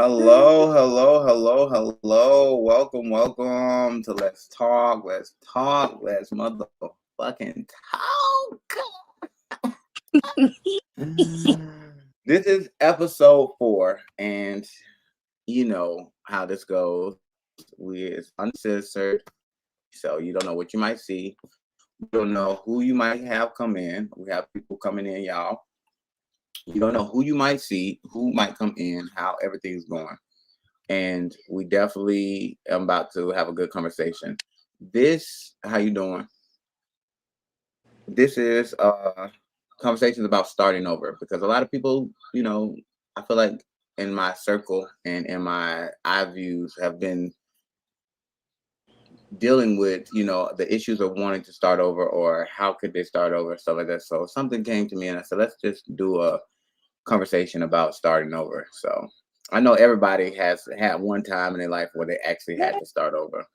Hello, hello, hello, hello. Welcome to Let's Talk. Let's talk. Let's motherfucking talk. This is episode 4, and you know how this goes. It's uncensored, so you don't know what you might see. You don't know who you might have come in. We have people coming in, y'all. You don't know who you might see, who might come in, how everything's going. And we definitely am about to have a good conversation. How you doing? This is conversations about starting over, because a lot of people, I feel like in my circle and in my eye views have been dealing with, the issues of wanting to start over or how could they start over, stuff like that. So something came to me and I said, let's just do a conversation about starting over. So I know everybody has had one time in their life where they actually had to start over.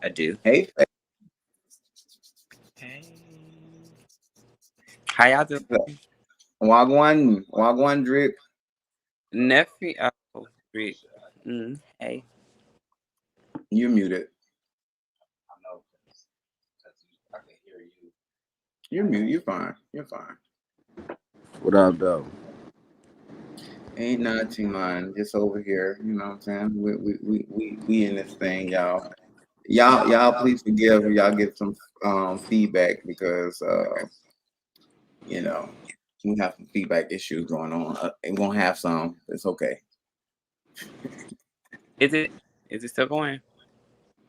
I do. Hey. How y'all doing? Wagwan drip. Nephew. Oh, Drip. Hey. You're muted. I know. I can hear you. You're muted. You're fine. You're fine. What up, though? Ain't nothing, man. Just over here. You know what I'm saying? We in this thing, y'all. Y'all, please forgive if y'all get some feedback because we have some feedback issues going on. It won't have some. It's okay. Is it still going?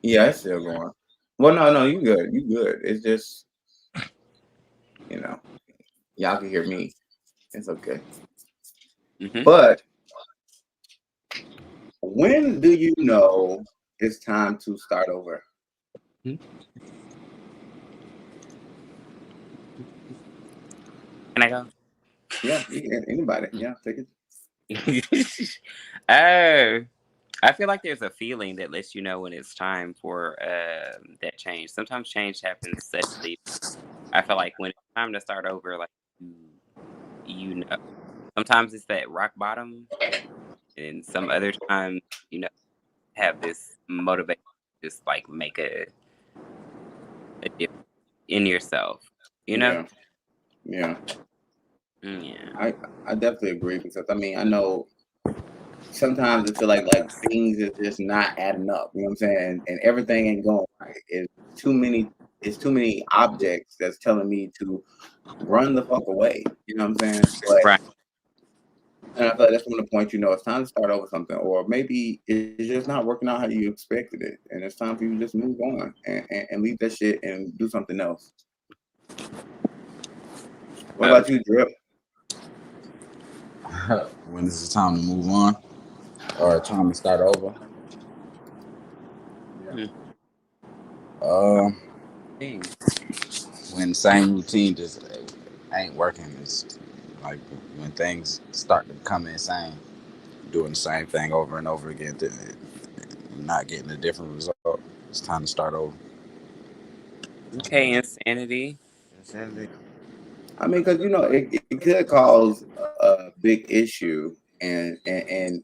Yeah, it's still going. Well, no, you good. You good. It's just, y'all can hear me. It's okay. Mm-hmm. But when do you know it's time to start over? Can I go? Yeah, anybody. Yeah, take it. Oh, I feel like there's a feeling that lets you know when it's time for that change. Sometimes change happens suddenly. I feel like when it's time to start over, like you know, sometimes it's that rock bottom, and some other times, have this motivation to just like make a difference in yourself. Yeah. Yeah. I definitely agree because I know sometimes I feel like things is just not adding up. You know what I'm saying? And everything ain't going right. It's too many objects that's telling me to run the fuck away. You know what I'm saying? But Right. and I feel like that's one of the points, it's time to start over something, or maybe it's just not working out how you expected it, and it's time for you to just move on and leave that shit and do something else. What about you, Drip? When is it time to move on or time to start over? When the same routine just ain't working. It's like when things start to become insane, doing the same thing over and over again, not getting a different result. It's time to start over. Okay, insanity. I mean, because it could cause a big issue in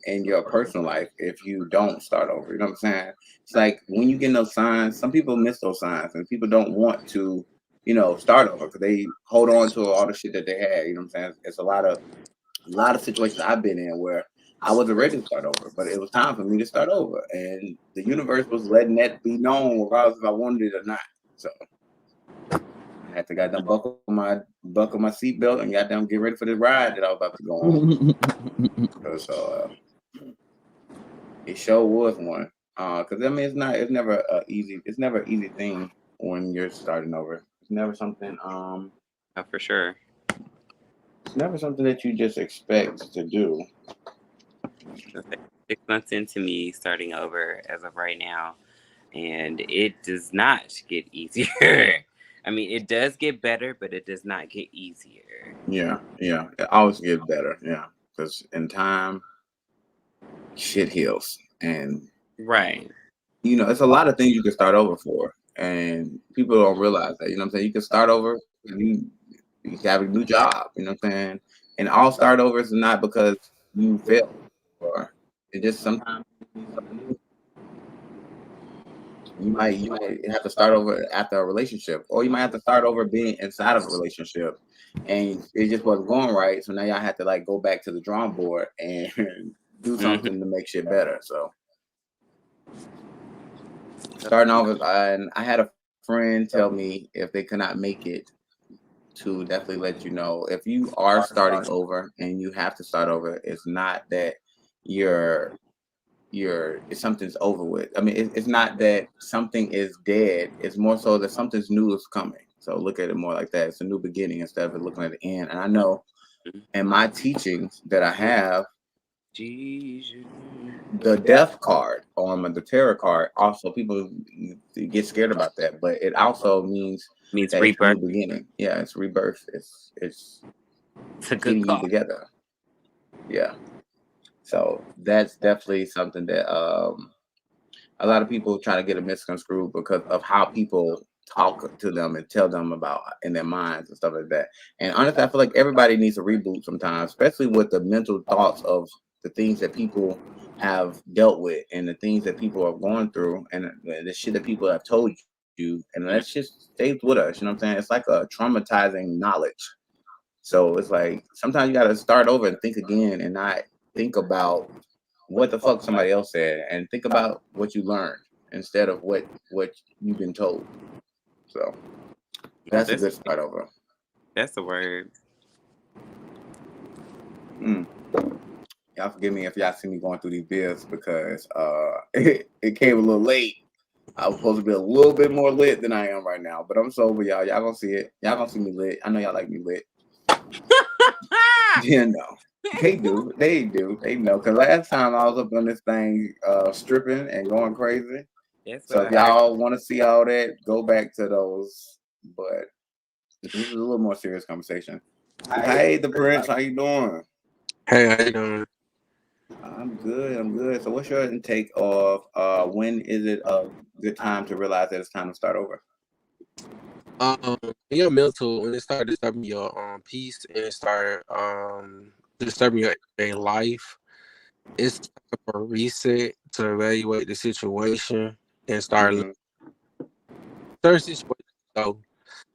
your personal life if you don't start over. You know what I'm saying? It's like when you get those signs, some people miss those signs, and people don't want to, start over because they hold on to all the shit that they had. You know what I'm saying? It's a lot of situations I've been in where I wasn't ready to start over, but it was time for me to start over, and the universe was letting that be known, regardless if I wanted it or not. So I had to goddamn buckle my seatbelt and goddamn get ready for the ride that I was about to go on. So it sure was one. Because I mean, it's never an easy thing when you're starting over. It's never something. Oh, for sure. It's never something that you just expect to do. 6 months into me starting over as of right now, and it does not get easier. I mean, it does get better, but it does not get easier. Yeah, it always gets better. Yeah, because in time, shit heals, and right. It's a lot of things you can start over for, and people don't realize that. You know what I'm saying? You can start over, and you can have a new job. You know what I'm saying? And all start overs is not because you failed, or it just sometimes you might have to start over after a relationship, or you might have to start over being inside of a relationship, and it just wasn't going right. So now y'all have to like go back to the drawing board and do something to make shit better. So starting off, and I had a friend tell me if they could not make it, to definitely let you know if you are starting over and you have to start over. It's not that you're if something's over with. I mean, it's not that something is dead. It's more so that something's new is coming. So look at it more like that. It's a new beginning instead of looking at the end. And I know in my teachings that I have, the death card on the tarot card, also people get scared about that, but it also means that it's a new rebirth. beginning. Yeah, it's rebirth. It's a good getting you call. together. Yeah. So that's definitely something that a lot of people try to get a misconstrued because of how people talk to them and tell them about in their minds and stuff like that. And honestly, I feel like everybody needs a reboot sometimes, especially with the mental thoughts of the things that people have dealt with and the things that people are going through and the shit that people have told you. And that just stays with us. You know what I'm saying? It's like a traumatizing knowledge. So it's like sometimes you got to start over and think again and not think about what the fuck somebody else said and think about what you learned instead of what you've been told. So that's a good start over. That's the word. Y'all forgive me if y'all see me going through these bills because it came a little late. I was supposed to be a little bit more lit than I am right now, but I'm sober, y'all. Y'all gonna see it. Y'all gonna see me lit. I know y'all like me lit. Yeah, no. They do. They do. They know. Because last time I was up on this thing stripping and going crazy. So if y'all want to see all that, go back to those. But this is a little more serious conversation. Hey, the Prince, how you doing? Hey, how you doing? I'm good. I'm good. So what's your intake of when is it a good time to realize that it's time to start over? Your mental, when it started disturbing your peace and it started disturbing your everyday life, it's time for a reset to evaluate the situation and start Mm-hmm. certain situations. So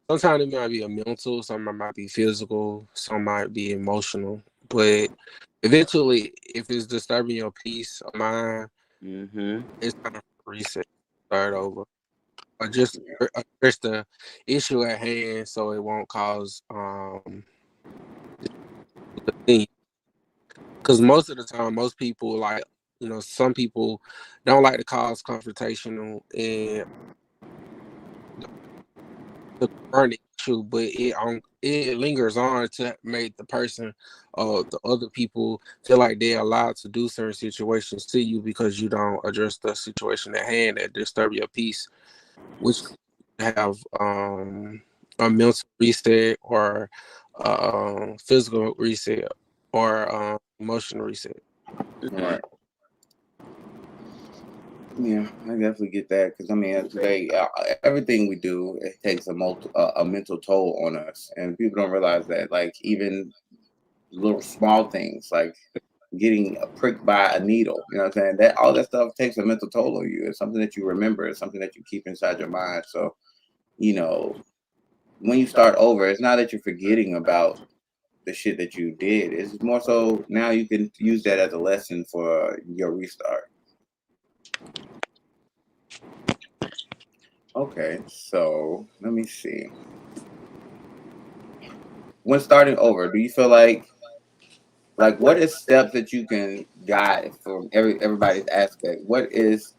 sometimes it might be a mental, some might be physical, some might be emotional. But eventually, if it's disturbing your peace of mind, it's time for a reset, start over. Or just address the issue at hand so it won't cause because most of the time most people like some people don't like to cause confrontational and the burning issue, but it lingers on to make the person or the other people feel like they're allowed to do certain situations to you because you don't address the situation at hand that disturb your peace, which have a mental reset or physical reset or emotional reset. Right. Yeah, I definitely get that because I mean, today everything we do it takes a mental toll on us, and people don't realize that. Like even little small things like getting pricked by a needle, you know what I'm saying? That all that stuff takes a mental toll on you. It's something that you remember. It's something that you keep inside your mind. So you know, when you start over, it's not that you're forgetting about the shit that you did. It's more so now you can use that as a lesson for your restart. Okay, so let me see. When starting over, do you feel like what is steps that you can guide from everybody's aspect? What is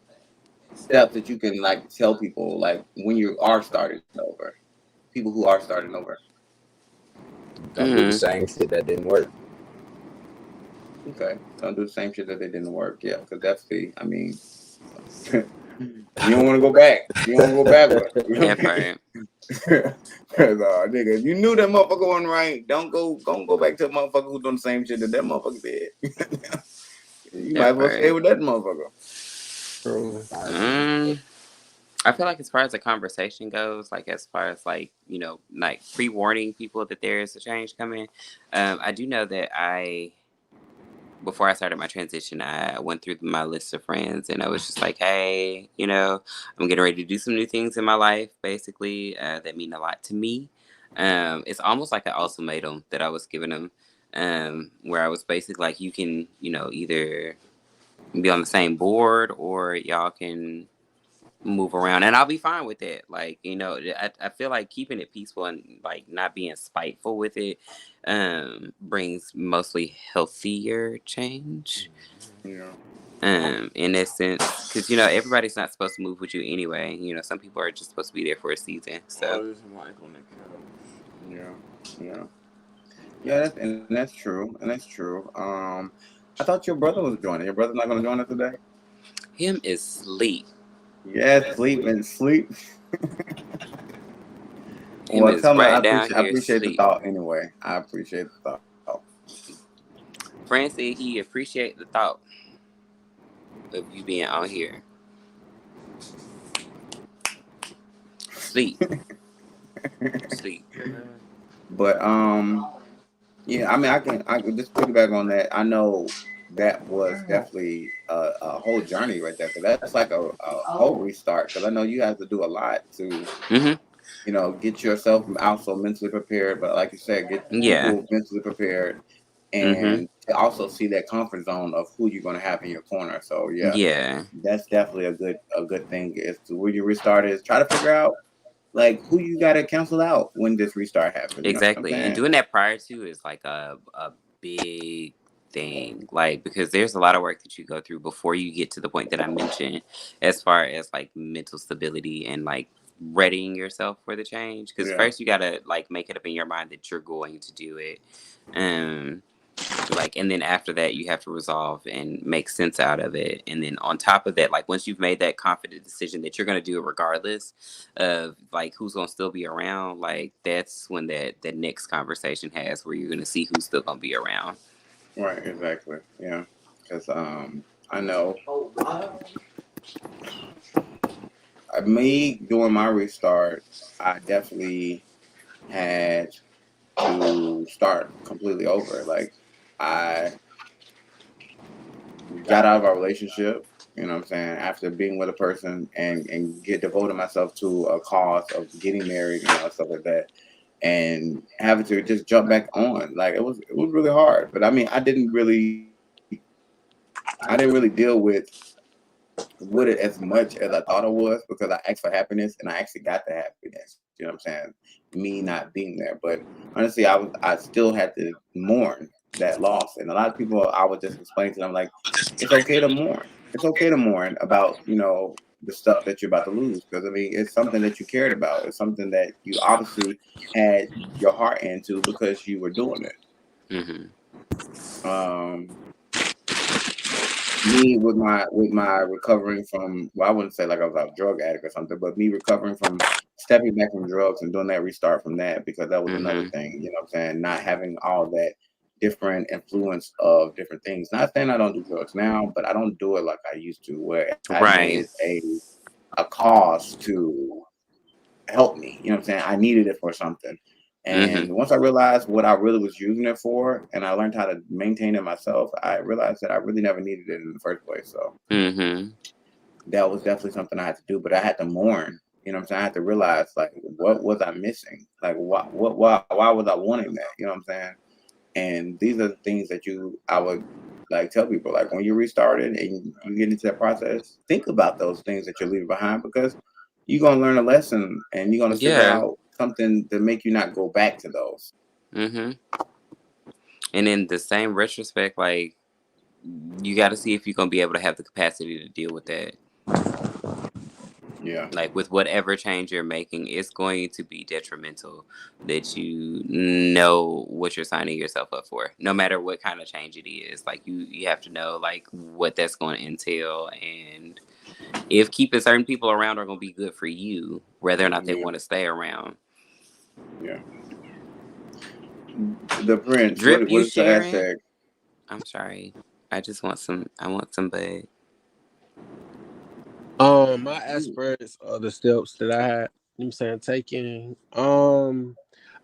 steps that you can like tell people like when you are starting over? People who are starting over. Don't do the same shit that didn't work. Okay, don't do the same shit that they didn't work. Yeah, because that's I mean, you don't want to go back. You don't want to go backward. You know what I mean? Cause nigga, if you knew that motherfucker wasn't right, don't go back to a motherfucker who doing the same shit that motherfucker did. You might as well stay with that motherfucker. I feel like as far as the conversation goes, like as far as like pre-warning people that there is a change coming, I do know that before I started my transition, I went through my list of friends and I was just like, hey, you know, I'm getting ready to do some new things in my life, basically, that mean a lot to me. It's almost like an ultimatum that I was giving them, where I was basically like, you can, you know, either be on the same board or y'all can move around and I'll be fine with it. Like, you know, I feel like keeping it peaceful and like not being spiteful with it brings mostly healthier change. Yeah. In that sense, because you know everybody's not supposed to move with you anyway. You know, some people are just supposed to be there for a season. So Yeah. Yeah. Yeah, that's true. And that's true. I thought your brother was joining. Your brother's not gonna join us today? him is sleep. Yeah, sleep and sleep. Him Well, is tell him right down I here appreciate the sleep. thought anyway. I appreciate the thought. Fran said he appreciate the thought of you being on here. Sleep. Sleep. But yeah, I mean, I can just piggyback on that. I know that was definitely a whole journey right there. Cause that's like a whole restart. Cause I know you have to do a lot to, Mm-hmm. you know, get yourself also mentally prepared. But like you said, get Yeah. people mentally prepared, Mm-hmm. and to also see that comfort zone of who you're going to have in your corner. So yeah, Yeah. that's definitely a good thing. Is to where you restart is try to figure out like who you got to cancel out when this restart happens. You know what I'm Exactly. And saying? doing that prior to is like a big thing. Like because there's a lot of work that you go through before you get to the point that I mentioned as far as like mental stability and like readying yourself for the change. Because Yeah. first you gotta like make it up in your mind that you're going to do it. Um like and then after that you have to resolve and make sense out of it, and then on top of that, like once you've made that confident decision that you're going to do it regardless of like who's going to still be around, like that's when that next conversation has where you're going to see who's still going to be around. Right. Exactly. Yeah. Because I know me doing my restart, I definitely had to start completely over. Like I got out of our relationship, you know what I'm saying, after being with a person and get devoted myself to a cause of getting married and all stuff like that. And having to just jump back on. Like it was really hard. But I mean I didn't really deal with it as much as I thought it was because I asked for happiness and I actually got the happiness. You know what I'm saying? Me not being there. But honestly, I still had to mourn that loss. And a lot of people I would just explain to them like, it's okay to mourn. It's okay to mourn about, you know, the stuff that you're about to lose. Because I mean it's something that you cared about. It's something that you obviously had your heart into because you were doing it. Um Me with my recovering from, well, I wouldn't say like I was a drug addict or something, but me recovering from stepping back from drugs and doing that restart from that because that was another thing, you know what I'm saying? Not having all that different influence of different things. Not saying I don't do drugs now, but I don't do it like I used to, where I made Right. a cause to help me. You know what I'm saying? I needed it for something. And once I realized what I really was using it for, and I learned how to maintain it myself, I realized that I really never needed it in the first place. So that was definitely something I had to do. But I had to mourn. You know what I'm saying? I had to realize like what was I missing? Like why was I wanting that? You know what I'm saying? And these are the things that I would like tell people like when you restarted and you get into that process, think about those things that you're leaving behind because you're gonna learn a lesson and you're gonna figure Yeah. out something to make you not go back to those. And in the same retrospect, like you got to see if you're going to be able to have the capacity to deal with that. Yeah. Like with whatever change you're making, it's going to be detrimental that you know what you're signing yourself up for, no matter what kind of change it is. Like you have to know like what that's going to entail, and if keeping certain people around are going to be good for you, whether or not they want to stay around. Yeah. The Prince. Drip, you What is the sharing? hashtag? I'm sorry. I just want some. I want some bud. My aspirations are the steps that I had, you know what I'm saying, taking.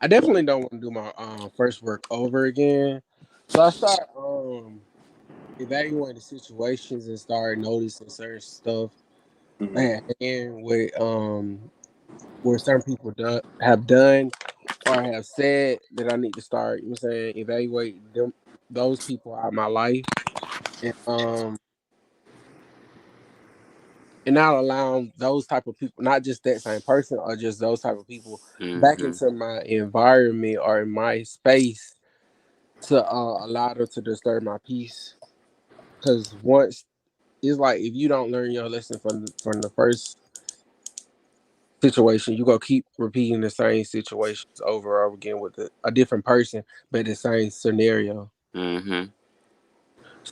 I definitely don't want to do my first work over again. So I start evaluate the situations and start noticing certain stuff Mhm. and with where certain people have done or have said that I need to start, you know what I'm saying, evaluate them those people out of my life and and not allowing those type of people, not just that same person or just those type of people back Mm-hmm. into my environment or in my space to allow them to disturb my peace. Because once it's like if you don't learn your lesson from the first situation, you gonna keep repeating the same situations over and over again with a different person, but the same scenario. Mm-hmm.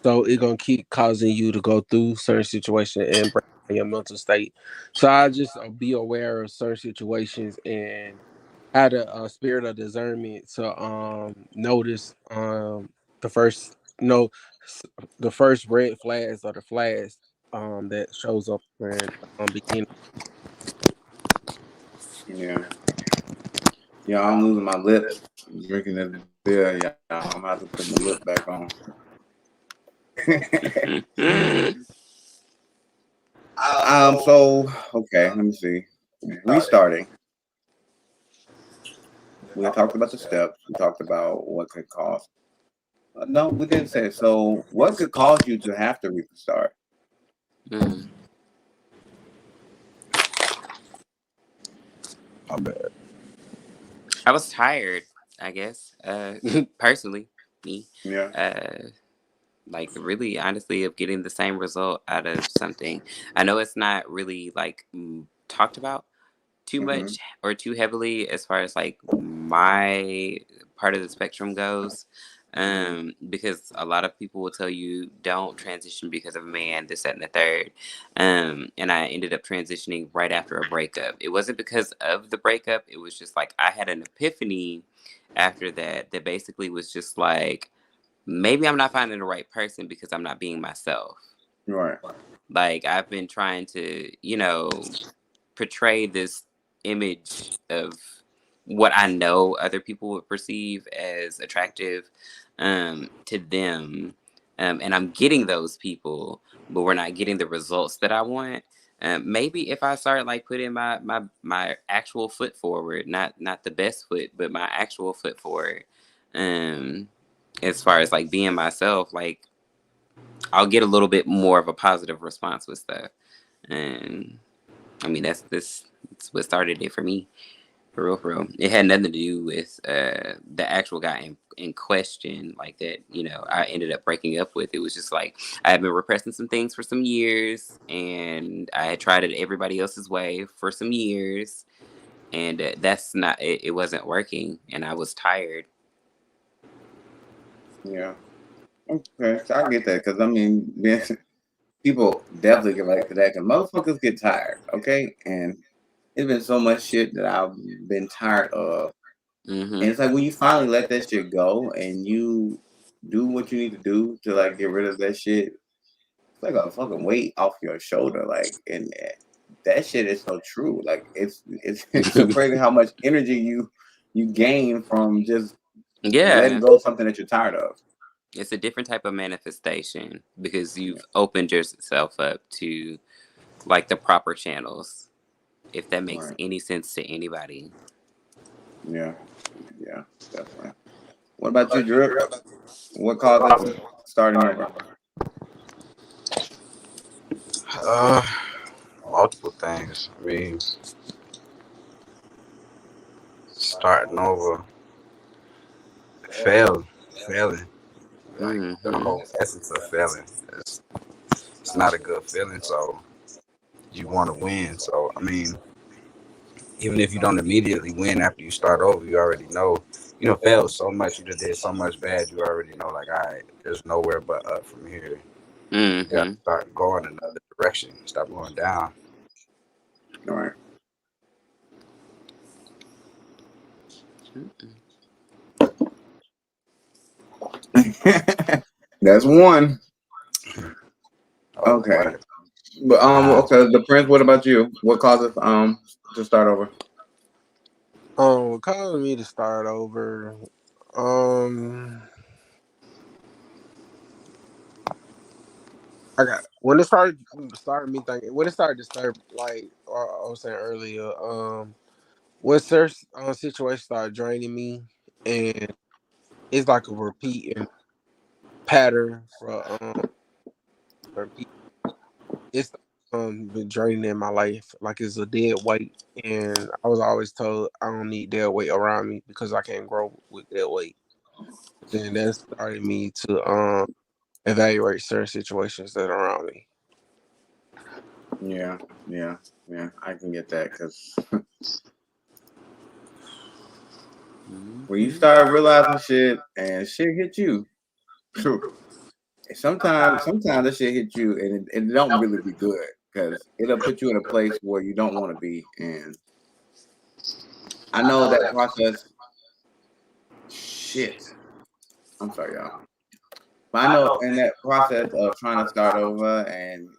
So it gonna keep causing you to go through certain situations and break down your mental state. So I just be aware of certain situations and had a spirit of discernment to notice the first no s- the first red flags or the flags that shows up when beginning. Yeah. Yeah, I'm losing my lips drinking this beer. Yeah, I'm gonna have to put my lip back on. So okay, let me see. Restarting. We talked about the steps. We talked about what could cause. No, we didn't say. So, what could cause you to have to restart? Mm. My bad. I was tired, I guess. Personally, me. Yeah. Uh, like really, honestly, of getting the same result out of something. I know it's not really like talked about too Mm-hmm. much or too heavily as far as like my part of the spectrum goes. Mm-hmm. Because a lot of people will tell you don't transition because of a man, this, that, and the third. And I ended up transitioning right after a breakup. It wasn't because of the breakup, it was just like I had an epiphany after that that basically was just like maybe I'm not finding the right person because I'm not being myself. Right. Like I've been trying to, portray this image of what I know other people would perceive as attractive to them. And I'm getting those people, but we're not getting the results that I want. Maybe if I start like putting my actual foot forward, not the best foot, but my actual foot forward, um, as far as like being myself, like I'll get a little bit more of a positive response with stuff. And I mean, that's what started it for me, for real, for real. It had nothing to do with the actual guy in question, like that. I ended up breaking up with. It was just like I had been repressing some things for some years, and I had tried it everybody else's way for some years, and that's not. It wasn't working, and I was tired. Yeah. Okay. So I get that because I mean, people definitely can relate to that because motherfuckers get tired. Okay, and it's been so much shit that I've been tired of, and Mm-hmm. it's like when you finally let that shit go and you do what you need to do to like get rid of that shit. It's like a fucking weight off your shoulder, like, and that shit is so true. Like, it's so crazy how much energy you gain from just letting Yeah. go of something that you're tired of. It's a different type of manifestation because you've opened yourself up to like the proper channels, if that makes Right. any sense to anybody. Yeah. Yeah. Definitely. What about you, Drip? What caused it to starting over? Uh, Multiple things. I mean, starting over, failing. Like the Mm-hmm. whole essence of failing. It's, it's not a good feeling. So you want to win. So I mean, even if you don't immediately win after you start over, you already know. You know, failed so much. You just did so much bad. You already know. Like, all right, there's nowhere but up from here. You got Mm-hmm. to start going another direction. Stop going down. All right. That's one. Oh, Okay. what? But Ah, okay, the Prince, what about you? What causes to start over? Causing me to start over. Um, I got when it started me thinking when it started disturbing, like I was saying earlier, when certain situations started draining me, and it's like a repeating pattern for people. It's been draining in my life, like it's a dead weight, and I was always told I don't need dead weight around me because I can't grow with dead weight. Then that started me to evaluate certain situations that are around me. Yeah, yeah, yeah. I can get that because when you start realizing shit and shit hit you, sometimes that shit hit you and it don't really be good because it'll put you in a place where you don't want to be. And I know that process. Shit, I'm sorry, y'all. But I know in that process of trying to start over and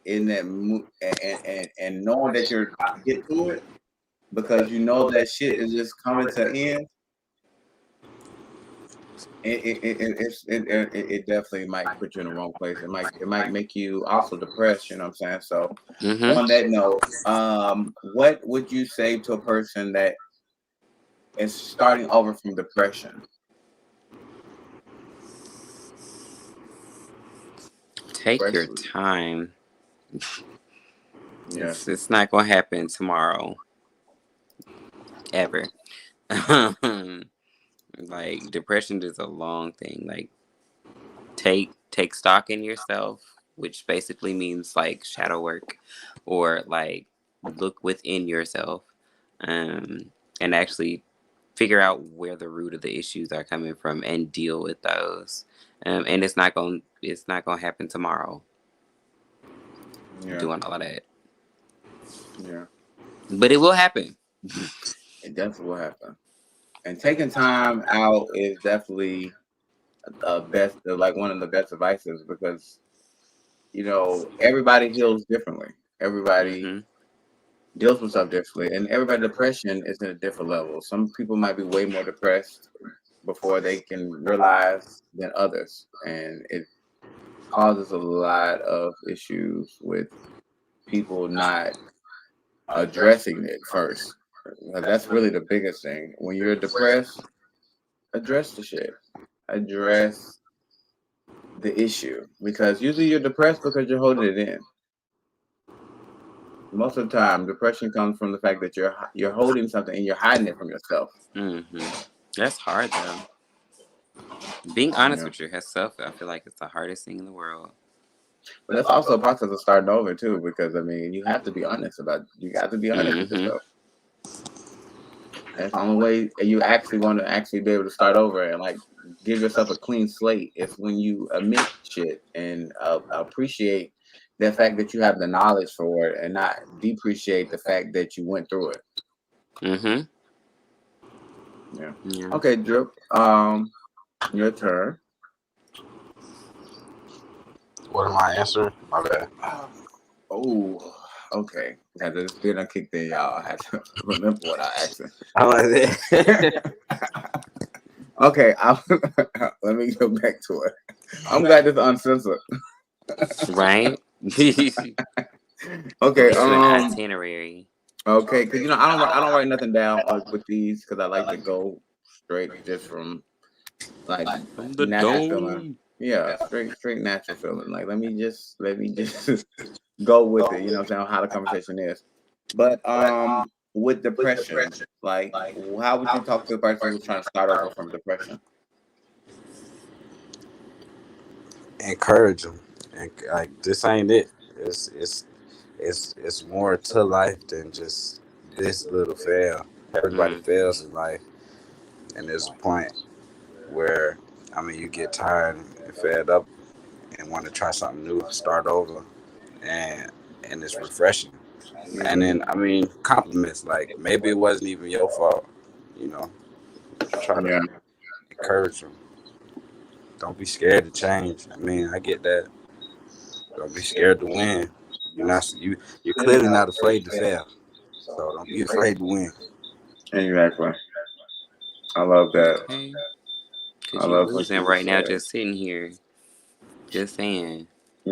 in that and knowing that you're get to it because you know that shit is just coming to end. It definitely might put you in the wrong place. It might make you also depressed. You know what I'm saying? So on that note, what would you say to a person that is starting over from depression? Take your time. Yes. It's not gonna happen tomorrow, ever. Like depression is a long thing. Like take stock in yourself, which basically means like shadow work, or like look within yourself, and actually figure out where the root of the issues are coming from and deal with those. And it's not gonna happen tomorrow. Yeah. Doing all of that, Yeah. but it will happen. It definitely will happen. And taking time out is definitely like one of the best advices because everybody heals differently. Everybody Hmm. deals with stuff differently, and everybody depression is at a different level. Some people might be way more depressed before they can realize than others, and it causes a lot of issues with people not addressing it first. That's really the biggest thing. When you're depressed, address the shit. Address the issue because usually you're depressed because you're holding it in. Most of the time, depression comes from the fact that you're holding something and you're hiding it from yourself. That's hard though. Being honest Yeah. with yourself, I feel like it's the hardest thing in the world. But that's also a process of starting over too, because I mean, you have to be honest you got to be honest with Hmm. yourself. That's the only way you actually want to actually be able to start over and like give yourself a clean slate is when you admit shit and appreciate the fact that you have the knowledge for it and not depreciate the fact that you went through it. Hmm. Yeah. Yeah. Okay, Drip. Your turn. What am I answering? My bad. Oh, okay. Had this been kicked in, y'all. I had to remember what I asked. I like that. Okay, let me go back to it. I'm glad this is uncensored. Right? Okay, Get you an itinerary. okay, because I don't write nothing down with these because I like to go straight just from like From the natural feeling. dome. Yeah, straight natural feeling. Like let me just go with it. You know what I'm saying? How the conversation is. But with depression, like how would you talk to a person who's trying to start over from depression? Encourage them, and like this ain't it. It's more to life than just this little fail. Everybody Mm. fails in life, and there's a point where you get tired and fed up and want to try something new, start over, and it's refreshing. And then compliments like maybe it wasn't even your fault, you know. Try Yeah, to encourage them. Don't be scared to change. I get that. Don't be scared to win. You're clearly not afraid to fail. So don't be afraid to win. exactly. I love that. Okay. I Because you love what losing you right just now said. just sitting here. Just saying.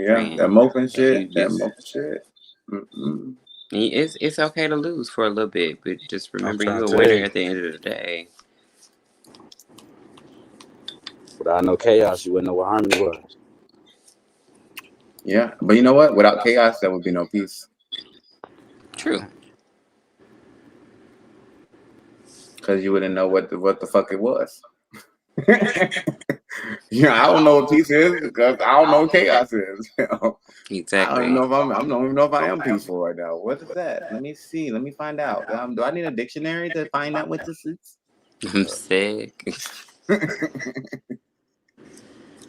friend. that moping You shit. That just moping shit. Mm-mm. it's okay to lose for a little bit, but just I'm remember trying you're a to tell winner you. at the end of the day. Without no chaos, you wouldn't know what harmony was. Yeah, but you know what? Without chaos, there would be no peace. True. Because you wouldn't know what the fuck it was. I don't know what peace is because I don't know what chaos is. I don't even Exactly. know if I don't even know if I am peaceful right now. What is that? Let me see. Let me find out. Do I need a dictionary to find out what this is? I'm sick.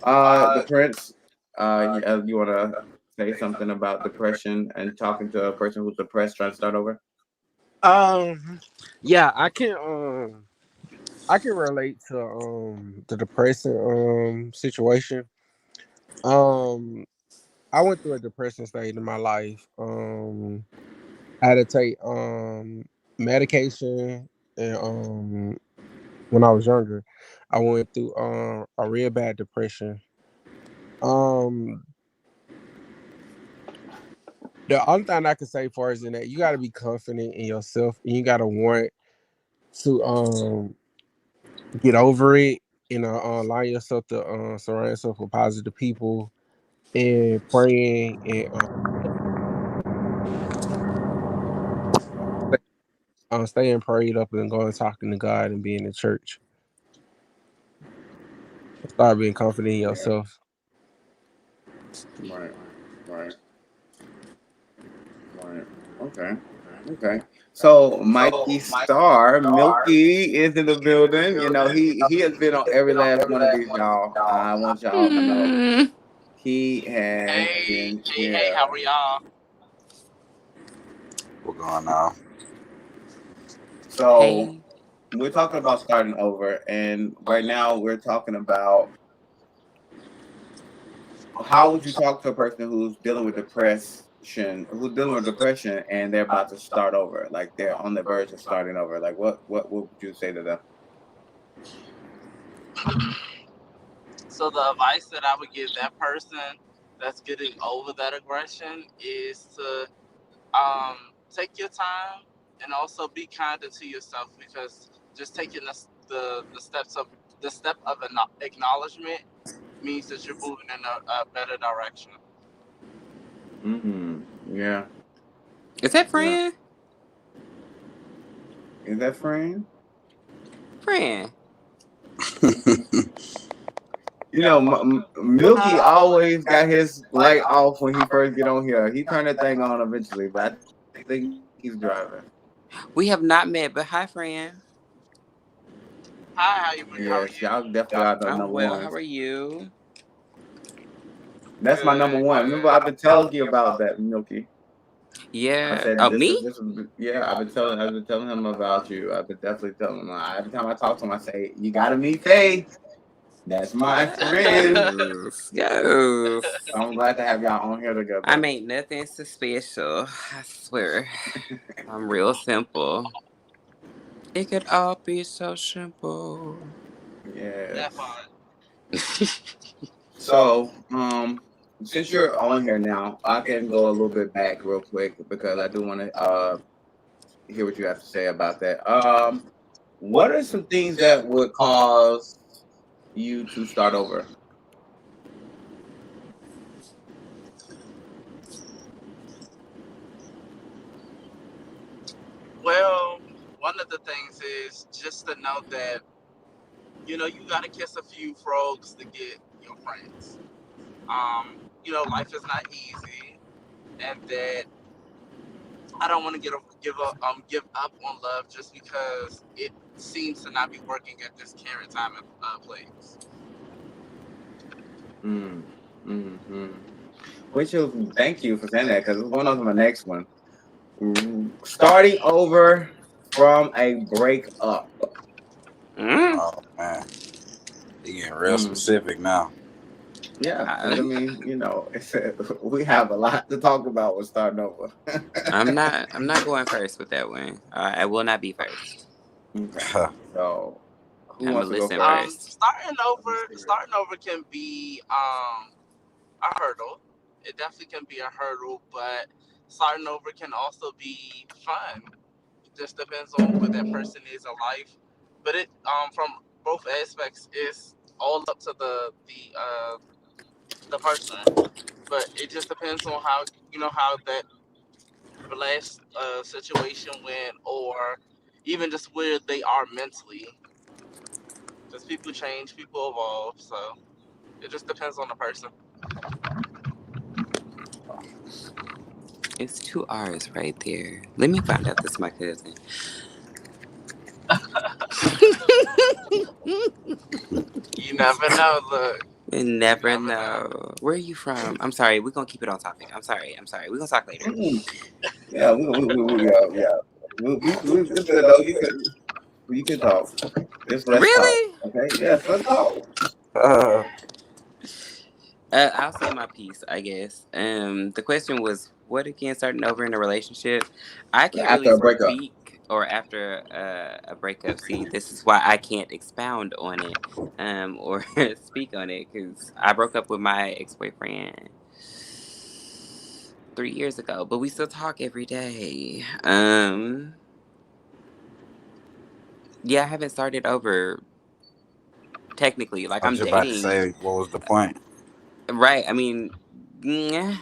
The Prince. You want to say something about depression and talking to a person who's depressed trying to start over? Yeah, I can relate to the depressing situation. Um I went through a depressing stage in my life. I had to take medication, and when I was younger, I went through a real bad depression. Um the only thing I can say for is in that you got to be confident in yourself, and you got to want to get over it, and allow yourself to surround yourself with positive people, and praying, and staying prayed up, and going talking to God, and being in church. Start being confident in yourself. Right. Right. Right. Okay. Okay. So Mikey Star, Milky is in the building. He has been on every last one of these, y'all. I want y'all to know Hmm. he has been Hey, how here. are y'all? What's going on? So Hey. we're talking about starting over, and right now we're talking about how would you talk to a person who's dealing with depression, and they're about to start over, like they're on the verge of starting over. Like what would you say to them? So the advice that I would give that person that's getting over that aggression is to take your time and also be kinder to yourself, because just taking the step of an acknowledgement means that you're moving in a better direction. Mm-hmm. Yeah. Is that Yeah. friend? Is that friend? Friend. Milky always got his light off when he first get on here. He turned that thing on eventually, but I think he's driving. We have not met, but hi, friend. Hi, how are Yes, you? y'all definitely are the I'm number well. How ones. are you? That's my number Good, one. Remember, I've good. been telling you about that, Milky. I Yeah. said Oh, me? yeah. I've been telling him about you. I've been definitely telling him. Every time I talk to him, I say, "You gotta meet Faye. That's my friend." Yes. Yes. So I'm glad to have y'all on here I together. ain't nothing so special. I swear. I'm real simple. It could all be so simple. That Yes. fun. So, since you're on here now, I can go a little bit back real quick because I do want to hear what you have to say about that. What are some things that would cause you to start over? Well, one of the things is just to know that you got to kiss a few frogs to get your friends. Life is not easy, and that I don't want to give up on love just because it seems to not be working at this current time and place. Mm, Which is, thank you for saying that because it's one of my next one. Starting over from a breakup. Mm. Oh man, you getting real Mm. specific now. Yeah, because I I, mean, we have a lot to talk about with starting over. I'm not. I'm not going first with that one. I will not be first. Okay, so who I'm wants gonna to go listen first? first. Starting over can be a hurdle, it definitely can be a hurdle, but starting over can also be fun. It just depends on where that person is in life. But it from both aspects is all up to the person. But it just depends on how how that last situation went, or even just where they are mentally. Just people change, people evolve, so it just depends on the person. It's two R's right there. Let me find out this is my cousin. You never know. Look, You you never never know. know. Where are you from? I'm sorry. We're going to keep it on topic. I'm sorry. We're going to talk later. Yeah, it's good though. You can talk. Just let's talk. Really? Okay. Yes, let's talk. I'll say my piece, I guess. The question was, what again? Starting over in a relationship? I can't After really a breakup. speak, or after a breakup. See, this is why I can't expound on it, or speak on it, because I broke up with my ex-boyfriend 3 years ago, but we still talk every day. Yeah, I haven't started over technically. Like, I was I'm just about to dating, say, what was the point? right? I mean, yeah,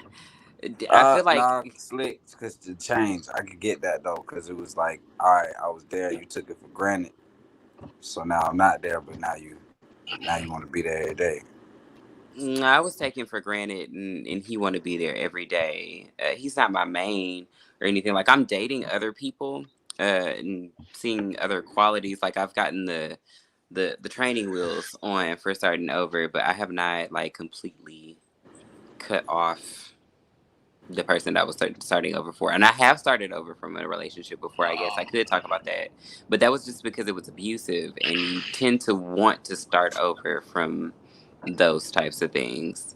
I feel like. Nah, slick, because the change, I could get that though, because it was like, all right, I was there, you took it for granted, so now I'm not there, but now you want to be there every day. I was taken for granted, and he want to be there every day. He's not my main or anything. Like, I'm dating other people, and seeing other qualities. Like, I've gotten the training wheels on for starting over, but I have not like completely cut off the person that was starting over for. And I have started over from a relationship before. I guess I could talk about that, but that was just because it was abusive, and you tend to want to start over from those types of things.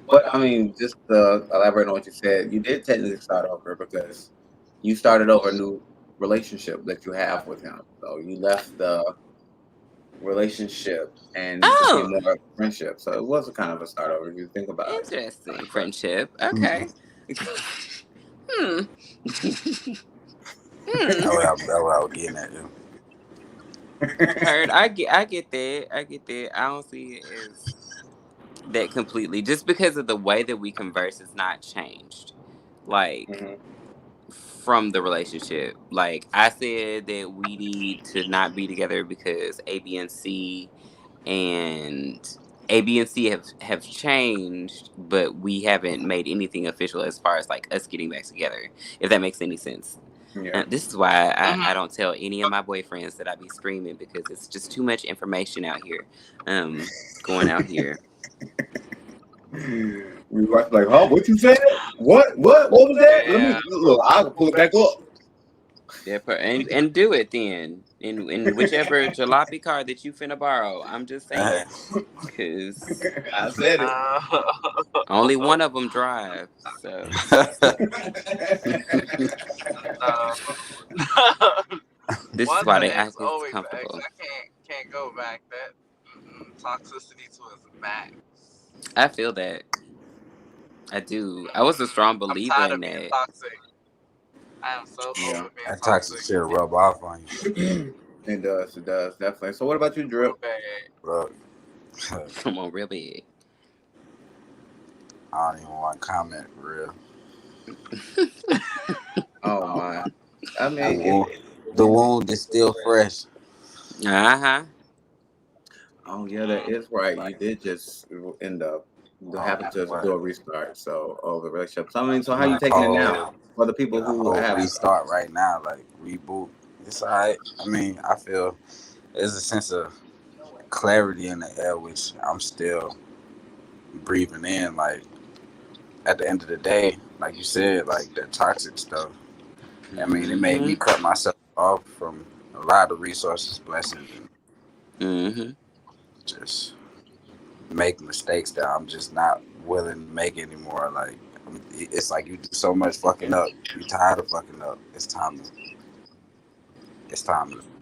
But I mean, just to elaborate on what you said, you did technically start over because you started over a new relationship that you have with him. So you left the relationship and became Oh, more of a friendship. So it was a kind of a start over if you think about it. interesting. Friendship. Okay. hmm. That's hmm. what I was getting at. Heard. I get that. I get that. I don't see it as that completely. Just because of the way that we converse is not changed. Like, Mhm. from the relationship. Like, I said that we need to not be together because and A, B, and C have changed, but we haven't made anything official as far as like us getting back together. If that makes any sense. Yeah. This is why I Hmm. don't tell any of my boyfriends that I be screaming, because it's just too much information out here. Going out here. We watch like, huh? What you said? What was that? Let me Yeah. look. I'll pull it back up. Yeah, and do it then in whichever jalopy car that you finna borrow. I'm just saying, cause I said it. Uh, only one of them drive. So uh, this is once why an they ex, act as always an ex. comfortable. I can't go back. That toxicity to its max. I feel that. I do. I was a strong I'm believer tired in of being that. toxic. I am so Yeah. over being That toxic toxic. shit rub off on you. It does. It does definitely. So what about you, Drip? Real bad. Look, Come on, real big. I don't even want to comment for real. Oh my. I The mean, wound, the wound is still fresh. Uh-huh. oh yeah, that is right. You did just end up having to do a restart. So of the relationship. So I mean, so how you A taking it now for the people who whole have? restart right now, like reboot. It's alright. I mean, I feel there's a sense of clarity in the air, which I'm still breathing in. Like at the end of the day, like you said, like that toxic stuff. I mean, it made me Mm-hmm. cut myself off from a lot of resources, blessings, and Mm-hmm. just make mistakes that I'm just not willing to make anymore. Like it's like you do so much fucking up. You tired of fucking up. It's time to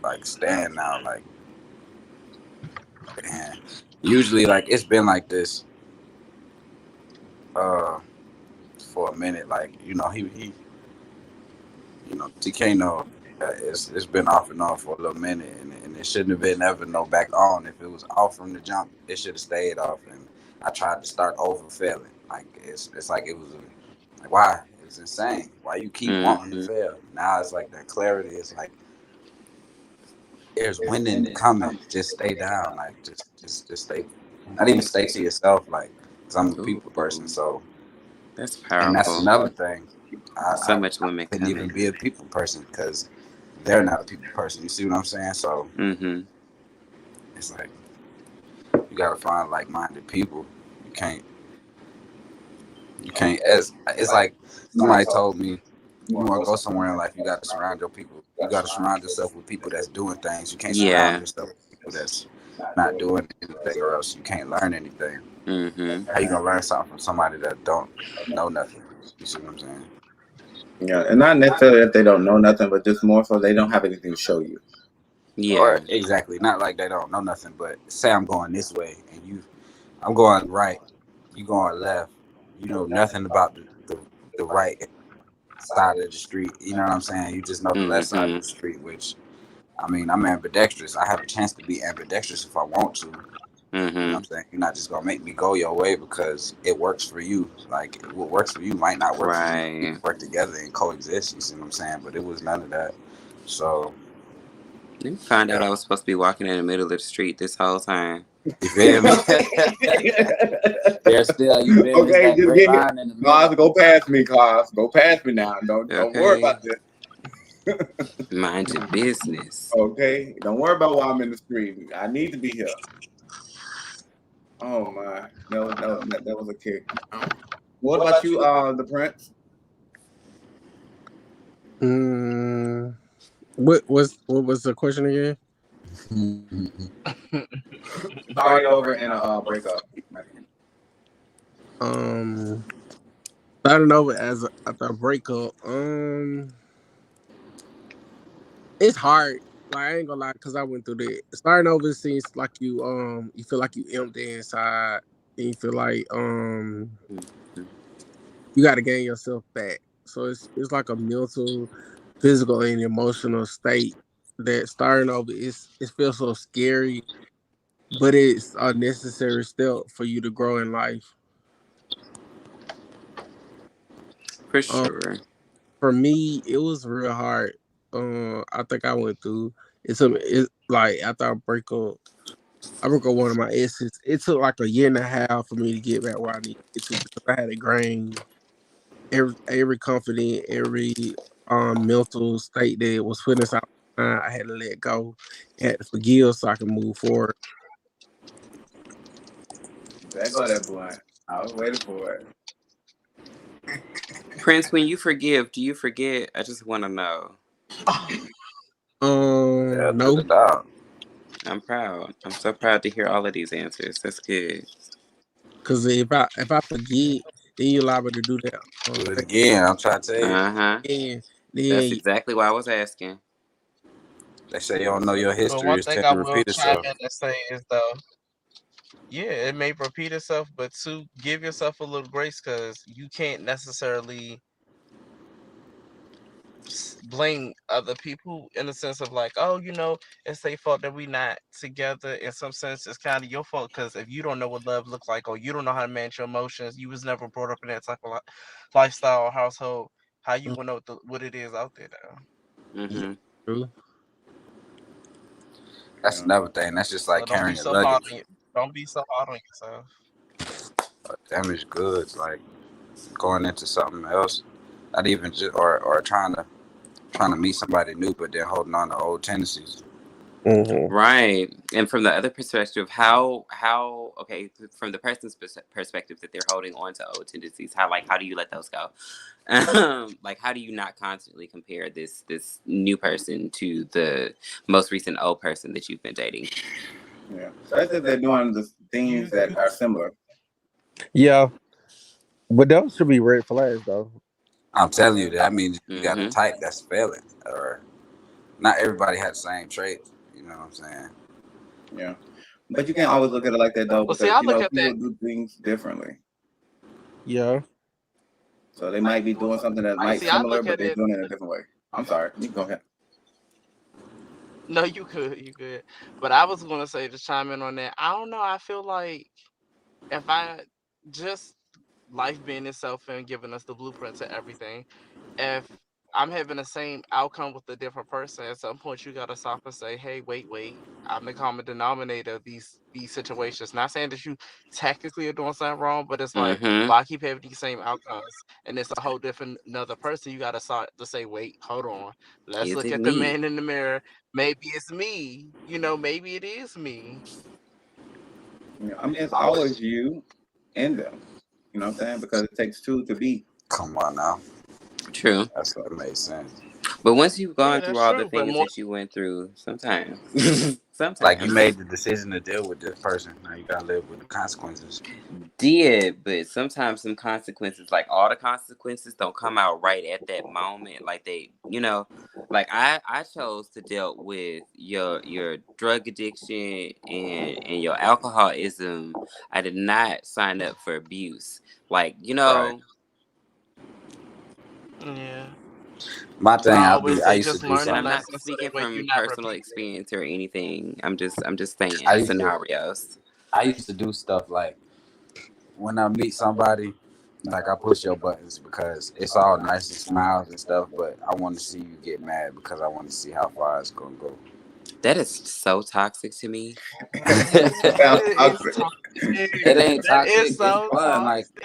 like stand now. Like, man. Usually, like it's been like this uh, for a minute. Like, he TK it's been off and on for a little minute, and it shouldn't have been ever no back on. If it was off from the jump, it should have stayed off. And I tried to start over failing. Like it's like it was like, why? It's insane. Why you keep wanting to fail? Now it's like that clarity. It's like there's winning coming. Just stay down. Like just stay. Not even stay to yourself. Like, 'cause I'm a people person. So That's and that's powerful. another thing. So I much women couldn't even coming. be a people person because they're not a people person. You see what I'm saying? So it's like you gotta find like-minded people. You can't. It's like somebody told me, you want to go somewhere in life, you got to surround your people. You got to surround yourself with people that's doing things. You can't surround Yeah. yourself with people that's not doing anything, or else you can't learn anything. Mm-hmm. How you gonna learn something from somebody that don't know nothing? You see what I'm saying? Yeah, and not necessarily that they don't know nothing, but just more so they don't have anything to show you. Yeah. Or exactly, not like they don't know nothing, but say I'm going this way and I'm going right, you going left. You know nothing about the right side of the street. You know what I'm saying? You just know the left side of the street, which, I mean, I'm ambidextrous. I have a chance to be ambidextrous if I want to. You know what I'm saying? You're not just gonna make me go your way because it works for you. Like, what works for you might not work for me. We can work together and coexist. You see what I'm saying? But it was none of that. So You find out I was supposed to be walking in the middle of the street this whole time. you feel me? There's still, you feel me? Okay, That just great get line in the middle. Cause, go past me, cause go past me now. Don't worry about this. Mind your business. Okay, don't worry about why I'm in the street. I need to be here. Oh my, that was a kick. What about you, the Prince? What was the question again? Starting over in a breakup. Starting over after a breakup. It's hard. Like, I ain't gonna lie, cause I went through that. Starting over seems like you feel like you empty inside, and you feel like you got to gain yourself back. So it's like a mental, physical, and emotional state that starting over it feels so scary, but it's a necessary step for you to grow in life. For sure. For me, it was real hard. I think I went through it's like after I broke up one of my exes. It took like a year and a half for me to get back where I needed to get to because I had to gain every confident, every mental state that was putting us out. I had to let go, had to forgive so I can move forward. There go that blunt. I was waiting for it. Prince, when you forgive, do you forget? I just want to know. No. I'm proud. I'm so proud to hear all of these answers. That's good. Because if I forget, then you allow me to do that. Do it again. I'm trying to tell you. Then that's exactly why I was asking. They say you don't know your history. But one thing I will chime in and say is though, yeah, it may repeat itself, but to give yourself a little grace because you can't necessarily blame other people in the sense of like, oh, it's their fault that we not together. In some sense, it's kind of your fault because if you don't know what love looks like, or you don't know how to manage your emotions, you was never brought up in that type of lifestyle or household. How you gonna know what it is out there though? True. That's another thing. That's just like So don't be carrying so luggage. hard on don't be so hard on yourself. Damaged goods, like going into something else, not even just or trying to meet somebody new, but then holding on to old tendencies. Right. And from the other perspective, how okay, from the person's perspective that they're holding on to old tendencies, how do you let those go? Like, how do you not constantly compare this new person to the most recent old person that you've been dating? Yeah, especially if they're doing the things that are similar. Yeah, but those should be red flags though. I'm telling you, that means you got a type that's failing, or not everybody has the same traits. You know what I'm saying? Yeah, but you can't always look at it like that though, because I look at people that. do things differently. Yeah. So they might be doing something that Like, might see, I similar, look but at they're it. doing it in a different way. I'm sorry. You go ahead. No, you could, you could. But I was gonna say to chime in on that. I don't know. I feel like if I just life being itself and giving us the blueprint to everything, if I'm having the same outcome with a different person, at some point you gotta stop and say, "Hey, wait. I'm the common denominator of these situations." Not saying that you technically are doing something wrong, but it's like, Mm-hmm. why I keep having these same outcomes, and it's a whole different another person. You gotta start to say, "Wait, hold on. Let's Is look it at the me? man in the mirror. Maybe it's me. Maybe it is me." I mean, it's always you and them. You know what I'm saying? Because it takes two to be. Come on now. True. That's what makes sense. But once you've Yeah, gone through that's all the true. But things more, that you went through, sometimes, Like you sometimes made the decision to deal with this person. Now you gotta live with the consequences. did, but sometimes some consequences, like all the consequences, don't come out right at that moment. Like like I chose to deal with your drug addiction and your alcoholism. I did not sign up for abuse. Like Right. yeah. My I thing, always I say used to just do learn and the I'm something. not lesson so speaking that way you're from not personal repeating it. experience or anything. I'm just I saying used to scenarios. I used to do stuff like when I meet somebody, like I push your buttons because it's all nice and smiles and stuff, but I want to see you get mad because I want to see how far it's gonna go. That is so toxic to me. Sounds It is toxic. It toxic. ain't That is toxic. It's so fun. toxic.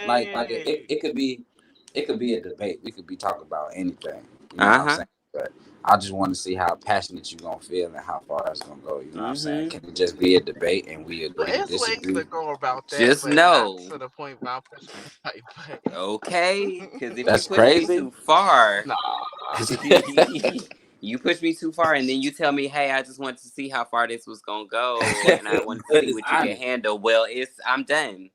It could be a debate. We could be talking about anything. You know what I'm Uh-huh. saying? But I just want to see how passionate you gonna feel and how far it's gonna go. You know what I'm saying? Mm-hmm. Can it just be a debate and we But agree to it's ways disagree? to go about that, Just but not know. to the point where I'm pushing the fight Okay, because if you That's push me crazy. too far, nah. you push me too far, and then you tell me, "Hey, I just wanted to see how far this was gonna go, and I wanted to But see it's what you can honest. handle." Well, I'm done.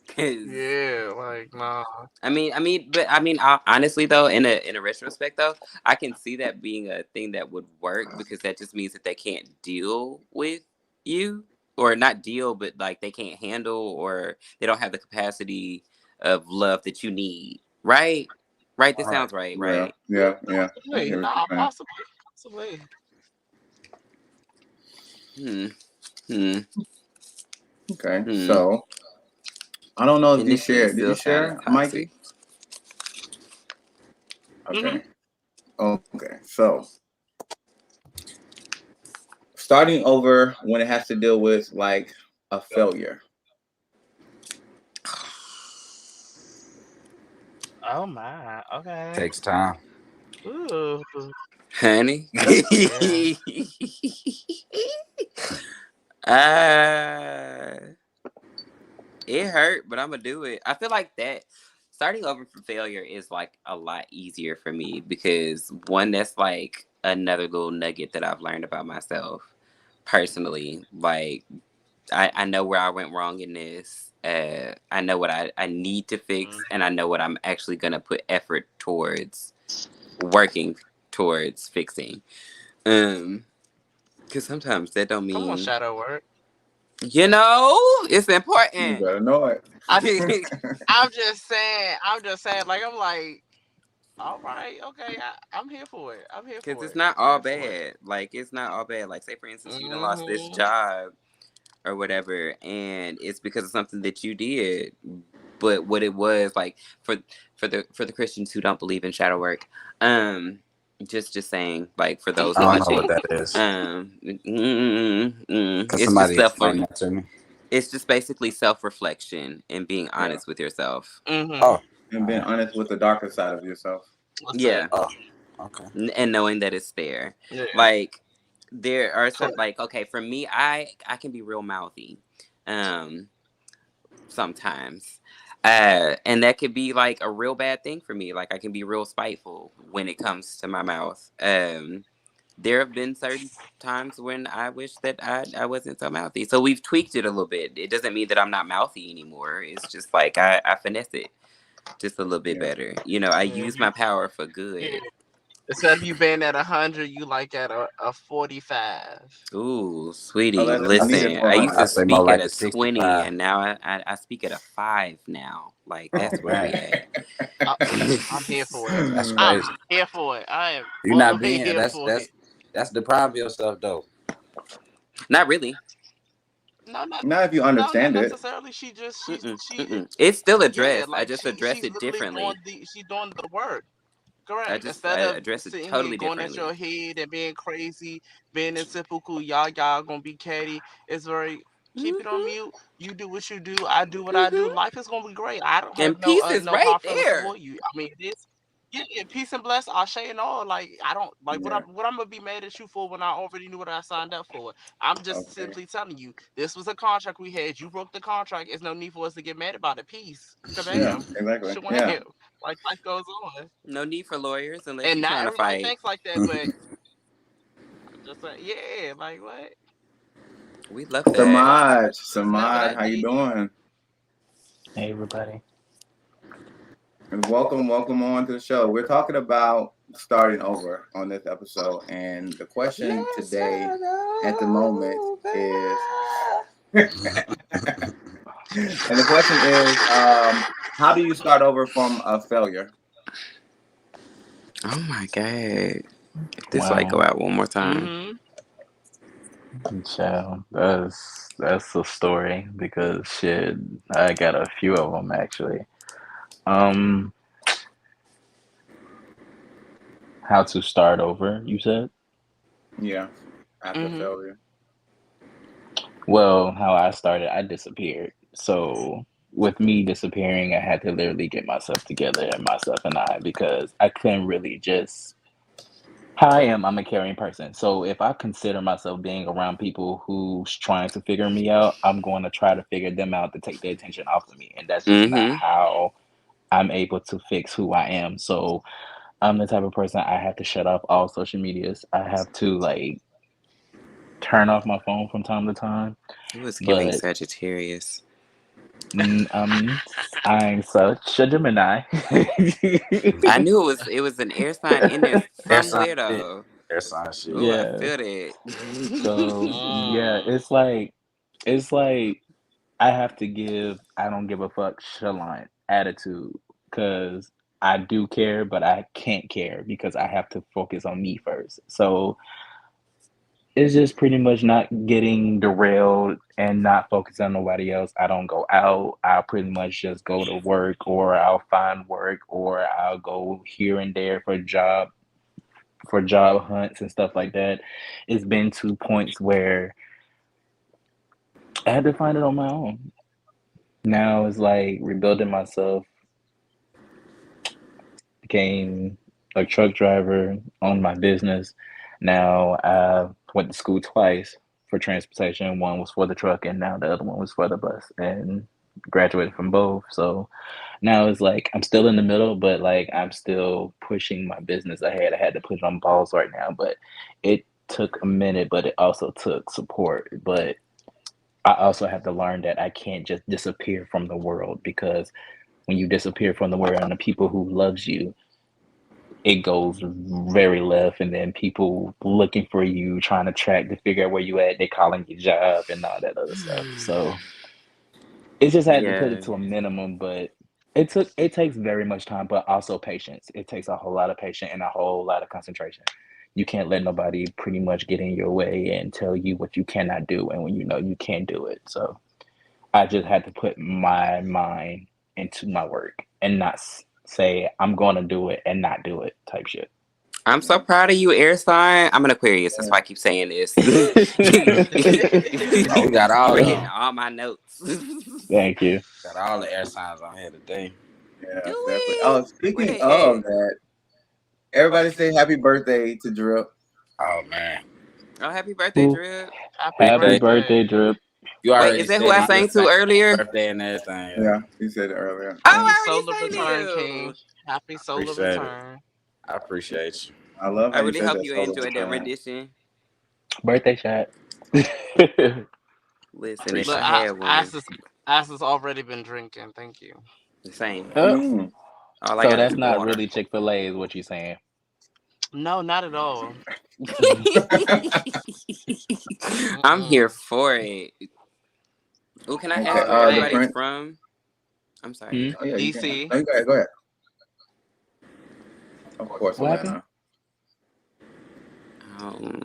Cause Yeah, like nah. honestly though, in a retrospect though, I can see that being a thing that would work because that just means that they can't deal with you, or not deal, but like they can't handle, or they don't have the capacity of love that you need. Right? Right? This Right. sounds right. Yeah, Right? yeah. I Possibly. hear what Nah, you're saying. possibly. Hmm. Hmm. Okay, Hmm. so I don't know if And you this shit shared. Did you still sounded share, toxic. Mikey? Hmm. Okay. Okay. So starting over when it has to deal with like a failure. Oh my. Okay. Takes time. Ooh. Honey. Yeah. uh, it hurt, but I'm gonna do it. I feel like that starting over from failure is like a lot easier for me because one, that's like another little nugget that I've learned about myself personally. Like I know where I went wrong in this. I know what I need to Mm. fix, and I know what I'm actually gonna put effort towards working towards fixing. Because sometimes that don't Come on, mean, shadow work. it's You important. better know it. I I'm just saying. I'm just saying. Like I'm like, all right, okay. I'm here for it. I'm here Because for it's it. not I'm all here for it. bad. Like, it's not all bad. Like, say, for instance, you done lost this Hmm. job or whatever, and it's because of something that you did. But what it was, like, for the Christians who don't believe in shadow work, just saying, like, for those I don't know what watching, that is. Cause it's just somebody explain that to me. it's just basically self-reflection and being Yeah, honest with yourself. Hmm. Oh, and being alright. honest with the darker side of yourself. What's that? Yeah. Oh, okay. And knowing that it's there. Yeah. Like, there are some, Correct. like, okay, for me, I can be real mouthy um sometimes, and that could be like a real bad thing for me. Like, I can be real spiteful when it comes to my mouth. There have been certain times when I wish that I wasn't so mouthy, so we've tweaked it a little bit. It doesn't mean that I'm not mouthy anymore. It's just like I finesse it just a little bit Yeah. better. I use Hmm. my power for Yeah. good. Instead of you being at 100, you like at a 45. Ooh, Oh, sweetie, that's I needed listen. I used I to 400. say more speak at like a a 20, 65. and now I speak at a 5 now. Like Oh that's where we man, at. I'm here for it. that's I'm crazy. here for it. I am You all the not way being here for it. that's deprive yourself though. Not really. No, not Not if you no, not understand it. necessarily. She just Mm-mm, she mm-mm. It's still yeah, addressed. I like just address she's it literally doing differently. the work. I Correct. just Instead I of address it sitting here totally going at differently. your head and being crazy, being in typical y'all gonna be catty. It's very keep it on Mhm, mute. You do what you do. I do what I do. mhm. Life is gonna be great. I don't have And peace is no right hard feelings there. toward you. I mean, it is. Yeah, peace and bless. Ashe and all. Like I don't like Yeah. what I'm gonna be mad at you for when I already knew what I signed up for. I'm just Okay. simply telling you this was a contract we had. You broke the contract. There's no need for us to get mad about it. Peace. Yeah. Kabam. Exactly. Yeah. Shwam. Like life goes on. No need for lawyers unless And you're not trying to everybody fight. thinks like that, but just like, yeah, like what? We love that. That's what Samad, I how you did. doing? Hey everybody. And welcome on to the show. We're talking about starting over on this episode, and the question Let's today, start at the moment, over. is, and the question is, how do you start over from a failure? Oh my god. This light go Wow. out one more time. Mm-hmm. Child, that's a story because shit, I got a few of them actually. Um, how to start over, you said? Yeah, after Mm-hmm. failure. Well, how I started, I disappeared. So with me disappearing, I had to literally get myself together and myself and I because I couldn't really just how I am, I'm a caring person. So if I consider myself being around people who's trying to figure me out, I'm going to try to figure them out to take their attention off of me. And that's just not Mm-hmm. how I'm able to fix who I am. So I'm the type of person I have to shut off all social medias. I have to like turn off my phone from time to time. It was giving But Sagittarius. mm, I'm such a Gemini. I knew it was an air sign in there There's some somewhere shit. though. There's some shit. Ooh, I Yeah. feel it. So yeah, Mm. it's like I have to give I don't give a fuck chalant attitude because I do care, but I can't care because I have to focus on me first. So it's just pretty much not getting derailed and not focusing on nobody else. I don't go out. I'll pretty much just go to work or I'll find work or I'll go here and there for job hunts and stuff like that. It's been to points where I had to find it on my own. Now it's like rebuilding myself, became a truck driver, owned my business. Now I went to school twice for transportation. One was for the truck, and now the other one was for the bus, and graduated from both. So now it's like I'm still in the middle, but like I'm still pushing my business ahead. I had to push on balls right now, but it took a minute, but it also took support. But I also have to learn that I can't just disappear from the world because when you disappear from the world and the people who loves you, it goes very left, and then people looking for you, trying to track to figure out where you at. They calling your job and all that other stuff. So it just had to put Yeah. it to a minimum, but it takes very much time, but also patience. It takes a whole lot of patience and a whole lot of concentration. You can't let nobody pretty much get in your way and tell you what you cannot do, and when you know you can't do it. So I just had to put my mind into my work and not say I'm going to do it and not do it type shit. I'm so proud of you, air sign. I'm an Aquarius. That's why I keep saying this. Oh, we got all You were of hitting them. all my notes. Thank you. Got all the air signs on here today. Yeah, Do definitely. we? Oh, Where speaking they of at? that, everybody say happy birthday to Drip. Oh man. Oh, happy birthday, Ooh, Drip. Happy happy Appreciate it. birthday. birthday, Drip. You Wait, already is that who said I it. sang to earlier? Birthday and everything. Yeah. Yeah, you said it earlier. Oh, Happy I solar already sang return, you. King. Happy solar Appreciate it. return. I appreciate you. I love I how you really said hope that you solo enjoyed that return. rendition. Birthday shot. Listen, if Look, I Appreciate it. had one, Ass has already been drinking. Thank you. the same. Oh, Mm. All I so got is that's not water. really Chick-fil-A is what you're saying. No, not at all. I'm here Mm-mm. for it. Oh, can I Okay, ask where the Hey, everybody's Prince. from? I'm sorry. Hmm? Oh yeah, you can. DC. Oh, you go ahead. Go ahead. Of course, What happened? Atlanta.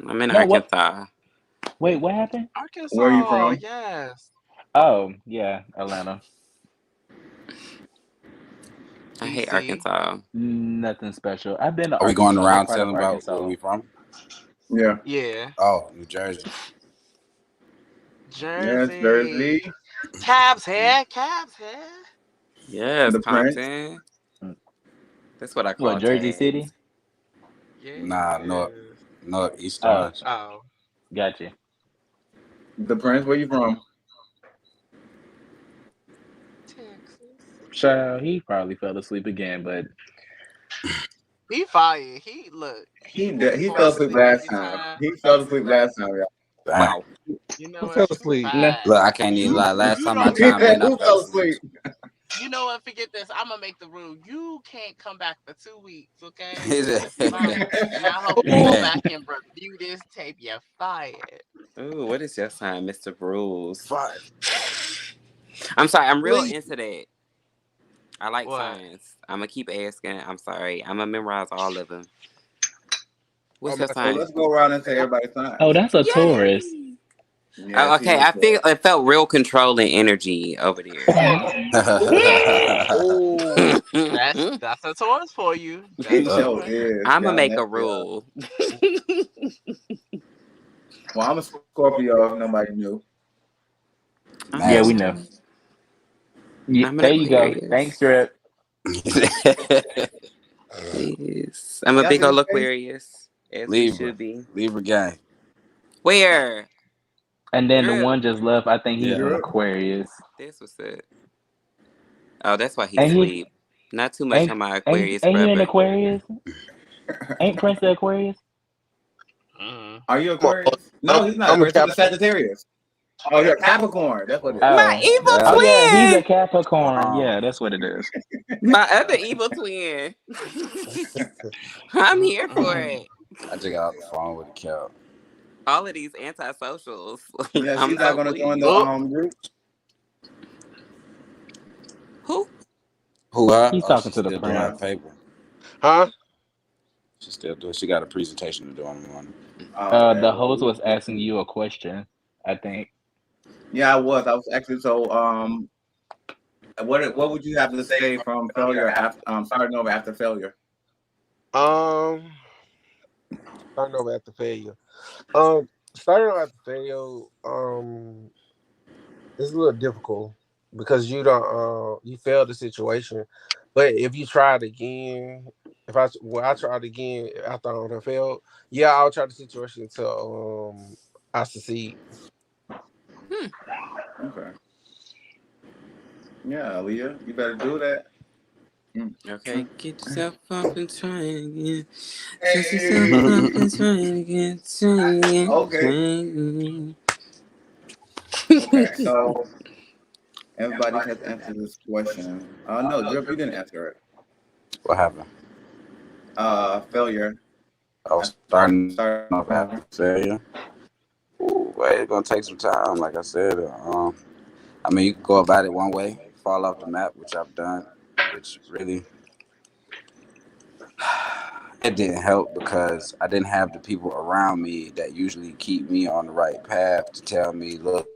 I'm in No, what? Arkansas. Wait, what happened? Where are you Arkansas, from? yes. Oh, yeah, Atlanta. I hate DC. Arkansas. Nothing special. I've been to Are we going Arkansas. What around part of telling about where Arkansas? we from? Yeah. Yeah. Oh, New Jersey. Yes, Jersey. Jersey. Cabs here. Cabs here. Yes, The Prince. Compton. Mm. That's what I What, call Jersey Jags. City? Nah, no, Yes. no East Oh, Orange. Oh, gotcha. The Prince. Where you from? Texas. Child, he probably fell asleep again, but He fired. He look. He will He fall fell asleep asleep last every time. time. He fell asleep last time, y'all. Damn. Wow. You know Who what? fell You asleep? nah. fine. Look, I can't even lie. Last You time I don't. He chimed said, in, I "Who fell fell asleep. asleep?" You know what? Forget this. I'm gonna make the rule. You can't come back for 2 weeks, okay? Man, Um, and I hope you go Ooh. back and review this tape. You're fired. Ooh, what is your sign, Mr. Rules? fuck. I'm sorry. I'm real Please. into that. I like What? signs. I'm gonna keep asking. I'm sorry. I'm gonna memorize all of them. Oh, What's my your So sign? let's go around and say sign. everybody's Oh, signs. that's a Taurus. Yay! Yes, Oh, he okay, is. I feel it felt real controlling energy over there. Oh, That's a Taurus for you. That's He a sure Taurus. is. I'm gonna God make a bless you. rule. Well, I'm a Scorpio. If nobody knew. Yeah, we Nasty. know. Um, Yeah, I'm an there you go. Thanks, Aquarius. Drip. Yes, I'm a Y'all big see his old face? Aquarius, as we Libra. should be. Libra gang. Where? And then the Drip. one just left. I think he's Yeah. an Drip. Aquarius. This was it. Oh, that's why he Ain't he? sleep. Not too much on my Aquarius Ain't he an brother. Aquarius? Ain't Prince the Aquarius? Mm. Are you I'm Aquarius? a, I'm, No, he's not I'm a Aquarius. He's a Capricorn. Sagittarius. Oh, you're a Capricorn. That's what it is. My Oh. evil Yeah. Oh yeah, he's a twin. Capricorn. Uh-uh. Yeah, that's what it is. My other evil twin. I'm here for Mm-mm. it. I just got off the phone with the cow. All of these antisocials. Yeah, I'm she's not so gonna join the pleased. Oh, group. Who? Who her? He's Oh, talking she's to the still doing her Yeah. Prince. paper. Huh? She's still doing. She got a presentation to do on the morning. Okay. The Well, host was asking you a question, I think. yeah, I was. I was actually so. What would you have to say from failure after starting over after failure? Um, starting over after failure. Starting over after failure. It's a little difficult because you don't. You failed the situation, but if you try it again, I tried again after I done failed. Yeah, I'll try the situation until I succeed. Hmm. Okay. Yeah, Aaliyah, you better do that. Okay, get yourself up and try again. Get yourself Hey. up and try again. Try again. Okay. Try again. Okay. So everybody has answered this question. No, Drip, you didn't answer it. What happened? Failure. I was starting Start off after failure. Ooh, well, it's gonna take some time. Like I said, I mean, you can go about it one way, fall off the map, which I've done, which really it didn't help because I didn't have the people around me that usually keep me on the right path to tell me, look,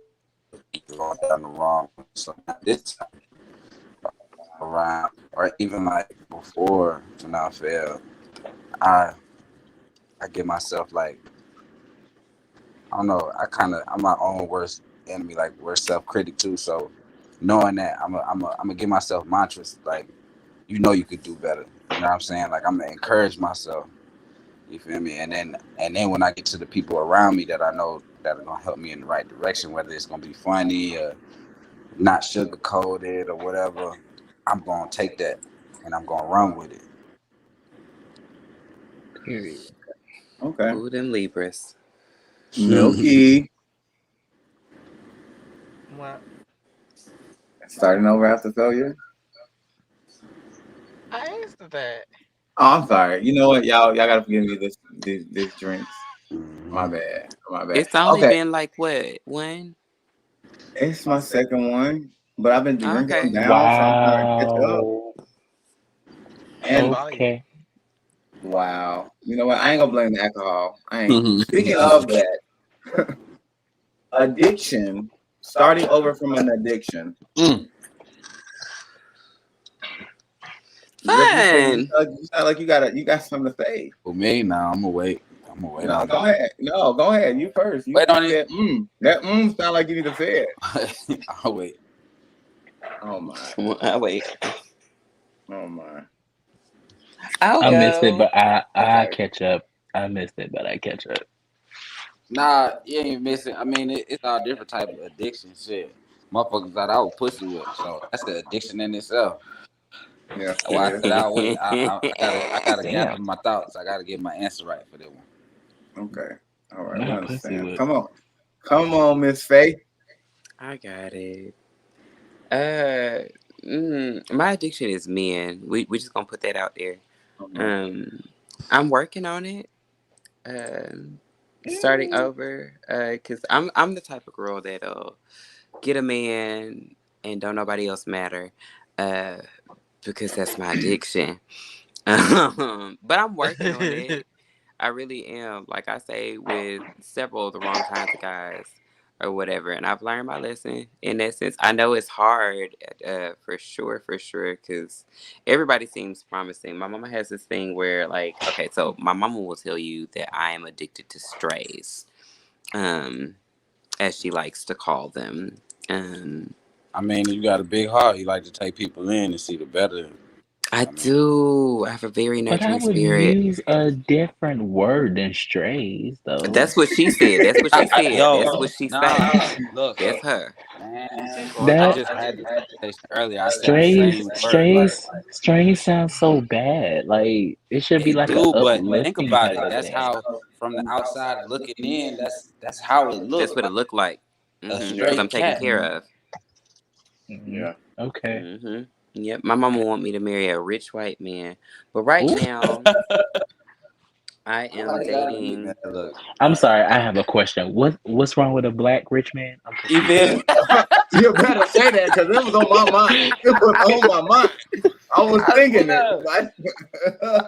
you're going down the wrong. So this time around, or even like before when I failed, I I get myself like I don't know. I'm my own worst enemy, like worst self critic too. So knowing that, I'm gonna give myself mantras like, you could do better. You know what I'm saying? Like I'm gonna encourage myself. You feel me? And then when I get to the people around me that I know that are gonna help me in the right direction, whether it's gonna be funny or not sugar coated or whatever, I'm gonna take that and I'm gonna run with it. Period. Okay. Ooh, them Libras. Milky. what? Starting over after failure. I asked that. Oh, I'm sorry. You know what, y'all gotta forgive me this drinks. My bad. My bad. It's only Okay, been like what, one? it's my second one, but I've been drinking them Okay. down, so I'm trying to catch up. Wow. And Okay. wow, you know what? I ain't gonna blame the alcohol. I ain't. Speaking of that, addiction, starting over from an addiction. Rip, Fun. you sound like you got something to say. For me, now I'm gonna wait. I'm gonna wait No, on go ahead. No, go ahead. You first. You Wait on it. said That sound like you need to say it. I'll wait. Oh my. I wait. Oh my. I'll I missed it, go. but I Okay. catch up. I missed it, but I catch up. Nah, you ain't missing. I mean, it's all different type of addiction shit. Motherfuckers thought I was pussy whip, so that's an addiction in itself. Yes, Well, I it is. said I'll wait. I gotta gather Damn. my thoughts. I gotta get my answer right for that one. Okay. All right. We Not pussy understand. whip. Come on, Miss Faye. I got it. My addiction is men. We just gonna put that out there. I'm working on it. Starting over. Cause I'm the type of girl that'll get a man and don't nobody else matter. Uh, because that's my addiction. But I'm working on it. I really am. Like I say, with several of the wrong kinds of guys or whatever. And I've learned my lesson in that sense. I know it's hard, for sure, because everybody seems promising. My mama has this thing where, like, okay, so my mama will tell you that I am addicted to strays, as she likes to call them. I mean, you got a big heart. You like to take people in and see the better. I I mean, do. I have a very But I nurturing would spirit. use a different word than strays, though. That's what she said. That's what she said. That's what she say. look, That's her. man. I That just had this conversation earlier. I said the strays, same word. Like, strays sounds so bad. Like it should be it like a do, but think uplifting about type it. of That's thing. how, from the outside looking in, that's how it That's looked. what it Like looked like. a Because I'm straight taken cat. care of. Mhm. Yeah. Okay. Yep. My mama want me to marry a rich white man, but right Ooh. now I am Nobody gotta be, man. dating. Look, I'm sorry. I have a question. What's wrong with a black rich man? I'm You confused. feel? You better say that because it was on my mind. It was on my mind. I was I thinking it. swear.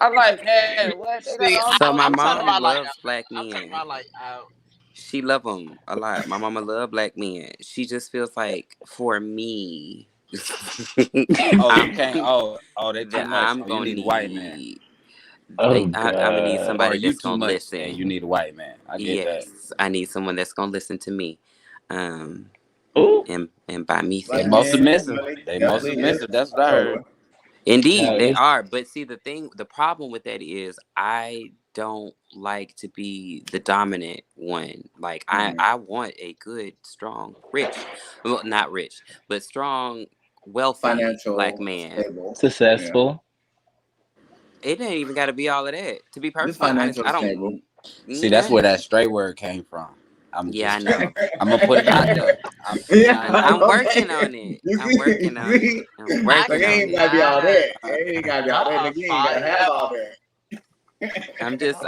I'm like, man, what? They got See, all So my I'm talking mom about like loves black I'm talking men. about like She love them a lot. My mama love black men. She just feels like for me, Oh, you I'm can't. Oh, they too that much. I'm Oh, you gonna need a white man. need. Oh I'm gonna need God. Or somebody you that's too gonna much and listen. you need a white man. I get that. Yes, I need someone that's gonna listen to me, Ooh. and by me They Black most fans. man, submissive. money, They most definitely is. submissive. That's what I Oh, heard. Indeed, Now they is are. But see, the problem with that is I don't like to be the dominant one. Like I want a good, strong, rich, well, not rich, but strong, wealthy black financial man. stable. Yeah. successful. It ain't even got to be all of that. To be Just perfectly honest, financial I stable. don't. See, that's where Yeah, that straight word came from. I'm yeah, I just trying. know. I'm gonna put it out there. Yeah. And I'm Okay. working on it. You I'm see? working You on it. see? I'm I Like, working it on ain't it. gotta be all that. cannot. It ain't gotta be all Y'all that. are Nigga, you ain't gotta have fire. all that. I'm just,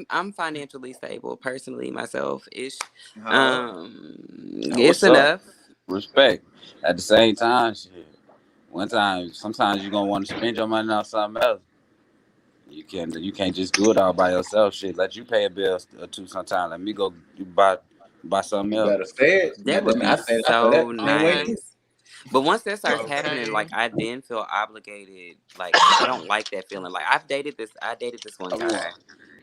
I'm financially stable personally myself ish. Holla. It's What's up? enough. Respect. At the same time, shit. One time, sometimes you gonna want to spend your money on something else. You can't just do it all by yourself. Shit, let you pay a bill or two sometime. Let me go buy something You else. better say it. That would I be say I feel that so the same way too. Okay. nice. But once that starts happening, Okay. like I then feel obligated. Like I don't like that feeling. Like I dated this one guy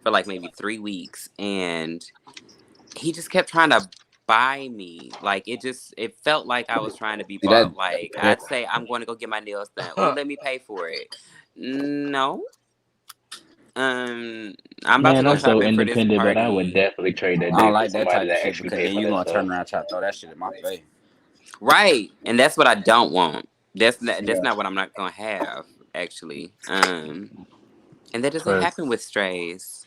for like maybe 3 weeks, and he just kept trying to buy me. Like it felt like I was trying to be See that? bought. Like I'd say I'm going to go get my nails done. Oh, let me pay for it. No. Um, I'm about to Man, go I'm so shopping for this independent, but I would party. definitely trade that I don't day for like that somebody type of that shit actually because pay then for you that gonna stuff. turn around and try to throw that shit in my face. Right. And that's what I don't want. That's Yeah. not what I'm not gonna have, actually. And that doesn't Cause happen with strays.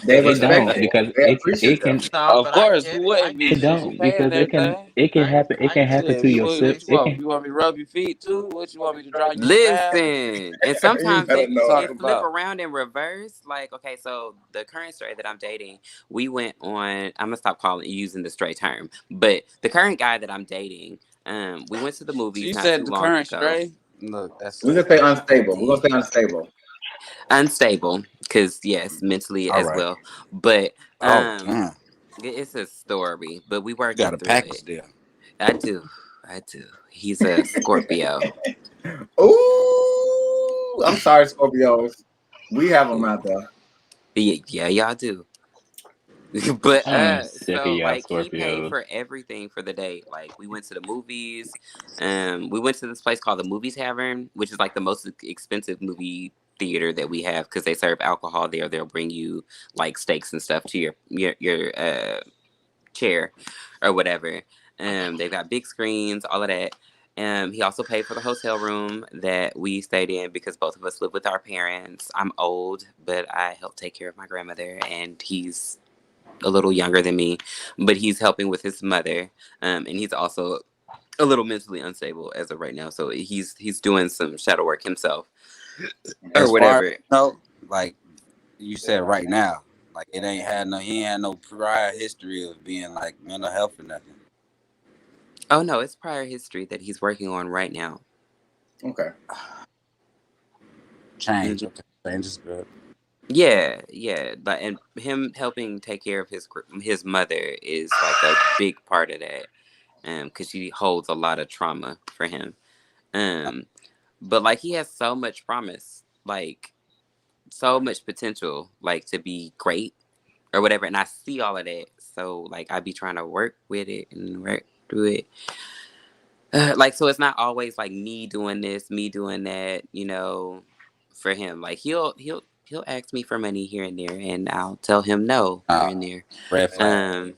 They It respect don't it. because They it appreciate can them. No, Of but I course, get who it. I wouldn't be? it get it. Shit, you don't paying because everything. it I can happen get to it. your Shit, sis. you It want can you want me to rub your feet too? What you want me to draw you a bath? Listen, and You sometimes gotta know it it. Talking flip about around in reverse. Like, okay, so the current straight that I'm dating, we went on. I'm gonna stop using the straight term, but the current guy that I'm dating, we went to the so you movies not said too the long current ago. stray. Look, that's We're gonna stay I unstable. We're gonna did stay unstable. unstable because yes, mentally all as right. well, but Oh um, damn, it's a story, but we you got working a through package it. deal. I do, I do. He's a Scorpio. Ooh, I'm sorry, Scorpios. We have them out there. Yeah, y'all do. But I'm sick of so y'all like he paid Scorpios. for everything for the date. Like we went to the movies. We went to this place called the Movie Tavern, which is like the most expensive movie theater that we have because they serve alcohol there. They'll bring you like steaks and stuff to your chair or whatever. They've got big screens, all of that. He also paid for the hotel room that we stayed in because both of us live with our parents. I'm old, but I help take care of my grandmother, and he's a little younger than me, but he's helping with his mother, and he's also a little mentally unstable as of right now. So he's doing some shadow work himself or As far as whatever. like you said right now, like he ain't had no prior history of being like mental health or nothing. Oh no, it's prior history that he's working on right now. Okay. Change, Mhm. okay, change is good. Yeah, but and him helping take care of his mother is like a big part of that, because she holds a lot of trauma for him. Um, but like he has so much promise, like so much potential, like to be great or whatever, and I see all of that. So like I be trying to work with it and work through it. Like so, it's not always like me doing this, me doing that, for him. Like he'll ask me for money here and there, and I'll tell him no here and there. Red flag. Um,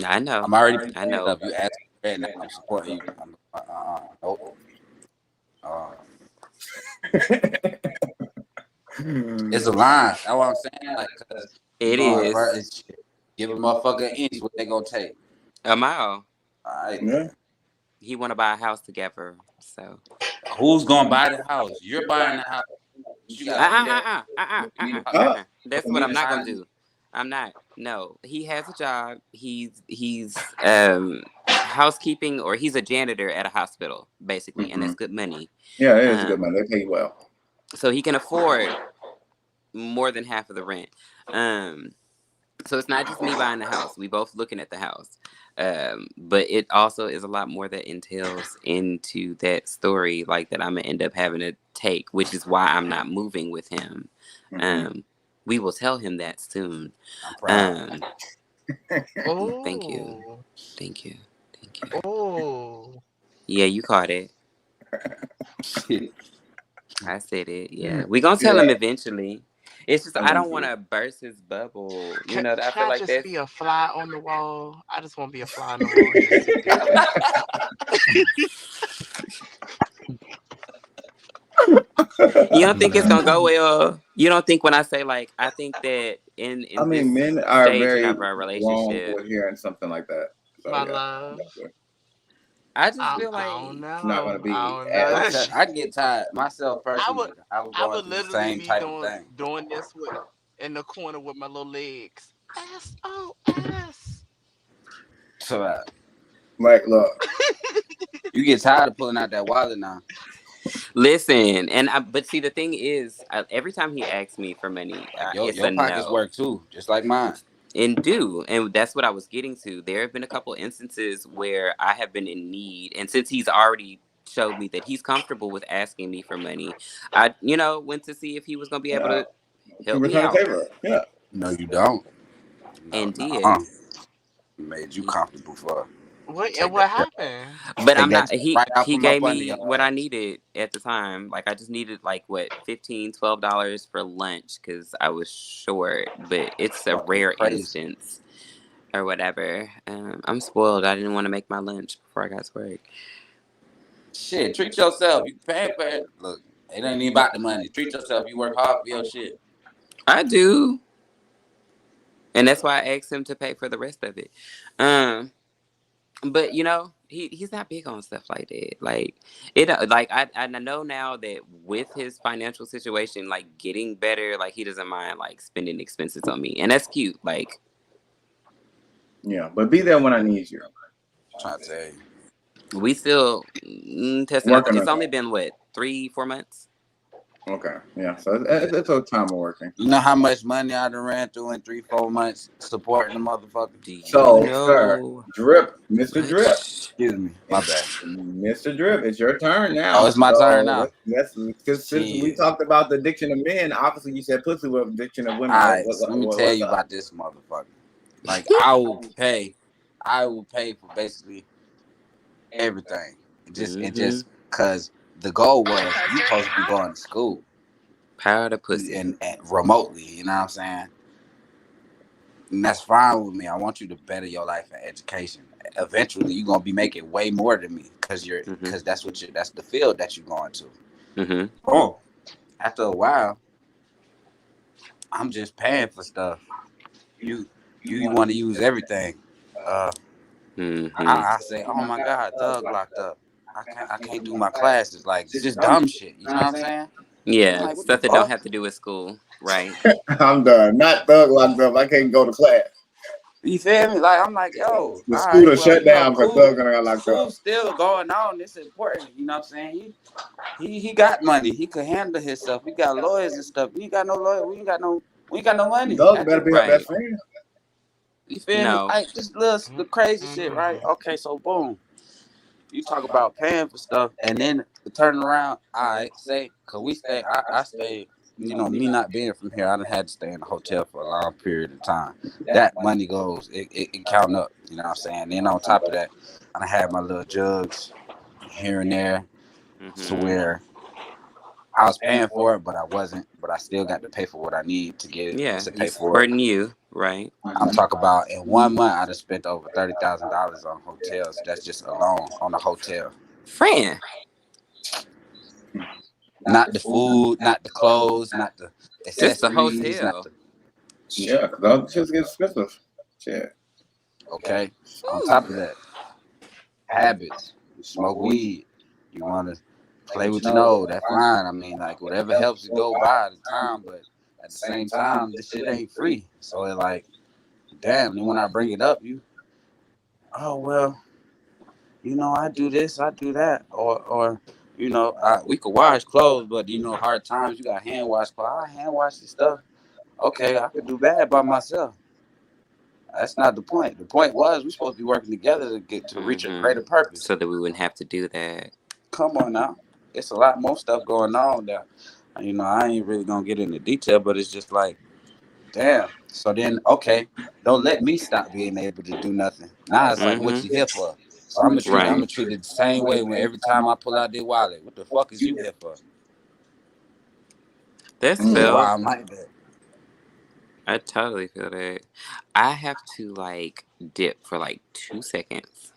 I know, I'm already picking I it know. up. You asked me red now. I'm supporting you. Nope. Uh, it's a line. That's what I'm saying. Like, cause you It gonna is give a motherfucker an inch. What they gonna take? a mile. All right. Yeah. He want to buy a house together, so. Who's gonna buy the house? You're buying the house. You gotta be there. That's You what need I'm to not gonna sign. do. I'm not. No, he has a job. He's housekeeping, or he's a janitor at a hospital, basically, and Mm-hmm. that's good money. Yeah, it is a good Um, man. They pay you well. so he can afford more than half of the rent. Um, so it's not just me buying the house. We both looking at the house. But it also is a lot more that entails into that story, like that I'm gonna end up having to take, which is why I'm not moving with him. Mm-hmm. Um, we will tell him that soon. I'm proud. Um, thank you, Oh, thank you, thank you. oh. Yeah, you caught it. Shit. I said it. Yeah, we gonna tell Yeah, him eventually. It's just I I want don't want to. to burst his bubble. I Can feel I like just that's. be a fly on the wall? I just want to be a fly on the wall and just sit there. You don't think it's gonna go well? You don't think when I say like I think that I in mean, this men are staging very of our wrong relationship, with hearing something like that. So My yeah, love. I just feel I don't like it's not going to know. I be don't know. I get tired myself I would personally. I was I going would through the literally same be type of doing thing. doing this with in the corner with my little legs. SOS. So like, look, you get tired of pulling out that wallet now. listen, but see the thing is, every time he asks me for money, Like it's your a pockets no. work too, just like mine. And that's what I was getting to. There have been a couple instances where I have been in need, and since he's already showed me that he's comfortable with asking me for money, I went to see if he was gonna be able yeah, to to help me return a out, favor. Yeah. No, you don't. No, and no. did. Made you He comfortable for What and take that what check. happened? But Take I'm that not. check right out He from up gave under me your what I ass. needed at the time. Like I just needed like what $15-12 for lunch because I was short. But it's a Fucking rare crazy. instance or whatever. I'm spoiled. I didn't want to make my lunch before I got to work. Shit, treat yourself. You paying for it. Look, it ain't even about the money. Treat yourself. You work hard for your shit. I do. And that's why I asked him to pay for the rest of it. But he's not big on stuff like that. Like I know now that with his financial situation like getting better, like he doesn't mind like spending expenses on me, and that's cute. Like Yeah, but be there when I need you. Trying to tell you. we still testing out. Working It's on only been what 3-4 months. Okay, yeah. So it's a time of working. You know how much money I done ran through in 3-4 months supporting the motherfucker? Do you So, sir, know Drip, Mr. what? Drip, Excuse me. My bad. Mr. Drip, it's your turn Oh, now. it's my turn So now. let's because since we Shit. talked about the addiction of men, obviously you said pussy with addiction of women. Alright, so let me tell What's you up? about this motherfucker. Like I will pay for basically everything. Mm-hmm. Just cause the goal was you supposed to be going to school Power to pussy. and remotely, you know what I'm saying? And that's fine with me. I want you to better your life and education. Eventually, you're gonna be making way more than me Mm-hmm. because that's the field that you're going to. Mm-hmm. Oh, after a while, I'm just paying for stuff. You you want to use everything. Uh, Mm-hmm. I say, oh my God, Thug locked up. I can't do my classes. Like just dumb shit. You know what I'm saying? I'm Yeah, like, what the stuff that don't fuck? have to do with school, right? I'm done. Not thug locked up. I can't go to class. You feel me? Like I'm like, yo, The all school right, to well, shut down because thug gonna got locked up. school's still going on. It's important. You know what I'm saying? He got money. He could handle himself. We got lawyers and stuff. We ain't got no lawyer. We ain't got no money. Thug At better the, be her best Right. friend. you feel me? No. Like just little the crazy shit, right? Okay, so boom. You talk about paying for stuff and then turn around, all right, say, cause we stay I stay, me not being from here, I done had to stay in a hotel for a long period of time. That money goes, it count up, you know what I'm saying? Then on top of that, I done had my little jugs here and there to Mm-hmm. where I was paying for it, but I wasn't. But I still got to pay for what I need to get it Yeah, to pay he's for it. supporting you, right? I'm talking about in 1 month, I just spent over $30,000 on hotels. That's just alone on the hotel. Friend. Not the food, not the clothes, not the Just the accessories, not hotel. the Yeah, because those shits get expensive. Shit. okay. On top of that, habits. You smoke weed. You want to play with your nose. That's fine. I mean, like whatever helps you go by at the time, but at the same time, this shit ain't free. So it like, damn. Then when I bring it up, oh well, I do this, I do that, or we could wash clothes, but hard times, you got hand wash clothes. I hand wash this stuff. Okay, I could do bad by myself. That's not the point. The point was we supposed to be working together to get to reach a Mm-hmm. greater purpose. So that we wouldn't have to do that. Come on now, it's a lot more stuff going on that I ain't really gonna get into detail, but it's just like, damn. So then, okay, don't let me stop being able to do nothing. Now it's like, what Mm-hmm. you here for? So I'm Right. gonna treat it the same way when every time I pull out their wallet. What the fuck is you here for? That's That's Phil. why I'm like that. I totally feel that. I have to like dip for like 2 seconds.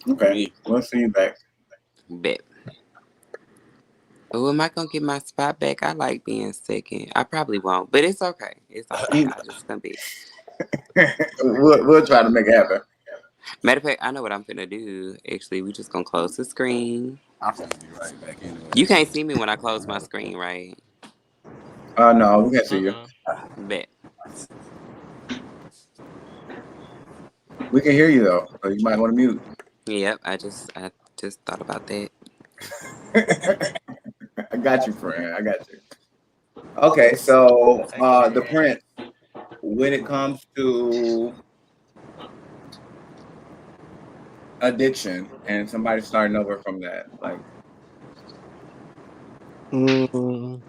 Okay, Me. we'll see you back. Bet. Oh, am I gonna get my spot back? I like being second. I probably won't, but it's okay. It's okay. I'm just gonna be. we'll try to make it happen. Matter of fact, I know what I'm gonna do. Actually, we just gonna close the screen. I'm gonna be right back You anyways. can't see me when I close my screen, right? No, we can see you. Bet. We can hear you though, so you might want to mute. Yep. I just thought about that. I got you, friend. I got you. Okay, so the Prince, when it comes to addiction and somebody starting over from that, like, Mm,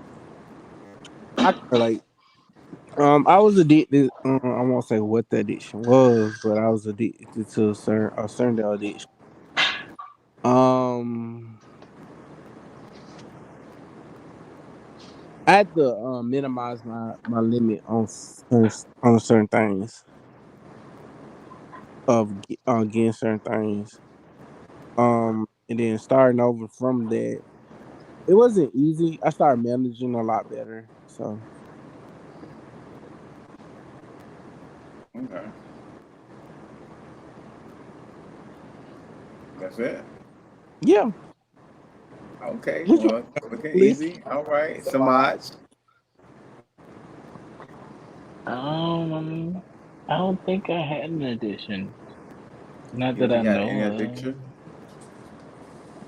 I can relate. I was addicted. I won't say what the addiction was, but I was addicted to a certain addiction. Um, I had to minimize my limit on certain things getting certain things. And then starting over from that, it wasn't easy. I started managing a lot better. So Okay. That's it. Yeah. Okay. You can Well, quick and list. easy. All right. Samaj, Um, I don't think I had an addiction. Not you don't that I think you had know any of. addiction?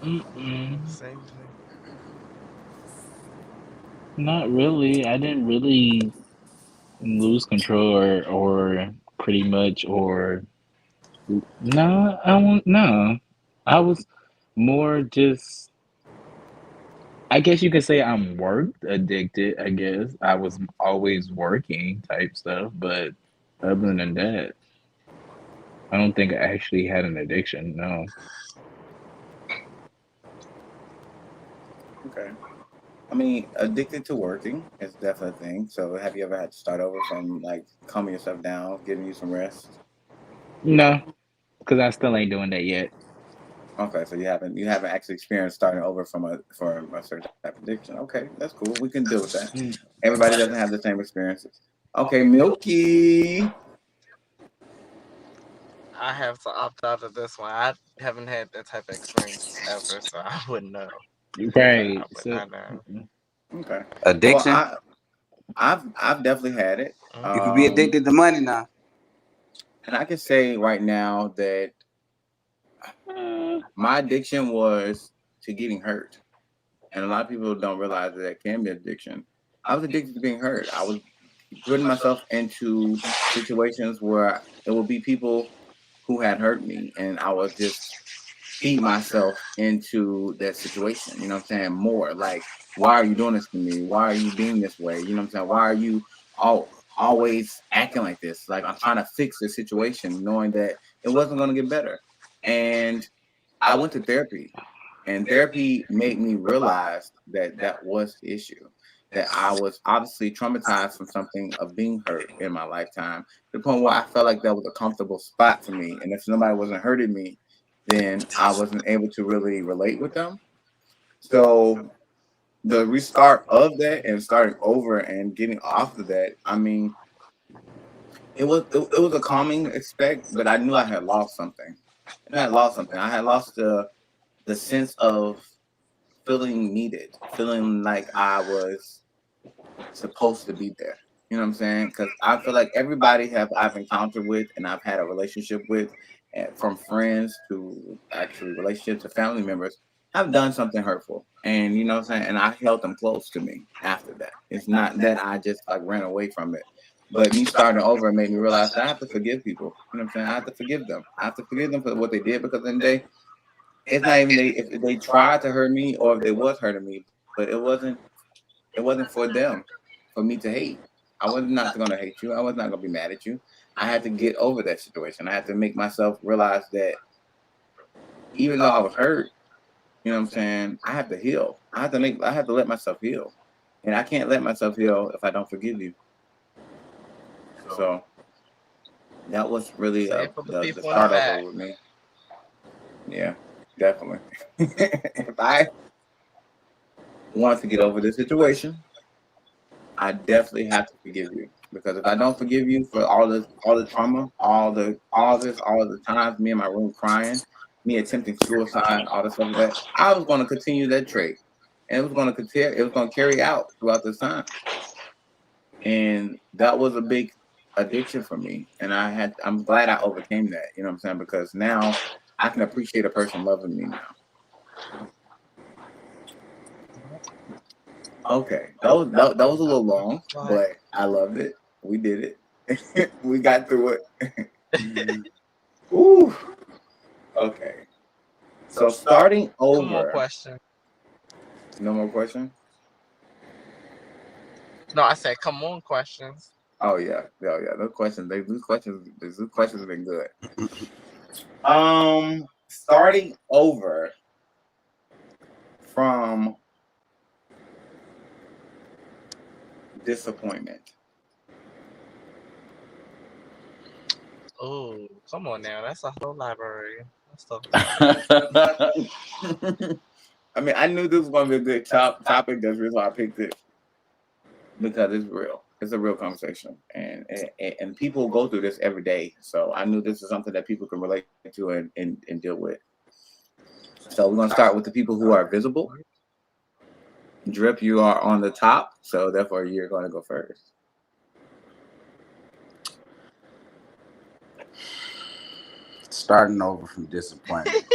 Mm-mm. Same thing. Not really. I didn't really lose control or pretty much or no, I won't no. I was more just I guess you could say I'm work addicted, I guess. I was always working type stuff, but other than that, I don't think I actually had an addiction, no. Okay. I mean, addicted to working is definitely a thing. So, have you ever had to start over from like calming yourself down, giving you some rest? No, because I still ain't doing that yet. Okay, so you haven't actually experienced starting over from a certain type of addiction. Okay, that's cool. We can deal with that. Mm. Everybody doesn't have the same experiences. Okay, Milky. I have to opt out of this one. I haven't had that type of experience ever, so I wouldn't know. I Right. would So not know. Okay. Well, Addiction. I've definitely had it. You could be Mm-hmm. Um, addicted to money now. and I can say right now that my addiction was to getting hurt. And a lot of people don't realize that it can be addiction. I was addicted to being hurt. I was putting myself into situations where it would be people who had hurt me, and I would just feed myself into that situation. You know what I'm saying? More like, why are you doing this to me? Why are you being this way? You know what I'm saying? Why are you always acting like this? Like, I'm trying to fix the situation, knowing that it wasn't going to get better. And I went to therapy, and therapy made me realize that that was the issue. That I was obviously traumatized from something of being hurt in my lifetime, to the point where I felt like that was a comfortable spot for me. And if somebody wasn't hurting me, then I wasn't able to really relate with them. So the restart of that and starting over and getting off of that, I mean, it was a calming aspect, but I knew I had lost something. I had lost something. I had lost the sense of feeling needed, feeling like I was supposed to be there. You know what I'm saying? Because I feel like everybody have I've encountered with and I've had a relationship with, from friends to actually relationships to family members, have done something hurtful. And you know what I'm saying? And I held them close to me after that. It's not that I just like ran away from it. But me starting over made me realize that I have to forgive people. You know what I'm saying? I have to forgive them. I have to forgive them for what they did, because then it's not even they if they tried to hurt me or if they was hurting me, but it wasn't for them, for me to hate. I was not going to hate you. I was not going to be mad at you. I had to get over that situation. I had to make myself realize that even though I was hurt, you know what I'm saying, I have to heal. I have to let myself heal. And I can't let myself heal if I don't forgive you. So that was really Say it for the the people in the start over back. with me. Yeah, definitely. If I want to get over this situation, I definitely have to forgive you, because if I don't forgive you for all the trauma, all the times me in my room crying, me attempting suicide, all the stuff like that, I was going to continue that trait, and it was going to carry out throughout this time, and that was a big addiction for me, and I'm glad I overcame that. You know what I'm saying? Because now I can appreciate a person loving me now. Okay, that was a little long, Like, but I loved it. We did it. We got through it. Ooh. Okay. So starting come on, over. question. No more questions. No, I said, come on, questions. Oh yeah, oh yeah. Those questions. These questions. These questions have been good. Starting over from disappointment. Oh, come on now. That's a whole library. That's the I mean, I knew this was going to be a good topic. That's the reason why I picked it, because it's real. It's a real conversation, and people go through this every day. So I knew this is something that people can relate to and deal with. So we're gonna start with the people who are visible. Drip, you are on the top, so therefore you're going to go first. Starting over from disappointment.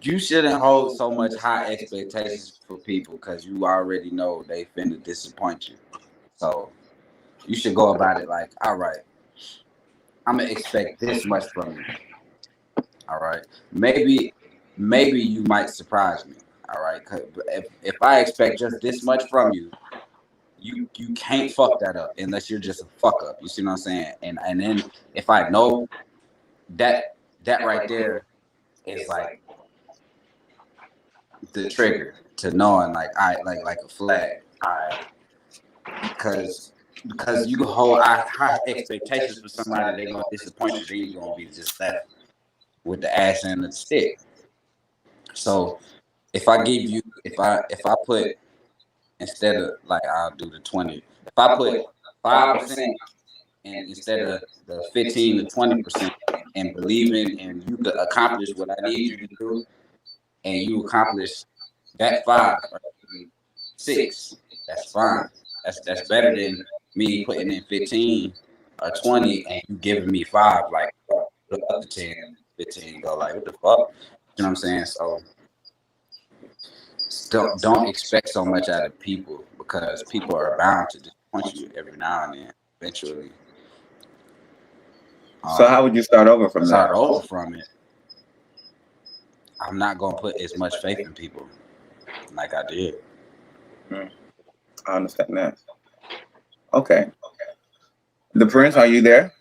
You shouldn't hold so much high expectations for people because you already know they finna disappoint you. So you should go about it like, all right, I'm gonna expect this much from you. All right, maybe you might surprise me. All right, 'cause if I expect just this much from you, you can't fuck that up unless you're just a fuck up. You see what I'm saying? And then if I know that right there is like the trigger to knowing like I like a flag. I because you hold high expectations for somebody, they're gonna disappoint you. Then you're gonna be just left with the ass and the stick. So if I give you if I put instead of like I'll do the 20. If I put 5% and instead of the 15 to 20% and believing and you could accomplish what I need you to do and you accomplish that 5 or 6, that's fine. That's better than me putting in 15 or 20 and you giving me 5 like the other 10, 15 go like what the fuck? You know what I'm saying? So don't expect so much out of people because people are bound to disappoint you every now and then eventually. So how would you start over from Start that? over from it. I'm not gonna put as much faith in people like I did. I understand that. Okay. The Prince, are you there?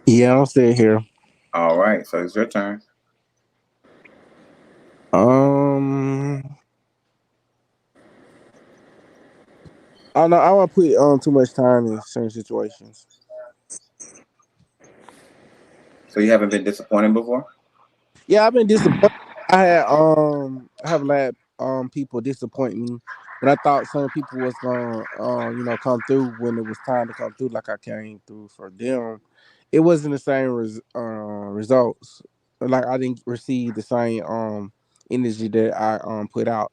Yeah, I'm still here. All right, so it's your turn. Um, I don't know. I want to put too much time in certain situations. So you haven't been disappointed before? Yeah, I've been disappointed. I have let people disappoint me, but I thought some people was gonna come through when it was time to come through, like I came through for them. It wasn't the same results. Like I didn't receive the same energy that I put out.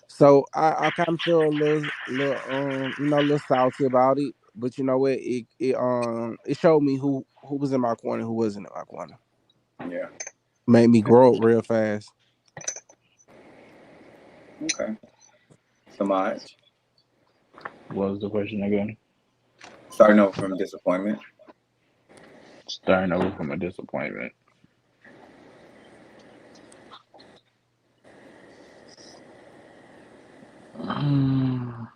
So I kind of feel a little salty about it. But you know what? It showed me who was in my corner, who wasn't in my corner. Yeah. Made me grow up real fast. Okay. Samaj, What was the question again? starting over from disappointment. Starting over from a disappointment. Um,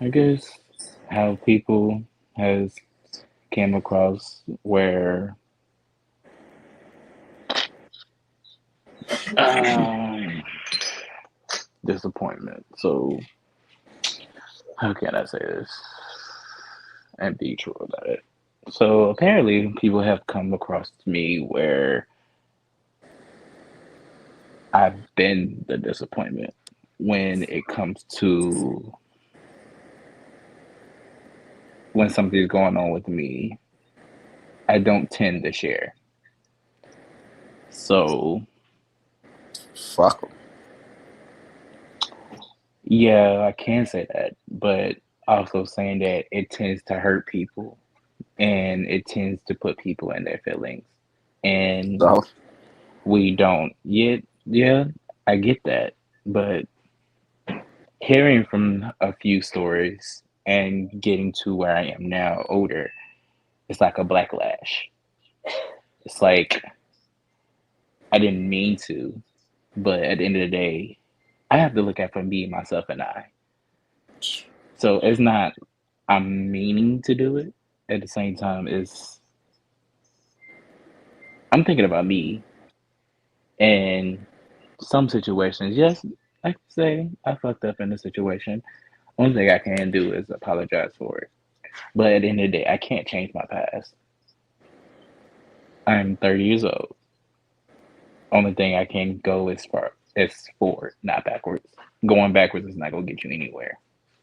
I guess how people has came across where um, disappointment. So how can I say this and be true about it? So apparently, people have come across me where I've been the disappointment when it comes to when something's going on with me. I don't tend to share. So Fuck them. yeah, I can say that, but also saying that it tends to hurt people and it tends to put people in their feelings. And So we don't yet, yeah, I get that. But hearing from a few stories and getting to where I am now, older, it's like a backlash. It's like I didn't mean to, but at the end of the day, I have to look out for me, myself, and I. So it's not I'm meaning to do it. At the same time, it's I'm thinking about me and some situations. Yes, I can say I fucked up in a situation. Only thing I can do is apologize for it. But at the end of the day, I can't change my past. I'm 30 years old. Only thing I can go is forward, not backwards. Going backwards is not gonna get you anywhere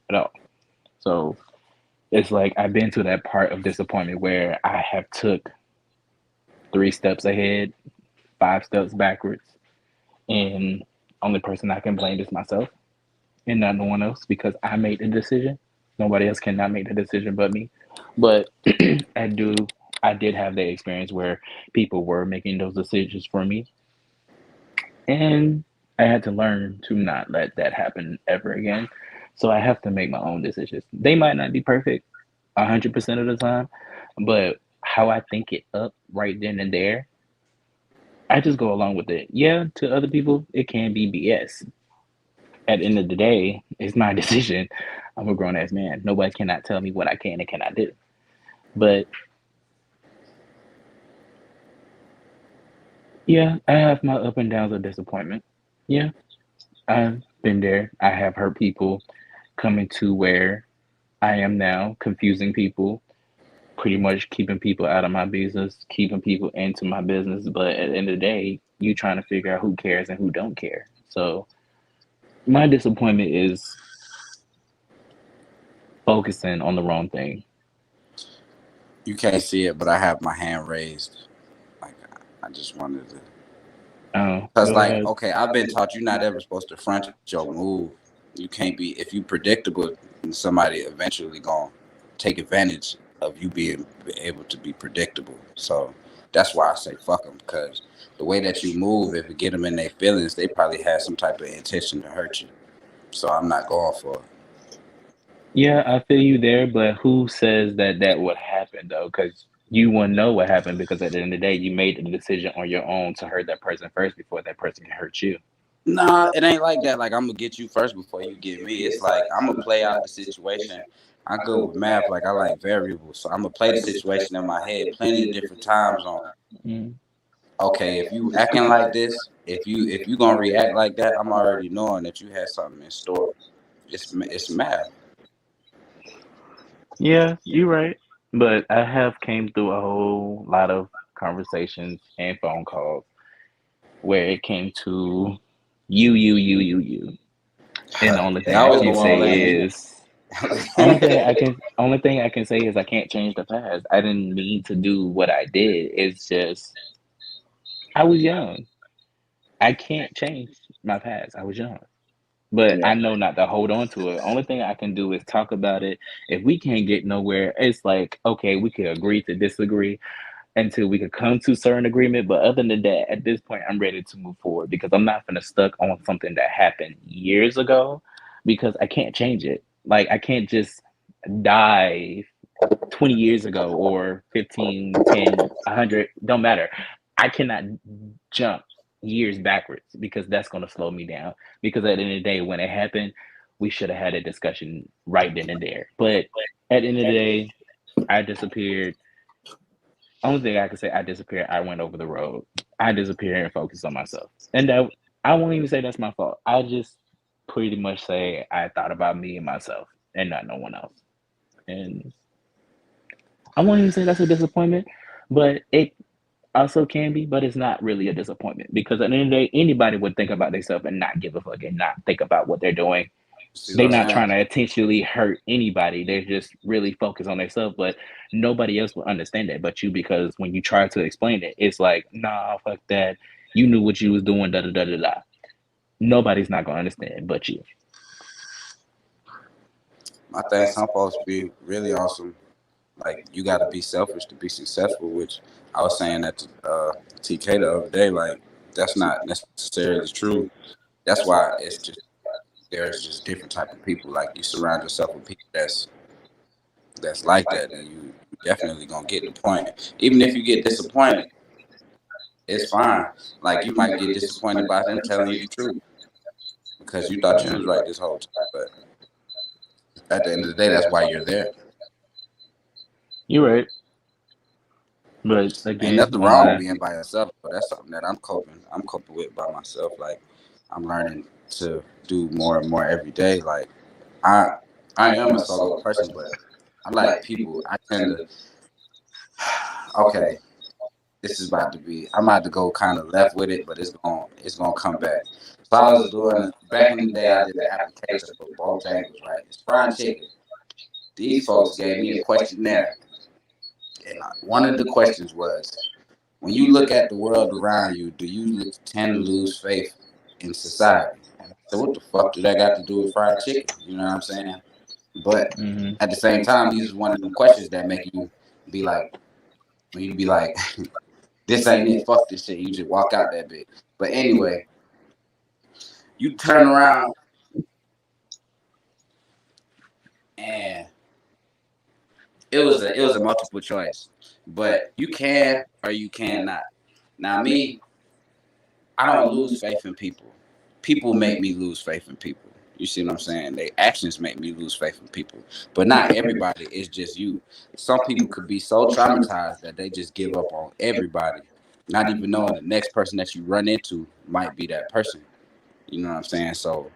at all. So it's like I've been to that part of disappointment where I have took 3 steps ahead, 5 steps backwards, and only person I can blame is myself and not no one else because I made the decision. Nobody else cannot make the decision but me. But I do I did have that experience where people were making those decisions for me, and I had to learn to not let that happen ever again. So I have to make my own decisions. They might not be perfect 100% of the time, but how I think it up right then and there, I just go along with it. Yeah, to other people, it can be BS. At the end of the day, it's my decision. I'm a grown ass man. Nobody cannot tell me what I can and cannot do. But yeah, I have my up and downs of disappointment. Yeah, I've been there. I have hurt people coming to where I am now, confusing people, pretty much keeping people out of my business, keeping people into my business. But at the end of the day, you trying to figure out who cares and who don't care. So my disappointment is focusing on the wrong thing. You can't see it, but I have my hand raised. Like I just wanted to, Oh, cause go like ahead. okay, I've been taught you're not ever supposed to front your move. You can't be if you predictable. Somebody eventually gonna take advantage of you being able to be predictable. So that's why I say fuck them, because the way that you move, if it get them in their feelings, they probably have some type of intention to hurt you. So I'm not going for it. Yeah, I feel you there, but who says that that would happen though? Because you wouldn't know what happened because at the end of the day, you made the decision on your own to hurt that person first before that person can hurt you. Nah, it ain't like that. Like I'm gonna get you first before you get me. It's like I'm gonna play out the situation. I good with math. Like I like variables, so I'm gonna play the situation in my head plenty of different times. On Mm. okay, if you acting like this, if you gonna react like that, I'm already knowing that you had something in store. It's math. Yeah, you're right. But I have came through a whole lot of conversations and phone calls where it came to you. And the only They thing I always can gonna say blame me. is only thing I can say is I can't change the past. I didn't mean to do what I did. It's just I was young. I can't change my past. I was young. But Yeah. I know not to hold on to it. Only thing I can do is talk about it. If we can't get nowhere, it's like, okay, we could agree to disagree until we could come to certain agreement. But other than that, at this point, I'm ready to move forward because I'm not gonna stuck on something that happened years ago because I can't change it. Like I can't just die 20 years ago or 15, 10, 100, don't matter. I cannot jump years backwards because that's going to slow me down. Because at the end of the day, when it happened, we should have had a discussion right then and there. But at the end of the day, I disappeared. Only thing I can say, I disappeared. I went over the road. I disappeared and focused on myself. And that I won't even say that's my fault. I just pretty much say I thought about me and myself and not no one else. And I won't even say that's a disappointment, but it also can be, but it's not really a disappointment because at the end of the day, anybody would think about themselves and not give a fuck and not think about what they're doing. See what They're I'm not saying? trying to intentionally hurt anybody. They're just really focused on themselves, but nobody else will understand that but you because when you try to explain it, it's like, nah, fuck that. You knew what you was doing, da da da da da. Nobody's not gonna understand but you. My thing, some folks be really awesome. Like you got to be selfish to be successful. Which I was saying that to TK the other day. Like that's not necessarily true. That's why it's just there's just different type of people. Like you surround yourself with people that's like that, and you definitely gonna get the point. Even if you get disappointed, it's fine. Like you might get disappointed by them telling you the truth because you thought you was right this whole time. But at the end of the day, that's why you're there. You're right. But Ain't again, nothing wrong with being by yourself, but that's something that I'm coping with by myself. Like I'm learning to do more and more every day. Like I I am a solo person, but I like people. I tend to okay. this is about to be. I'm about to go kind of left with it, but it's gonna come back. So I was doing back in the day. I did an application for Bojangles, right? It's fried chicken. These folks gave me a questionnaire, and one of the questions was, when you look at the world around you, do you tend to lose faith in society? And I said, what the fuck do that got to do with fried chicken? You know what I'm saying? But Mm-hmm. at the same time, these is one of them questions that make you be like, when you be like, this ain't it, fuck this shit. You just walk out that bit. But anyway, you turn around and it was a multiple choice. But you can or you cannot. Now me, I don't lose faith in people. People make me lose faith in people. You see what I'm saying? Their actions make me lose faith in people. But not everybody is just you. Some people could be so traumatized that they just give up on everybody, not even knowing the next person that you run into might be that person. You know what I'm saying? So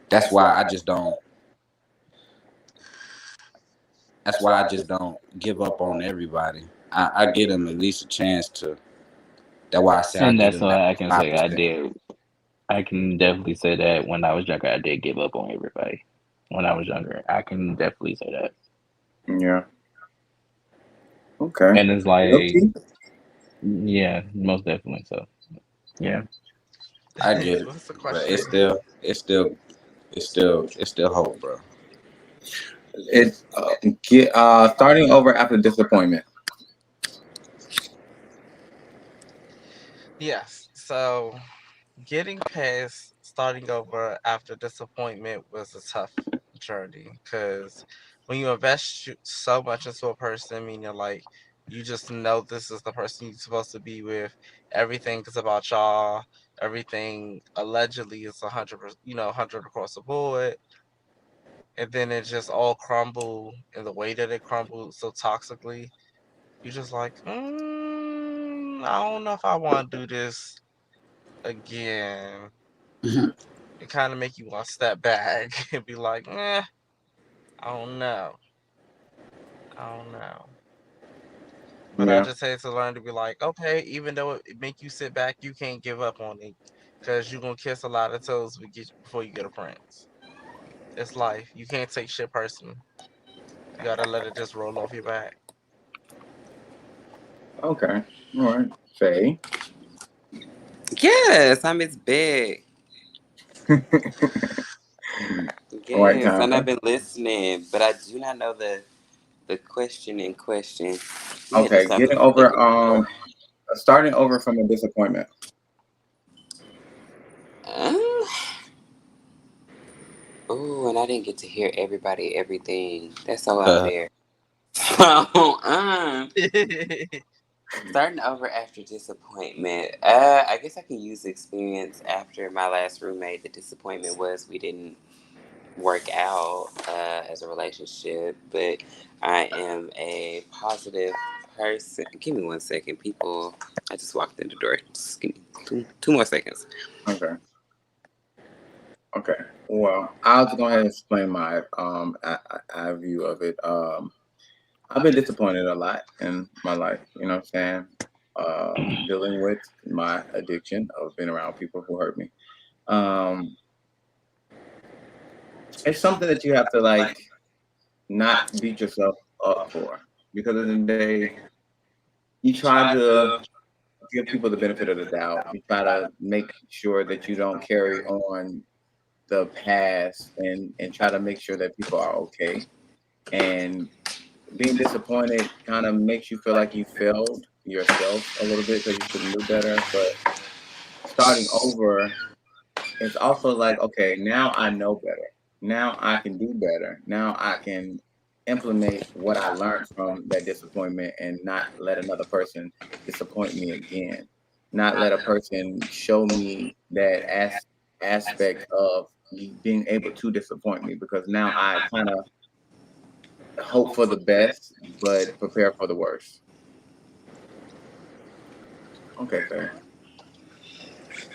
that's why I just don't. That's why I just don't give up on everybody. I give them at least a chance to. That's why I say I And give that's them that why I can say I 5%. did. I can definitely say that when I was younger, I did give up on everybody. When I was younger, I can definitely say that. Yeah. Okay. And it's like, Guilty? yeah, most definitely. So, yeah. I get it, What's the but question? it's still hope, bro. It's starting over after disappointment. Yes. So getting past starting over after disappointment was a tough journey because when you invest so much into a person, meaning like you just know this is the person you're supposed to be with, everything is about y'all, everything allegedly is 100%, 100 across the board, and then it just all crumble in the way that it crumbled so toxically. You're just like, I don't know if I want to do this again. It kind of make you want to step back and be like, I don't know. I don't know. But I Yeah. just had to learn to be like, okay, even though it make you sit back, you can't give up on it because you're going to kiss a lot of toes before you get a prince. It's life. You can't take shit personal. You got to let it just roll off your back. Okay. All right. Faye. Yes, I miss Big. All right, Yes, and I've Tyler. been listening, but I do not know the question in question. You had to Okay, stop me getting from over looking for. starting over from a disappointment. Uh, oh, and I didn't get to hear everybody everything. That's so unfair. So, starting over after disappointment. I guess I can use the experience after my last roommate. The disappointment was we didn't work out as a relationship, but I am a positive person. Give me 1 second, people. I just walked in the door. Just give me two more seconds. Okay. Okay. Well, I'll just go ahead and explain my view of it. I've been disappointed a lot in my life. You know what I'm saying? Dealing with my addiction of being around people who hurt me. Um, it's something that you have to like not beat yourself up for, because at the end of the day, you try to give people the benefit of the doubt. You try to make sure that you don't carry on the past, and try to make sure that people are okay. And being disappointed kind of makes you feel like you failed yourself a little bit because you should have knew better. But starting over, it's also like, okay, now I know better. Now I can do better. Now I can implement what I learned from that disappointment and not let another person disappoint me again. Not let a person show me that aspect of being able to disappoint me, because now I kind of hope for the best but prepare for the worst. Okay, Faye.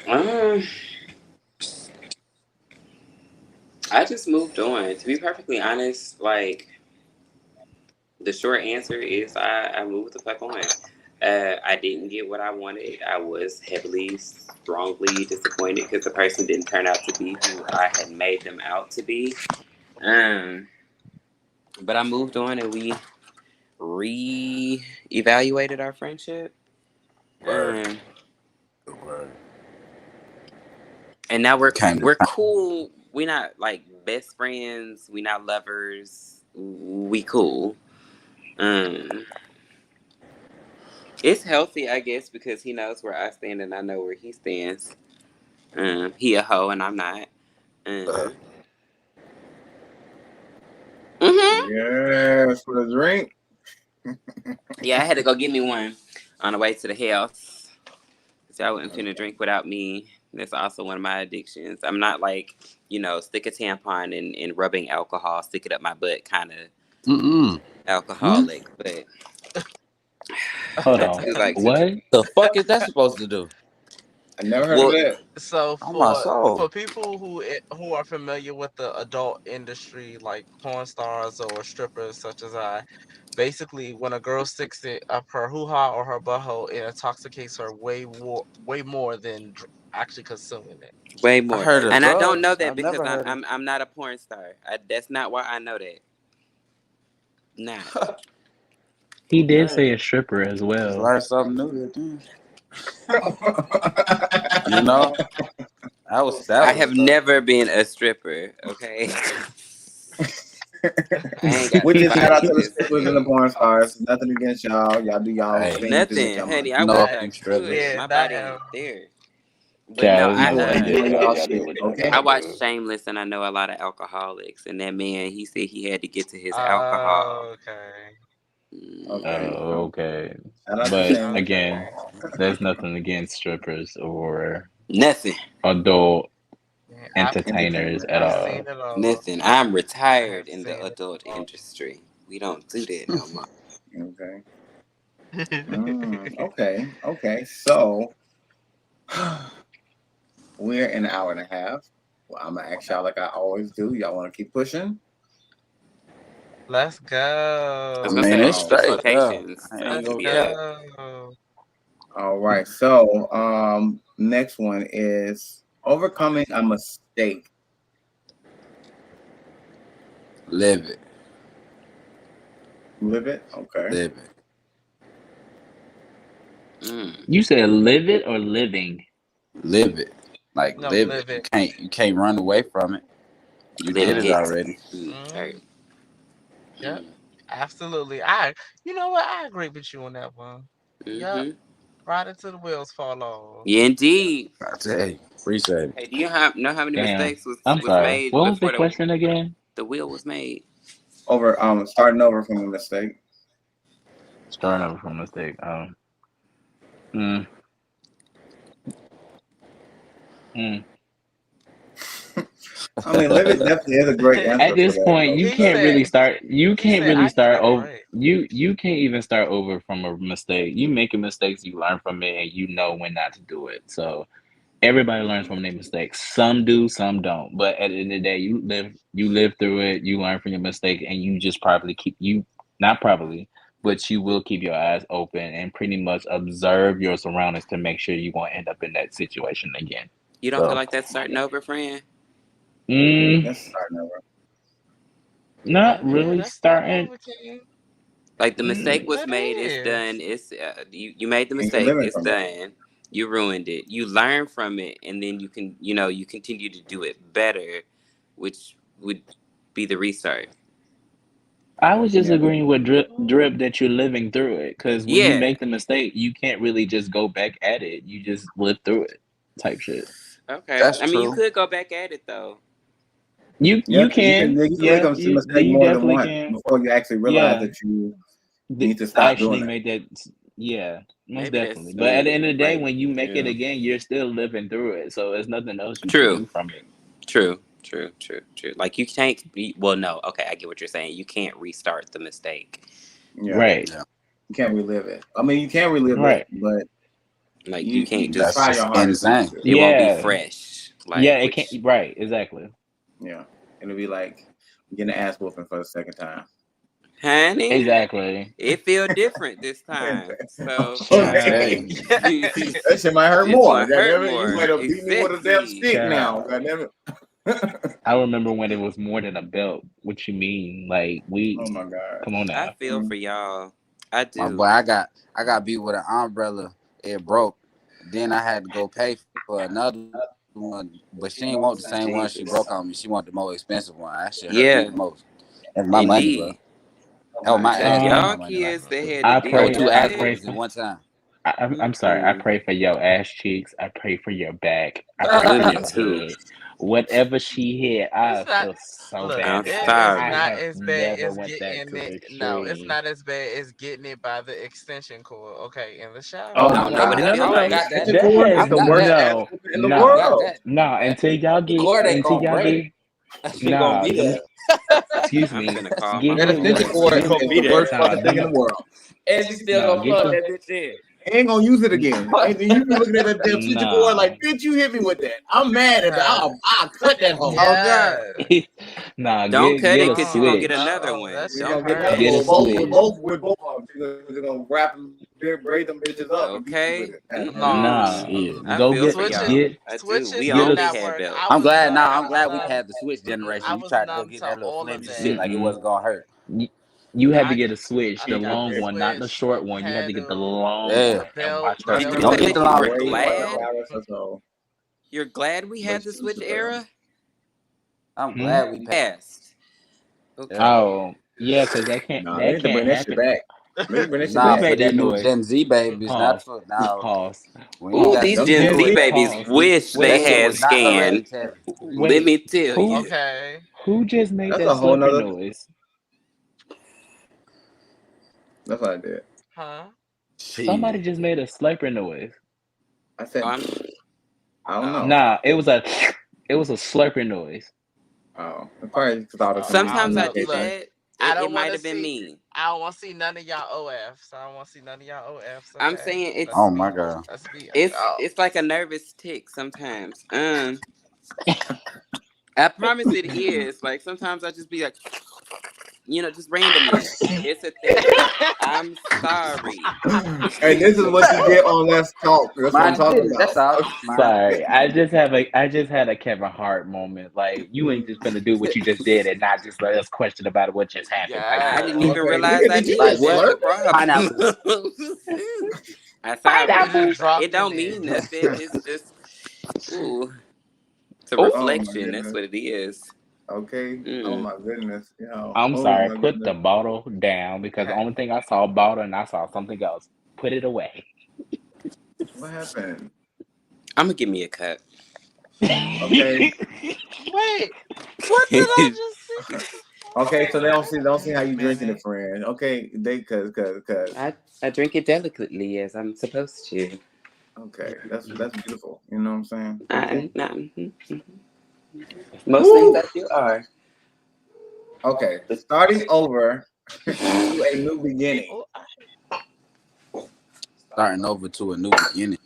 Um, I just moved on. To be perfectly honest, like the short answer is I moved the fuck on. I didn't get what I wanted. I was heavily, strongly disappointed because the person didn't turn out to be who I had made them out to be. But I moved on and we re-evaluated our friendship. Word. Word. And now we're Came to cool. We're not like best friends. We not lovers. We cool. It's healthy, I guess, because he knows where I stand and I know where he stands. He a hoe and I'm not. Yes, for the drink. Yeah, I had to go get me one on the way to the house. So I wouldn't finna drink without me. That's also one of my addictions. I'm not like, stick a tampon and rubbing alcohol, stick it up my butt kind of alcoholic. But Hold I on. do like to What? drink. the fuck is that supposed to do? I never heard of Well, that. So Oh my soul. for people who are familiar with the adult industry, like porn stars or strippers such as I, basically when a girl sticks it up her hoo ha or her butthole, it intoxicates her way more than actually consuming it. way I more. heard of And I don't know drugs. that I've because never heard of. I'm not a porn star. That's not why I know that. Not. He did say Hey, a stripper as just well. learned something new today. You know, that I was have never been a stripper, okay? I ain't got Which the is shout out to the finances. strippers and the porn stars. Nothing against y'all. Y'all do y'all Hey, thing. Do what Nothing, y'all want honey. to I do. no wish That I offense, strippers. could. yeah, My that body ain't there. But no, Child, Do what you do I what y'all you shit. do what y'all Okay. I gotta watched do. Shameless and I know a lot of alcoholics. And that man, he said he had to get to his alcohol. okay. Okay. Okay. Shout out to But Shameless. again, there's nothing against strippers or Nothing. adult Yeah, entertainers at I've seen all. it all. Nothing. I'm I have retired in the seen it adult all. industry. We don't do that no more. Okay. Okay. Okay. So we're in an hour and a half. Well, I'm gonna ask y'all like I always do. Y'all want to keep pushing? Let's I I was go. gonna mean, say it's let's switch straight. Yeah, locations. I I'm ain't Let's gonna gonna be cap. up. go. All right. So next one is overcoming a mistake. Live it, Live it. Okay. live it. You said live it or living? Live it. Like No, live it. live it. You can't run away from it. You did Living it it. already. Right. Yep. Absolutely. You know what? I agree with you on that one. Yep. Mm-hmm. Right until the wheels fall off. Yeah, indeed. I tell you, appreciate it. Hey, do you know how many Damn. mistakes I'm was sorry. made What was the before question again? the wheel was made? Starting over from a mistake. Starting over from a mistake. Mm, mm. I mean, live it definitely is a great At answer for this that point, though. you He can't Because said really start. You he can't said really I get start it over. right. You can't even start over from a mistake. You making mistakes, you learn from it, and you know when not to do it. So everybody learns from their mistakes. Some do, some don't. But at the end of the day, you live through it. You learn from your mistake, and you just probably keep you not probably, but you will keep your eyes open and pretty much observe your surroundings to make sure you won't end up in that situation again. You don't feel So, like that's starting over, friend? mm, that's starting over. not Yeah, really that's starting starting. over, King. Like the mistake Mm, was That made, it's is. done. It's you made the And you're mistake, living it's from it. done. You ruined it. You learn from it, and then you can you continue to do it better, which would be the restart. I was just Yeah. agreeing with Drip that you're living through it because when you Yeah. make the mistake, you can't really just go back at it. You just live through it, type shit. Okay. That's I mean, you true. could go back at it though. Yeah, You you can, can make yeah, a you mistake you more than definitely once can. before you actually realize Yeah, that you need to stop doing actually it. made that. Yeah, most Maybe definitely. that's But at the end me. of the day, Like, when you make it yeah. again, you're still living through it. So there's nothing else you can True. do from it. True. True. True. True. Like you can't. Well, no. Okay, I get what you're saying. You can't restart the mistake. Yeah, Right, Yeah, you can't relive it. I mean, you can relive it, right. but Like you you can't can that's try just. your just hardest not insane. to. It won't be Yeah, fresh. yeah. Like It can't. which. Right, exactly. Yeah, it'll be like getting an ass whooping for the second time. honey. Exactly. It feel different this time. So Okay. Change. That shit might hurt this more. one hurt Goddammit. You more. might have beat me with a damn Exactly. stick now. Child. Goddammit. I remember when it was more than a belt. What you mean? Like Oh we my god. come on I now. feel for y'all. I My do. boy, I got beat with an umbrella. It broke. Then I had to go pay for another one, but she ain't want the same one she Jesus. broke on me. She want the more expensive one. That shit hurt me Yeah, the most. That's my money, bro. indeed. Oh, my That's ass, not Um my y'all money. Like, kids that had to I that deal was pray with two I ass pray that. whoopings in one time. I'm sorry. I Mm-mm. pray for your ass cheeks. I pray for your back. I pray for Women your too. head. Whatever she had, It's I not. feel so Look, bad I'm for it her. is I sorry. not have as bad never as went that getting to the it. No, it's extreme. not as bad as getting it by the extension cord. Okay, in the shower. Oh I Oh, no, don't know no, what nah, it hell feel no. I like. got that. Extension That cord I is has the got worst that. ass no, whooping in the I no, got world. that. no. That Until the cord ain't until gonna y'all break. get That shit gonna nah be them. there. Excuse I'm me. finna call my Get That him. extension homeboys. cord It's is gonna be the there. worst Nah fucking thing in them. the world. And she still Nah gonna get plug them. that bitch in. Ain't gonna use it again. And then you be looking at that damn extension cord Nah. like, bitch, you hit me with that. I'm mad at that. Huh. I'll cut that hole. Oh God. Yeah. Nah. Don't cut Get it a because you gonna get switch. another Uh-oh, one. that We're shit Don't gonna get hurt another it. Get a one switch. with both of them. We're gonna wrap braid them bitches up and beat you with Okay. it. Nah. No. Shit. I Go feel get for Switches y'all. get I do. switches We get do a. only not had work. belts. I'm glad. Nah, I'm I glad we was had the switch generation. I You was tried to go numb get to that little all of flimsy that. shit like it Mm-mm. wasn't gonna hurt. You had to I get a switch, I the got Okay. the long one, not the switch short one. You had to get the handle, long Yeah. the one and belt, watch the her Did you belt Don't say flip. get was the that you long were one. Way yellow. glad? embarrassed us all. You're glad we But had the Switch era? I'm Hmm? glad we passed. Past. Yeah. Okay. Oh, yeah, because nah, they that need to bring can't that shit happen. back. They need to bring that shit Who Nah, back. for made these that new noise? Gen Z babies, not Pause. for now. Pause. We ain't Ooh, got Pause. these Them Gen Gen Z Z babies Pause. wish they that Wait. shit had was not scan. hereditary. Let Wait. me tell Who you. Okay. who just made that's that a whole slurping nother. noise? That's what I did. Huh? Somebody Shit. just made a slurping noise. I Oh, said, I'm I don't oh. know. Nah, it was a slurping noise. Oh, I probably thought of I some don't Sometimes I know. do Look, communication. that. I It don't want might to have been see. me. I don't want to see none of y'all OFs. I don't want to see none of y'all OFs. I'm Okay. saying Let's Oh it's my be. God. Let's be it's adults. it's like a nervous tick sometimes. I promise it is. Like sometimes I just be like, just randomly. It's a thing. I'm sorry. And this is what you get on Let's Talk. That's what I'm Mind your talking business. That's about. all. Mind your Sorry, business. I just had a Kevin Hart moment. Like you ain't just gonna do what you just did and not just let us question about what just happened. Like, I come didn't on. Yeah. even Okay, realize nigga, I did you Like did. just That's what? the slurp? problem. Pineapple. I'm You sorry. just Pineapple. It dropped it don't in. mean nothing. It's just ooh, it's a Oh, Oh my reflection. That's goodness. what it is. Okay. Oh Mm. my goodness. I'm Oh sorry. my Put the goodness. bottle down because the Okay. only thing I saw a bottle and I saw something else. Put it away. What happened? I'm gonna give me a cup. Okay. Wait. What did I just see? Okay, so they don't see Wait how a you drinking it, minute. friend. Okay, they cause. I drink it delicately as I'm supposed to. Okay, that's beautiful. You know what I'm saying? Okay. Most things Woo. I do are. Okay, starting over to a new beginning. Oh, Starting over to a new beginning.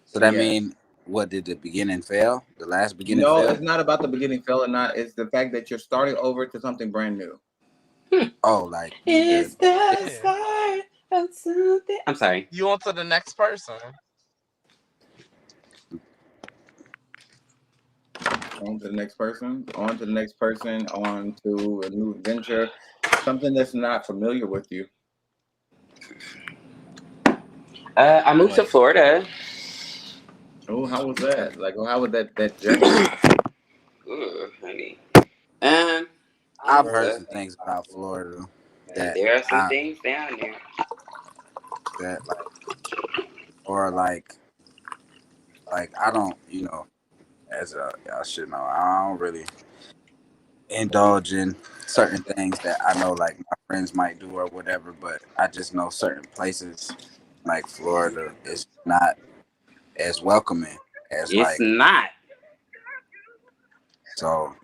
So that Yes. mean what did the beginning fail? The last beginning No, fail? it's not about the beginning fail or not. It's the fact that you're starting over to something brand new. Oh, like the It's the yeah. start of something. I'm sorry. You on to the next person. On to the next person. On to the next person. On to a new adventure. Something that's not familiar with you. I moved to Florida. Oh, how was that? Like, how was that journey? Ooh, honey. Um, I've it's heard some things about Florida that there are some I things down there. that like or like I don't as y'all should know I don't really indulge in certain things that I know like my friends might do or whatever, but I just know certain places like Florida is not as welcoming as It's like not. so.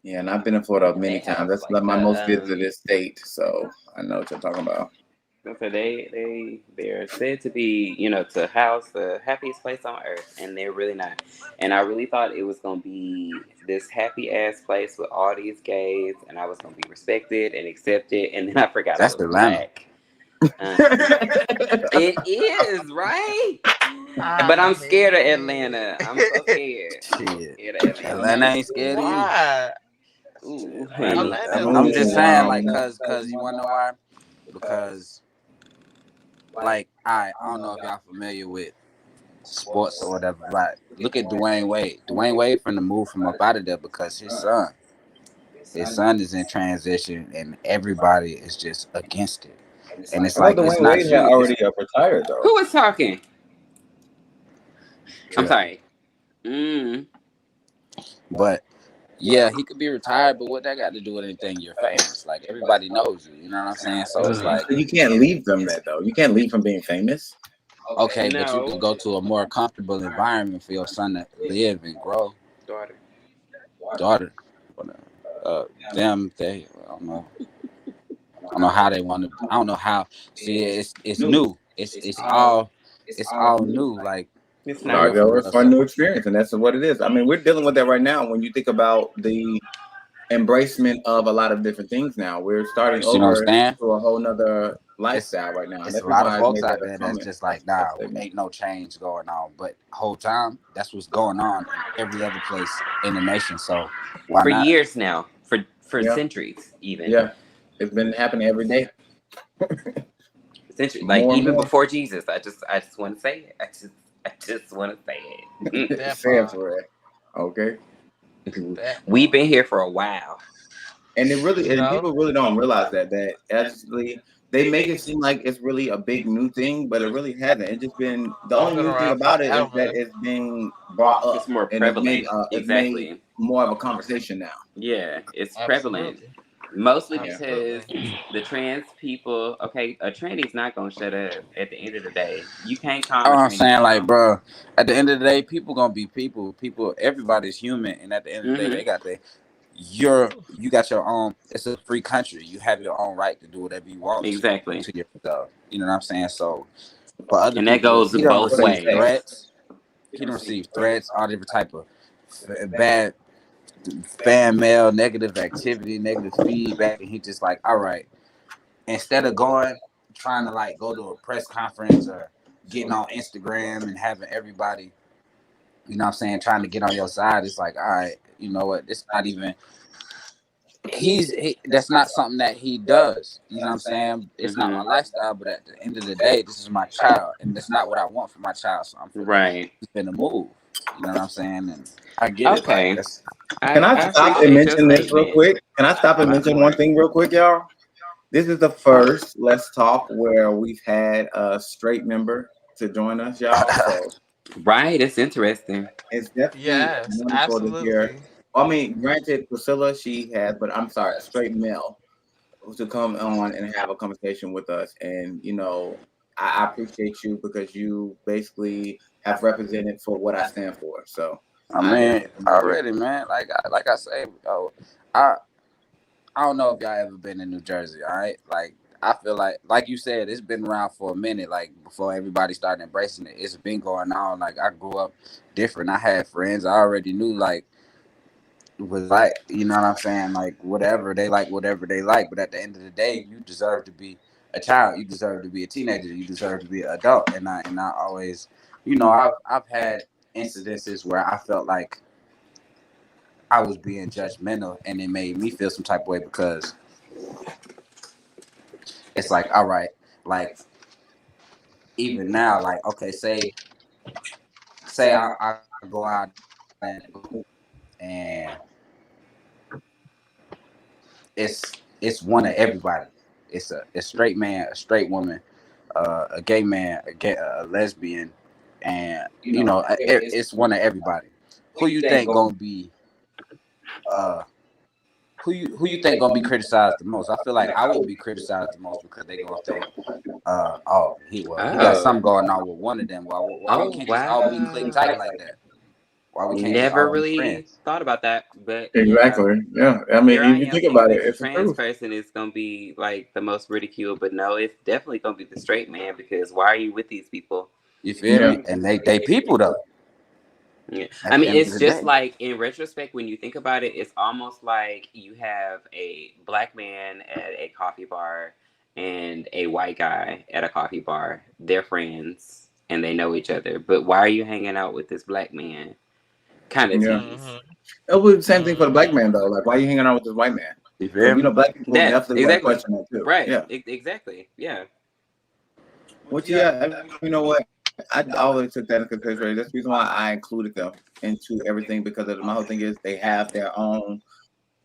Yeah, and I've been in Florida They many times. have That's like like my most a visited state, so I know what you're talking about. So they're said to be, to house the happiest place on earth, and they're really not. And I really thought it was gonna be this happy ass place with all these gays, and I was gonna be respected and accepted. And then I forgot I That's was Atlanta. black. It is right, but I'm scared of Atlanta. I'm so scared. I'm Shit. scared of Atlanta. Atlanta ain't scared of you. Why? Ooh, Atlanta, honey. Atlanta is I'm just saying, like, Um, cause you wanna know why? Because like I don't know if y'all familiar with sports or whatever, but look at Dwayne Wade. Dwayne Wade finna move from up out of there because his son is in transition and everybody is just against it. And it's I thought like it's Dwayne not Wade had you, it's already retired though. Who was talking? I'm yeah. sorry. But yeah, he could be retired, but what that got to do with anything? You're famous. Like everybody knows you. You know what I'm saying? So it's like, You can't leave from that though. You can't leave from being famous. okay, but you No. can go to a more comfortable environment for your son to live and grow. Daughter. Daughter, them they, I don't know. I don't know how they want to. I don't know how. See, it's new. It's all new. Like It's for not. real, for Start real. over for a So new experience, and that's what it is. I mean, we're dealing with that right now. When you think about the embracement of a lot of different things now, we're you starting see what I'm over saying? to a whole nother It's lifestyle right now. And it's that's a lot of why I folks made out that a there that's comment. just like, A nah, statement. ain't no change going on. But whole time, that's what's going on in every other place in the nation. So why For not? years now. For Yeah, centuries even. yeah, it's been happening every day, Centuries. Like more and even more. before Jesus. I just want to say it. I just want to say it. that Say it part. for it, okay? That We've part. been here for a while. And You know? people really don't realize that actually they make it seem like it's really a big new thing, but it really hasn't. It's just been the It's only been new thing around about it is that forever. it's being brought It's up more and prevalent. it's made Exactly. more of a conversation now. Yeah, it's prevalent. Absolutely. Mostly Yeah. because Absolutely. the trans people, okay, a tranny's not gonna shut up at the end of the day. You can't calm Oh, a I'm tranny saying, like, down. bro, at the end of the day, people gonna be people. People, everybody's human, and at the end of the day, Mm-hmm. they got you got your own. It's a free country. You have your own right to do whatever you want Exactly. to yourself. You know what I'm saying? So for other And that people, goes he don't both What do you receive say? ways. threats. He don't receive threats, all different type of bad fan mail, negative activity, negative feedback, and he just like, all right, instead of trying to like go to a press conference or getting on Instagram and having everybody, you know what I'm saying, trying to get on your side, it's like, all right, you know what, it's not even that's not something that he does. You know what I'm saying? It's not my Mm-hmm. lifestyle, but at the end of the day, this is my child, and that's not what I want for my child. So Right. finna move. You know what I'm saying? And I get it. Like Okay. that's Can I I stop and appreciate your mention this real statement. quick? Can I stop and Go mention for one it. thing real quick, y'all? This is the first Let's Talk where we've had a straight member to join us, y'all. So Right, it's interesting. it's definitely Yes, wonderful to hear. absolutely. I mean, granted, Priscilla, she has, but I'm sorry, a straight male to come on and have a conversation with us. And, I appreciate you because you basically have represented for what I stand for. So I I mean, definitely commend you. already, man. Like I say, I I don't know if y'all ever been in New Jersey, all right? Like, I feel like you said, it's been around for a minute. Like, before everybody started embracing it, it's been going on. Like, I grew up different. I had friends I already knew, like, was like, you know what I'm saying? Like, whatever they like. But at the end of the day, you deserve to be a child. You deserve to be a teenager. You deserve to be an adult. And I always, I've had incidences where I felt like I was being judgmental, and it made me feel some type of way because it's like, all right, like even now, like, okay, say I go out and it's one of everybody. It's a straight man, a straight woman, a gay man, a lesbian, and it's one of everybody. Who you think gonna be uh who you think gonna be criticized the most? I feel like I will be criticized the most because they gonna think, he got Oh. something going on with one of them. Why we Oh can't just all be click wow. tight like that? Why we can't just Never all be really friends? thought about that, but yeah. Exactly. Yeah. I mean, Here I if you am think thinking about it, that the it's the trans truth. person is gonna be like the most ridiculed, but no, it's definitely gonna be the straight man because why are you with these people? You feel Yeah. me? And they people though. Yeah. At I the mean, end of it's the just day. like in retrospect, when you think about it, it's almost like you have a black man at a coffee bar and a white guy at a coffee bar. They're friends and they know each other, but why are you hanging out with this black man? Kind of Yeah. tease. It was the same thing for the black man though. Like, why you hanging out with this white man? You Because feel me? black people That definitely would exactly question that too. right. Yeah. Exactly. Yeah. Which yeah, you know what? I always took that into consideration. That's the reason why I included them into everything because of my whole thing is they have their own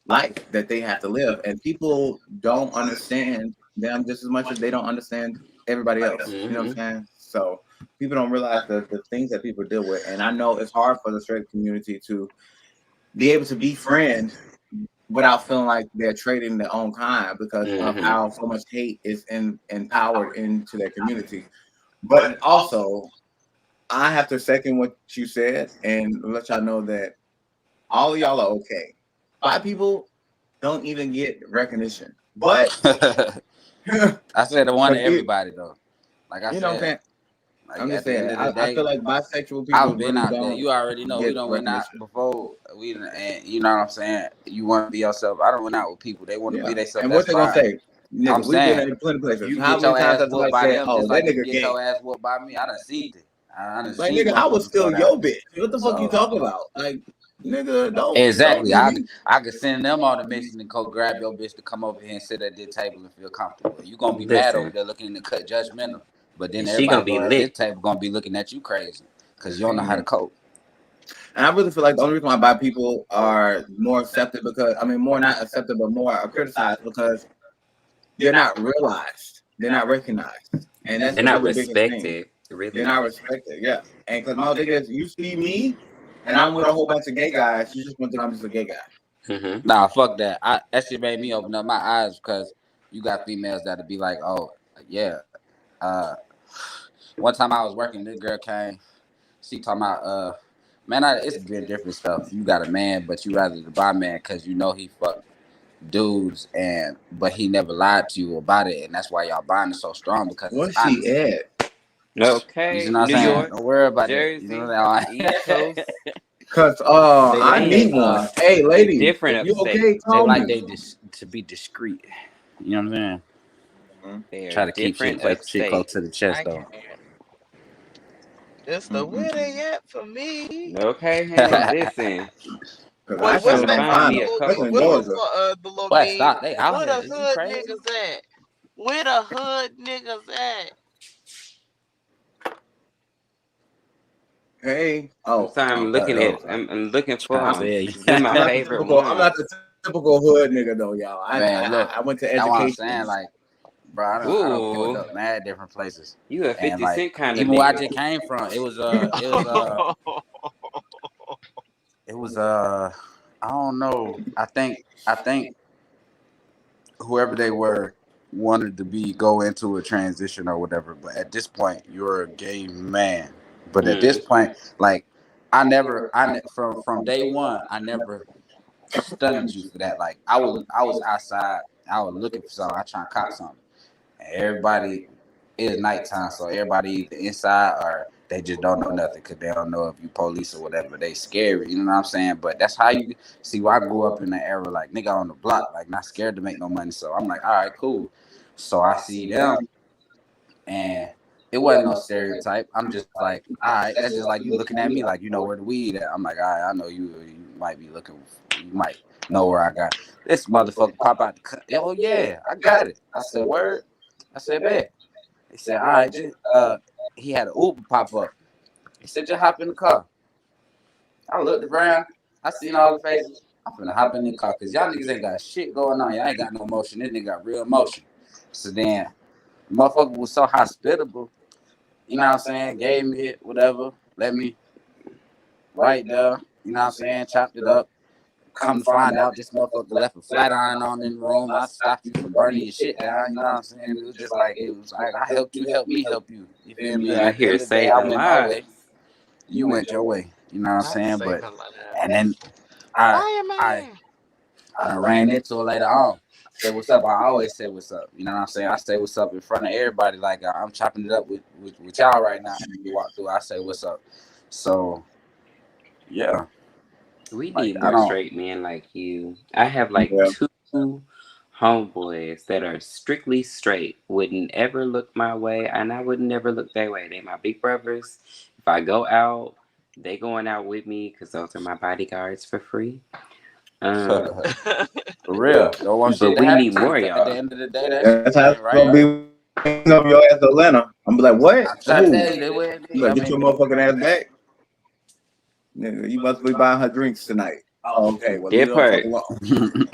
life that they have to live, and people don't understand them just as much as they don't understand everybody else. You know what I'm saying? So people don't realize the things that people deal with, and I know it's hard for the straight community to be able to be friends without feeling like they're trading their own kind because of how so much hate is empowered into their community. But also, I have to second what you said and let y'all know that all of y'all are okay. Black people don't even get recognition, but I said I want you everybody though. Like I know what I'm said, saying. like I'm just at the saying. end of the I day, feel like bisexual people I've been really out there. don't You already know. We get done went out recognition. before. And you know what I'm saying. You want to be yourself. I don't went out with people. They want to Yeah. be themselves. And That's what they gonna fine. say? I'm Nigga, we've been saying in plenty of places. you How get many your times ass has whooped somebody by said, them "Oh, just that like you nigga get gay"? your ass whooped by me. I done seen it. I done Like, seen nigga, I was motherfuckers still go down. your bitch. What the fuck you So talking about? Like, nigga, don't exactly, do me. I could send them on the mission and go grab your bitch to come over here and sit at this table and feel comfortable. You gonna be mad over Listen, there looking in the cut judgmental, but then she gonna everybody be go at this lit. table gonna be looking at you crazy because you don't know how to Mhm. cope. And I really feel like the only reason why black people are more accepted because more not accepted but more criticized because they're not realized, they're not recognized, and that's They're the not really biggest thing. respected, They're really. not respected, yeah. And because my whole thing is, you see me, and I'm with a whole bunch of gay guys, you just gonna think I'm just a gay guy. Nah, fuck that. That shit made me open up my eyes because you got females that'll be like, oh yeah. Uh, one time I was working, this girl came. She talking about man, it's been different stuff. You got a man, but you rather the buy man because you know he fuck dudes but he never lied to you about it, and that's why y'all bonding so strong because it's What's she honest. at? You Okay, know what I'm New saying? York, Don't worry about that. You know Jersey, what I'm East saying? Coast. Cause They I need land one. Hey, ladies, different if you upstate. okay, They call like me. to be discreet. You know what I'm saying? They are Try to keep different shit close upstate. to the chest I though. can't. It's the where they at for me. Okay, honey, listen. Cause Wait, I Trying sure to gonna find find me them, a especially couple in what's people. Georgia. the little What? meme? Stop. They out Where here. the Is you hood crazy? niggas at? Where the hood niggas at? Hey, I'm sorry, I'm looking Yo, at. I'm looking for trying to them. tell you. They're my I'm not the favorite typical. I'm not ones. the typical hood nigga though, y'all. Man, look, I went to that's what I'm education. saying. Like, bro, I don't pulled Ooh, up mad different places, you a and 50 like Cent kind of even where I nigga. just came from, it was I don't know. I think whoever they were wanted to go into a transition or whatever. But at this point, you're a gay man. But at this Mm. point, like from day one, I never stunned you for that. Like I was outside, I was looking for something, I trying to cop something. And everybody it's nighttime, so everybody either inside or they just don't know nothing because they don't know if you police or whatever. They scary, you know what I'm saying? But that's how you see. Where I grew up in the era, like nigga on the block, like not scared to make no money. So I'm like, all right, cool. So I see them, and it wasn't no stereotype. I'm just like, all right, that's just like you looking at me like you know where the weed at. I'm like, all right, I know you might be looking, you might know where I got this motherfucker pop out the cut. Oh yeah, I got it. I said word. I said bet. He said, all right, just he had an Uber pop up. He said, just hop in the car. I looked around, I seen all the faces. I'm finna hop in the car because y'all niggas ain't got shit going on. Y'all ain't got no motion. This nigga got real motion. So then, motherfucker was so hospitable. You know what I'm saying? Gave me it, whatever. Let me right there. You know what I'm saying? Chopped it up. Come to find out, this motherfucker left a flat iron on in the room. I stopped you from burning your shit down. You know what I'm saying? It was just like, it was like, I helped you, help me help you. You feel me? You And out at the here end of the day, I saving went my way. lives. You went your way. You know what I'm Not saying? saving But lives. and then I Fireman. done ran into it later on. Say what's up. I always say what's up. You know what I'm saying? I say what's up in front of everybody. Like I'm chopping it up with y'all right now. You walk through, I say what's up. So yeah, We like need I more don't. straight men like you. I have like Yeah. 2 homeboys that are strictly straight, wouldn't ever look my way, and I would never look their way. They my big brothers. If I go out, they going out with me because those are my bodyguards for free. Um, For real, don't want shit but to we happen need to you. more, 'Cause at the y'all. end of the day, that That's shit how ain't it's gonna right. be when you come your ass to Atlanta. I'm be like, what? I'm trying to Who? tell you, that way it You is. I better get your mean, motherfucking ass back. Nigga, you must be buying her drinks tonight. Oh, okay. Well, leave That her the fuck part. alone.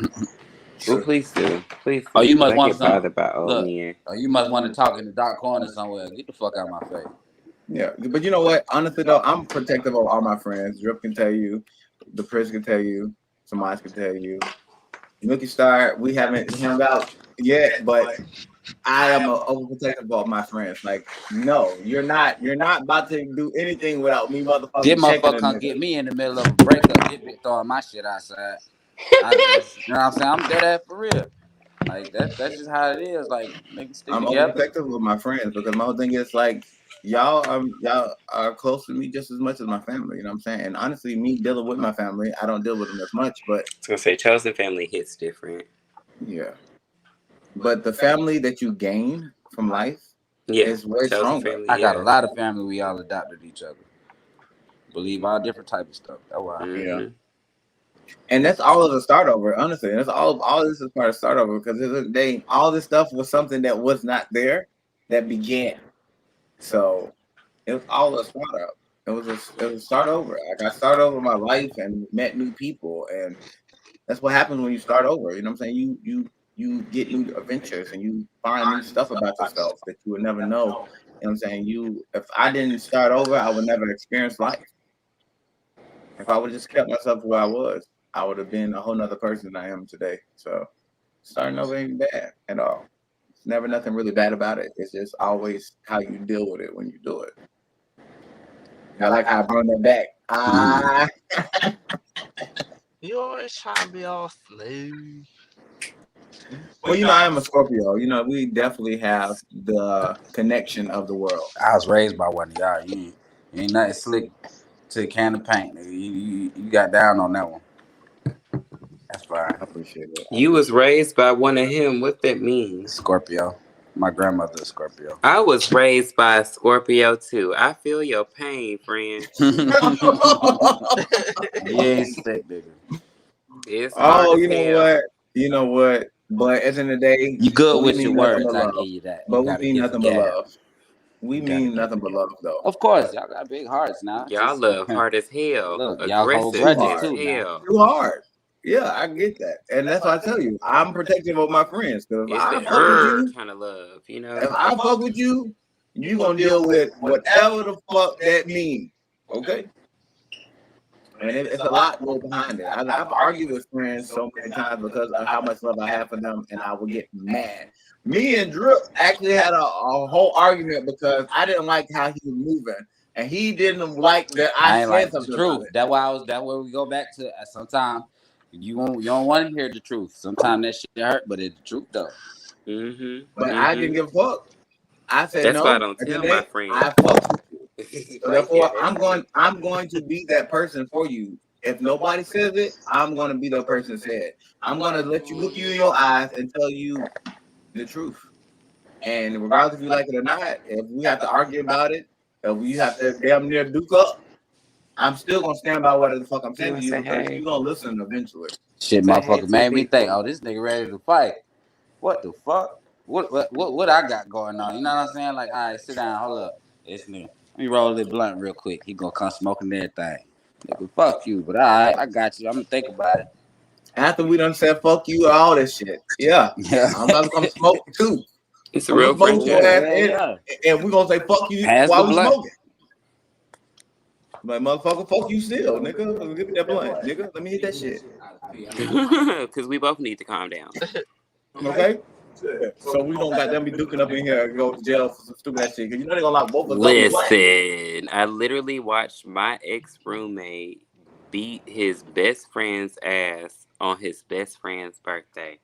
Well, please do. Please oh, do. you Because must I want get some. bothered by old Look, men. oh, you must want to talk in the dark corner somewhere. Get the fuck out of my face. Yeah, but you know what? Honestly though, I'm protective of all my friends. Drip can tell you, the Prince can tell you, Samaj can tell you. Nookie Star, we haven't hung out yet, but I am overprotective of all my friends. Like, no, you're not about to do anything without me This motherfucking checking motherfucker a come nigga. get me in the middle of a breakup. This bitch throwing my shit outside. You know what I'm saying? I'm dead ass for real. Like that's just how it is. Like niggas stick I'm together. overprotective with my friends because my whole thing is like y'all are close to me just as much as my family. You know what I'm saying? And honestly, me dealing with my family, I don't deal with them as much, but I was going to say, chosen family hits different. yeah. But the family that you gain from life Yeah. is way Chosen stronger. family, I got a yeah. lot of family. We all adopted each other. Believe all different type of stuff. That's why. Yeah. Mm-hmm. And that's all of the start over, honestly. That's all this is part of start over because all this stuff was something that was not there that began. So it was all a start up. It was a start over. Like I started over my life and met new people, and that's what happens when you start over. You know what I'm saying? You get new adventures and you find new stuff about yourself that you would never know. You know what I'm saying? If I didn't start over, I would never experience life. If I would have just kept myself where I was, I would have been a whole nother person than I am today. So starting over ain't bad at all. It's never nothing really bad about it. It's just always how you deal with it when you do it. I like how I brought that back. Ah, You always trying to be all smooth. well, I am a Scorpio. We definitely have the connection of the world. I was raised by one of y'all. You ain't nothing slick to a can of paint. Nigga. You got down on that one. That's fine. I appreciate it. You was raised by one of him. What that mean? Scorpio. My grandmother is Scorpio. I was raised by a Scorpio too. I feel your pain, friend. You ain't slick, nigga. It's hard Oh, as you know hell. what? You know what? But at the end of the day, You good we with your mean nothing but words. I love. give you that. You But we gotta mean give nothing a but gab. love. We You gotta mean give nothing a but gab. love, though. Of course, y'all got big hearts now. Y'all Just, love hard as hell. look, y'all hold Aggressive grudges as too now. hell. Too hard. Yeah, I get that, and that's why I tell you, I'm protective of my friends. Because if It's I the fuck with you, kind of love, you know? if I fuck with you, you gonna deal with whatever the fuck that means. Okay. And it's a lot goes behind it. I've argued with friends so many times because of how much love I have for them, and I would get mad. Me and Drip actually had a whole argument because I didn't like how he was moving, and he didn't like that I I ain't said like the something about truth. it. That's where we go back to. Sometimes you don't want to hear the truth. Sometimes that shit hurt, but it's the truth though. Mm-hmm. But I didn't give a fuck. I said That's why I no. don't At the tell day, my friends. I fuck with you. So Right there, therefore, that's it. I'm going to be that person for you. If nobody says it, I'm going to be the person that said it. I'm going to look you in your eyes and tell you the truth. And regardless if you like it or not, if we have to argue about it, if we have to damn near duke up, I'm still going to stand by what the fuck I'm You saying want to to you say because hey? you're going to listen eventually. Shit, Say hey motherfucker to the made me think. people. Oh, this nigga ready to fight. What the fuck? What I got going on? You know what I'm saying? Like, all right, sit down, hold up. This nigga. Let me roll this blunt real quick. He gonna come smoking everything. Nigga, fuck you. But all right, I got you. I'm gonna think about it. After we done said fuck you and all this shit, yeah, Yeah. I'm about to come smoke too. It's a I'm going real to smoke with your friendship. ass Yeah. and we're going to say fuck you Pass the while we blunt. smoking. Like, motherfucker, fuck you still, nigga. Give me that blunt, nigga. Let me hit that shit. Because we both need to calm down. Okay? So we don't got them be duking up in here and go to jail for some stupid ass shit. Cause you know they gonna lock both of us up. Listen, I literally watched my ex roommate beat his best friend's ass on his best friend's birthday.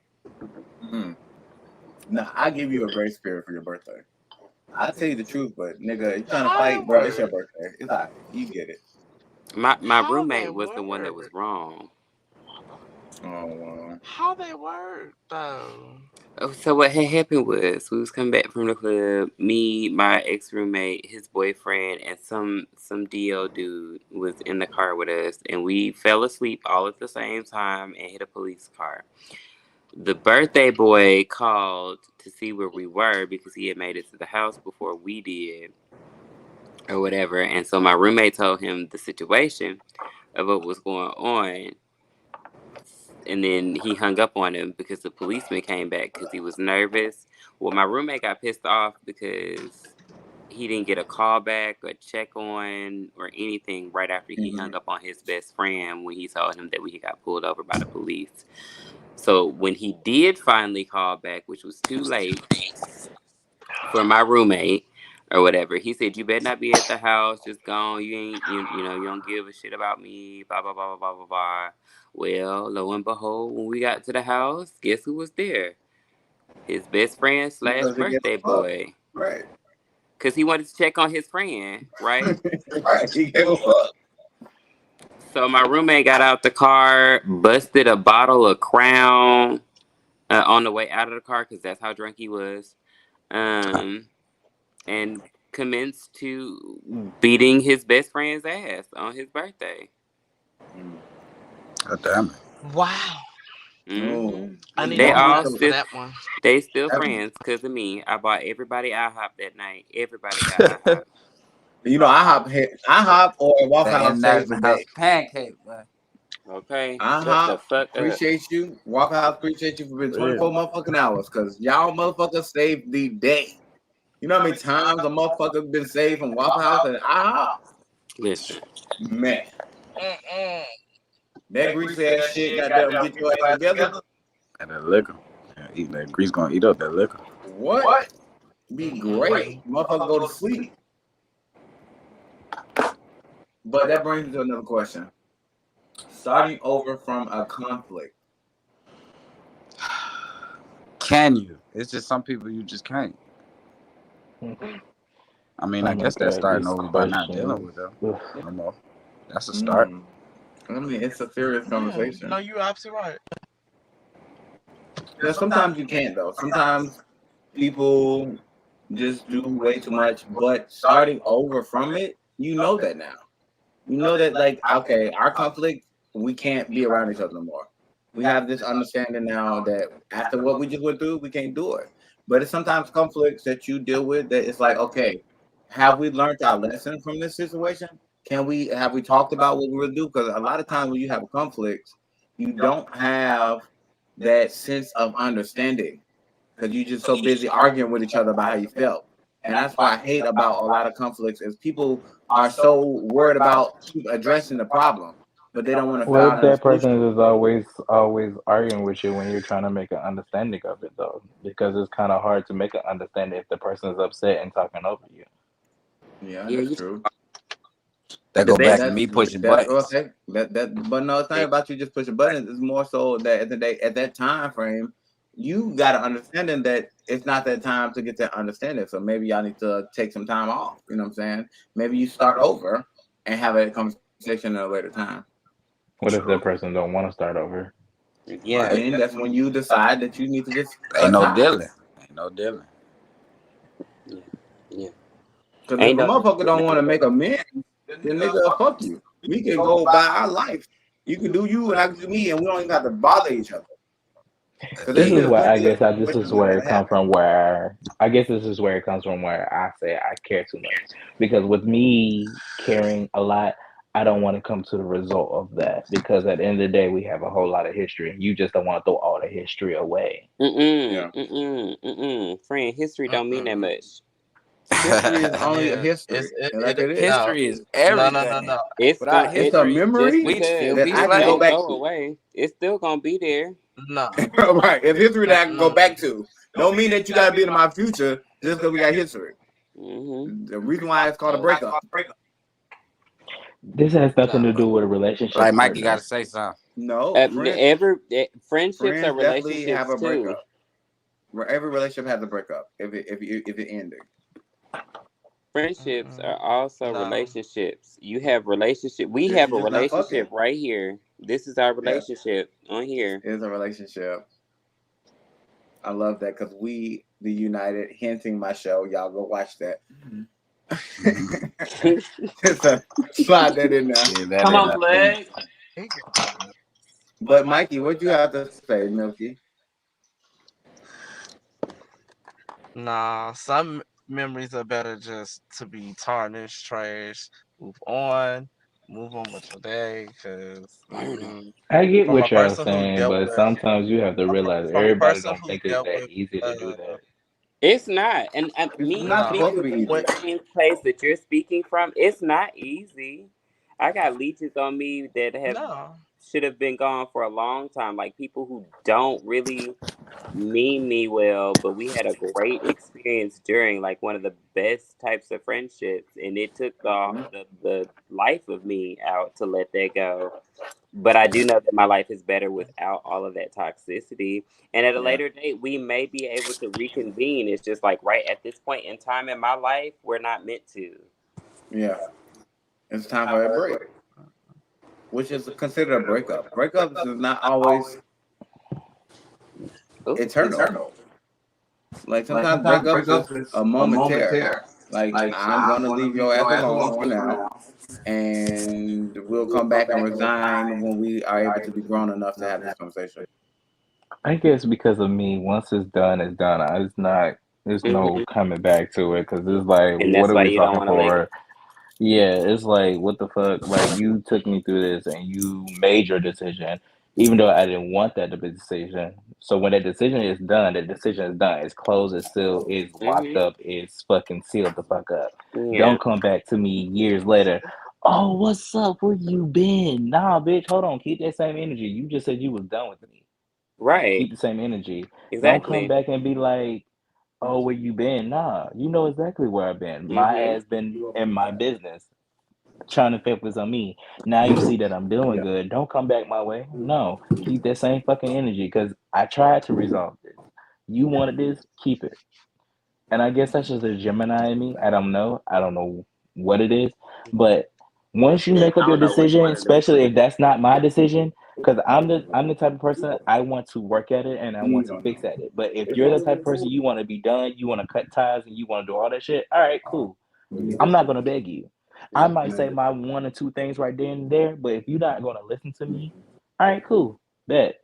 Now I give you a grace period for your birthday. I tell you the truth, but nigga, you trying to fight, bro? It's your birthday. It's alright. You get it. My roommate was the one that was wrong. Oh wow. How they work though? So what had happened was we was coming back from the club. Me, my ex roommate, his boyfriend, and some DL dude was in the car with us, and we fell asleep all at the same time and hit a police car. The birthday boy called to see where we were because he had made it to the house before we did, or whatever. And so my roommate told him the situation of what was going on. And then he hung up on him because the policeman came back because he was nervous. Well, my roommate got pissed off because he didn't get a call back or check on or anything right after he hung up on his best friend when he told him that we got pulled over by the police. So when he did finally call back, which was too late for my roommate or whatever, he said, "You better not be at the house. Just gone. You ain't, you know, you don't give a shit about me. Blah blah blah blah blah blah blah." Well, lo and behold, when we got to the house, guess who was there? His best friend / birthday boy. Right. Because he wanted to check on his friend, right? Right. He gave a fuck. So my roommate got out the car, busted a bottle of Crown on the way out of the car because that's how drunk he was, and commenced to beating his best friend's ass on his birthday. God damn it. Wow. Mm-hmm. I need They to all for that one. They still friends because of me. I bought everybody IHOP that night. Everybody got IHOP. You know, IHOP or Waffle House saves the day. Pancake, man. Okay. IHOP appreciate you. Waffle House appreciate you for being 24 motherfucking hours because y'all motherfuckers saved the day. You know how many times a motherfucker been saved from Waffle House and IHOP? Listen. Man. That greasy ass shit goddamn get your ass together. And that liquor. Yeah, that grease gonna eat up that liquor. What? Be great. Motherfucker go to sleep. But that brings me to another question. Starting over from a conflict. Can you? It's just some people you just can't. I mean, I guess that's starting over by not dealing with them. No more. That's a start. I mean, it's a serious conversation. No, you're absolutely right. Yeah, sometimes you can't though. Sometimes people just do way too much. But starting over from it, you know that now. You know that, like, okay, our conflict, we can't be around each other no more. We have this understanding now that after what we just went through, we can't do it. But it's sometimes conflicts that you deal with that it's like, okay, have we learned our lesson from this situation? Have we talked about what we will do? Because a lot of times when you have a conflict, you don't have that sense of understanding because you're just so busy arguing with each other about how you felt. And that's why I hate about a lot of conflicts is people are so worried about addressing the problem, but they don't want to. Well, that person is always arguing with you when you're trying to make an understanding of it, though, because it's kind of hard to make an understanding if the person is upset and talking over you. Yeah, that's true. That go back to me pushing buttons. But no, it's not about you just pushing buttons. It's more so that at that time frame, you got to understanding that it's not that time to get that understanding. So maybe y'all need to take some time off. You know what I'm saying? Maybe you start over and have a conversation at a later time. What if that person don't want to start over? Yeah, I mean, that's when you decide that you need to just. Ain't no dealing. Yeah. Because if a motherfucker don't want to make amends, then nigga, fuck you. We can go by our life. You can do you and I can do me, and we don't even have to bother each other. This is why this is where it comes from. Where I guess this is where it comes from. Where I say I care too much, because with me caring a lot, I don't want to come to the result of that. Because at the end of the day, we have a whole lot of history, and you just don't want to throw all the history away. Friend, history don't mean that much. History is only a history. History is everything. No. It's a memory that I can go back to. Away. It's still gonna be there. No. Right. It's history that I can go back to. don't mean that you gotta be in my future just because we got history. Mm-hmm. The reason why it's called a breakup. This has nothing to Nah, do with a relationship like Mikey got partner. to say something. No, Friendships are friends definitely have relationships a too. breakup. Every relationship has a breakup if it ended. Friendships are also No. relationships. You have relationship. We Just have you a just not fucking. relationship right here. This is our Yeah, relationship on here. it is a relationship. I love that because we the United hinting my show. Y'all go watch that. Just slide that in there. Yeah, that Come ain't on, nothing. Flex. But Mikey, what you have to say, Milky? Nah, some memories are better just to be tarnished, trash, move on with your day. Cause Burn 'em. I get from a what y'all person who saying, dealt but with sometimes you have to realize from a everybody person don't who think it's dealt that with easy to do that. It's not, and It's me not no supposed speaking to be from easy. the same place that you're speaking from. It's not easy. I got leeches on me that have no should have been gone for a long time. Like people who don't really mean me well, but we had a great experience during like one of the best types of friendships, and it took the life of me out to let that go. But I do know that my life is better without all of that toxicity. And at a Yeah, later date, we may be able to reconvene. It's just like right at this point in time in my life, we're not meant to. yeah. It's time for a break, which is considered a breakup. Breakups is not always Ooh, eternal. Like sometimes breakups is a momentary. Like I'm gonna leave your ass alone for now, and we'll come back and resign when we are able to be grown enough to have this conversation. I guess because of me, once it's done, it's done. It's not. There's no hmm coming back to it because it's like, And what that's are why we you don't talking want to linger. for? Yeah, it's like, what the fuck? Like, you took me through this and you made your decision, even though I didn't want that to be a decision. So when that decision is done, the decision is done. It's closed, it's sealed, it's locked hmm up, it's fucking sealed the fuck up. Yeah, Don't come back to me years later. Oh, what's up? Where you been? Nah, bitch, hold on. Keep that same energy. You just said you was done with me. right. Keep the same energy. Don't come Exactly. back and be like, oh, where you been? Nah, you know exactly where I've been. My hmm ass been in my business trying to focus on me. Now you see that I'm doing good. Don't come back my way. No, keep that same fucking energy because I tried to resolve this. You wanted this, keep it. And I guess that's just a Gemini in me. I don't know. I don't know what it is. But once you make I up your don't know which decision, one it is. especially if that's not my decision, because I'm the type of person I want to work at it and I want to fix at it. But if you're the type of person you want to be done, you want to cut ties and you want to do all that shit, all right, cool. I'm not gonna beg you. I might hmm say my one or two things right then and there, but if you're not gonna listen to me, all right, cool. Bet.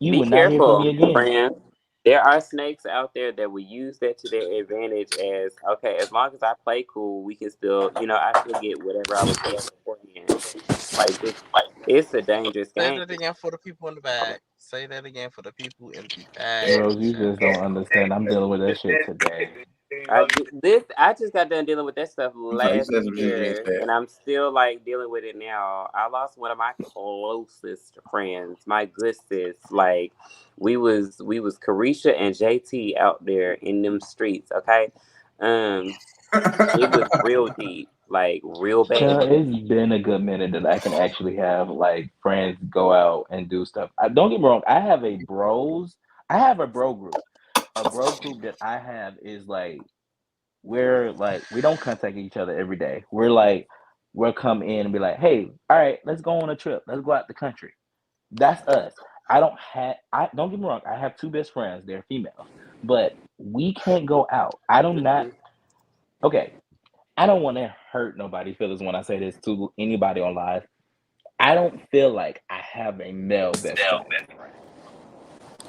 You Be will not hear from me careful, again. friend. There are snakes out there that will use that to their advantage as okay, as long as I play cool, we can still, I still get whatever I was getting beforehand. Like it's a dangerous say game. that again for the people in the back. Say that again for the people in the back Rose, you just channel. don't understand. I'm dealing with that shit today. I just got done dealing with that stuff I'm sorry, you last said some shit you ain't year, said. and I'm still like dealing with it now. I lost one of my closest friends, my good sis. Like we was Carisha and JT out there in them streets. Okay, um, it was real deep, like real bad. Child, it's been a good minute that I can actually have like friends go out and do stuff. Don't get me wrong, I have a bro group. A bro group that I have is like we're like we don't contact each other every day. We'll come in and be like, hey, all right, let's go on a trip. Let's go out the country. That's us. I don't get me wrong, I have two best friends, they're females, but we can't go out. I do not hmm okay. I don't want to hurt nobody's feelings when I say this to anybody on live. I don't feel like I have a male best friend.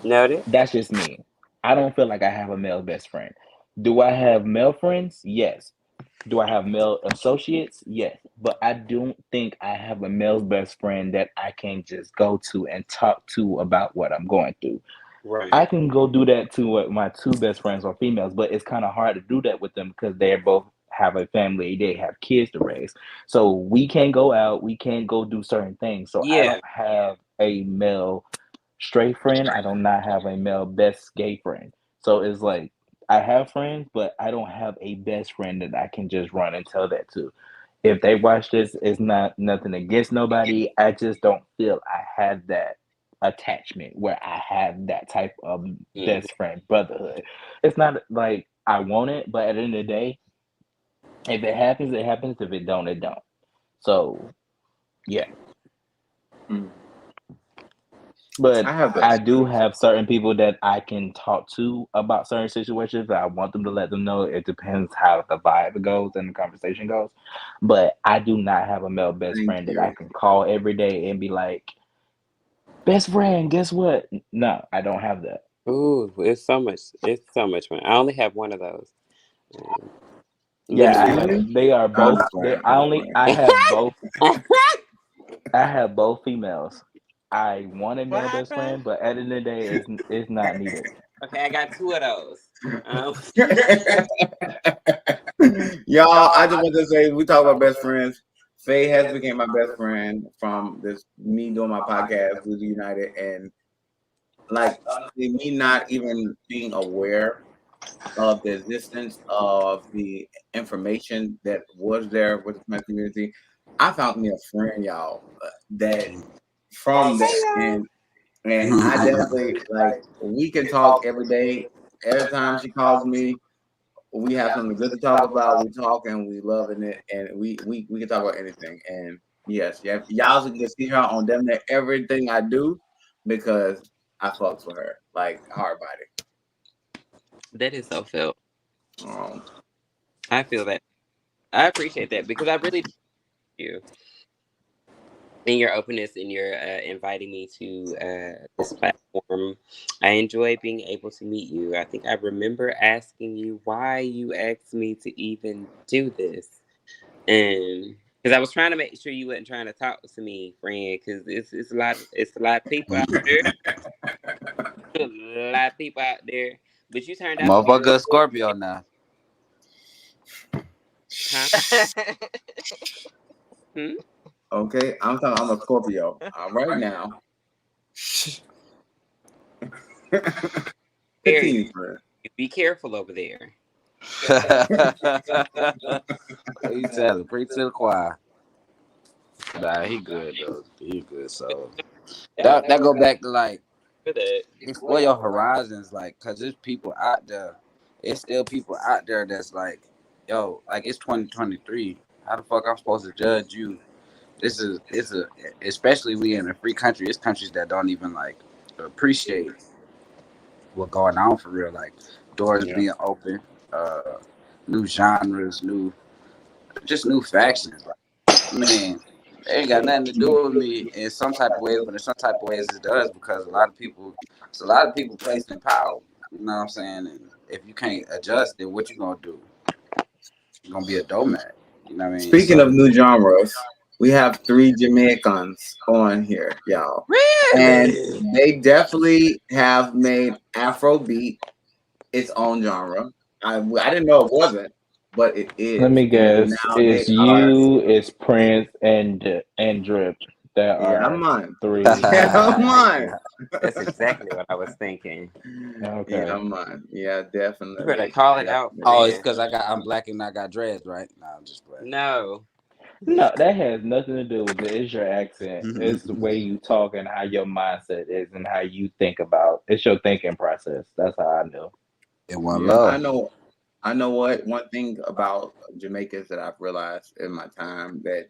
Noted. That's just me. I don't feel like I have a male best friend. Do I have male friends? Yes. Do I have male associates? Yes. But I don't think I have a male best friend that I can just go to and talk to about what I'm going through. Right. I can go do that to my two best friends are females, but it's kind of hard to do that with them because they're both have a family, they have kids to raise. So we can't go out, we can't go do certain things. So I Yeah. don't have a male straight friend. I do not have a male best gay friend. So it's like I have friends, but I don't have a best friend that I can just run and tell that to. If they watch this, it's not nothing against nobody. I just don't feel I have that attachment where I have that type of Mhm. best friend brotherhood. It's not like I want it, but at the end of the day, if it happens, it happens. If it don't, it don't. So yeah. Mm. But I have I best do friends. have certain people that I can talk to about certain situations. I want them to let them know. It depends how the vibe goes and the conversation goes. But I do not have a male best Thank friend that I you. can call every day and be like, best friend, guess what? No, I don't have that. Ooh, it's so much. It's so much fun. I only have one of those. Um, Yeah, I limited have. Really? They are I'm both. just They. playing. I I'm just only. playing. I have both. I have both females. I want a what male best happened? friend, but at the end of the day, it's not needed. Okay, I got two of those. Um, Y'all, I just want to say we talk about best friends. Faye has became my best friend from this me doing my podcast with United, and like honestly, me not even being aware of the existence of the information that was there with the trans community. I found me a friend, y'all, that from that, and I definitely like we can talk every day. Every time she calls me, we have something good to talk about. We talk and we loving it, and we can talk about anything. And yes, yeah, y'all can see her on damn near everything I do because I fucks with her like hard body. that is so felt. Um, I feel that. I appreciate that because I really do you and your openness and your inviting me to this platform. I enjoy being able to meet you. I think I remember asking you why you asked me to even do this, and because I was trying to make sure you wasn't trying to talk to me, friend. Because it's a lot of people out there, a lot of people out there. But you turned out to be Motherfucker, real a cool. Scorpio now. Huh? Hmm? okay, I'm a Scorpio. Right now. Very. Continue, friend. Be careful over there. He telling, preach to the choir. Nah, he good though. He good. So Yeah, that go back to like for that. explore your horizons, like, cause there's people out there. It's still people out there that's like, yo, like it's 2023. How the fuck I'm supposed to judge you? This is it's a especially we in a free country. It's countries that don't even like appreciate what going on for real. Like doors Yeah. being open, uh, new genres, new factions. Like, man, it ain't got nothing to do with me in some type of ways, but in some type of ways it does because it's a lot of people placed in power. You know what I'm saying? And if you can't adjust, then what you gonna do? You're gonna be a doormat. You know what I mean? Speaking of So new genres, we have three Jamaicans on here, y'all. And Really? they definitely have made Afrobeat its own genre. I didn't know it wasn't, but it Let is. me And guess. now they It's are, you, it's Prince, and Drip. There yeah, are man. three. Yeah, Okay. man. That's exactly what I was thinking. Yeah, Okay. man. Yeah, You better definitely. call it out, Definitely. oh, it's friend. because I'm black and I got dreads, right? Nah, I'm just No. No, that has nothing to do with it. It's your accent. playing. It's the way you talk and how your mindset is and how you think about. It's your thinking process. That's how I know. It one Yeah, love. I know what one thing about Jamaicans that I've realized in my time that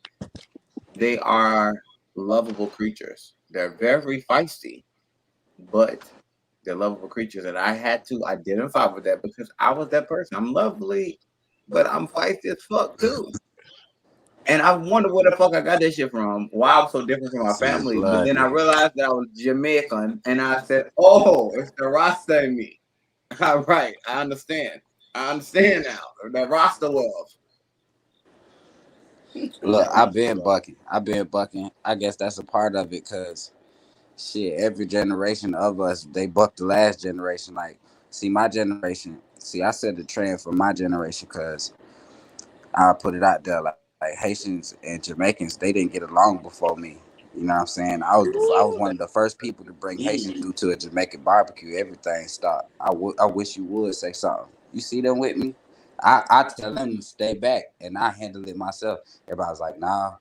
they are lovable creatures. They're very feisty, but they're lovable creatures. And I had to identify with that because I was that person. I'm lovely, but I'm feisty as fuck too. And I wonder where the fuck I got that shit from. Why I'm so different from my Some family. But blood. then I realized that I was Jamaican, and I said, "Oh, it's the Rasta in me." All right, I understand. I understand now. The Rasta love. Look, That I've Rasta been love. bucking. I've been bucking. I guess that's a part of it because shit, every generation of us, they bucked the last generation. Like, see, my generation, see, I set the trend for my generation because I put it out there like Haitians and Jamaicans, they didn't get along before me. You You know what I'm saying? I was one of the first people to bring Haitians through to a Jamaican barbecue. Everything stopped. I wish you would say something. You see them with me? I tell them to stay back, and I handle it myself. Everybody's like, nah,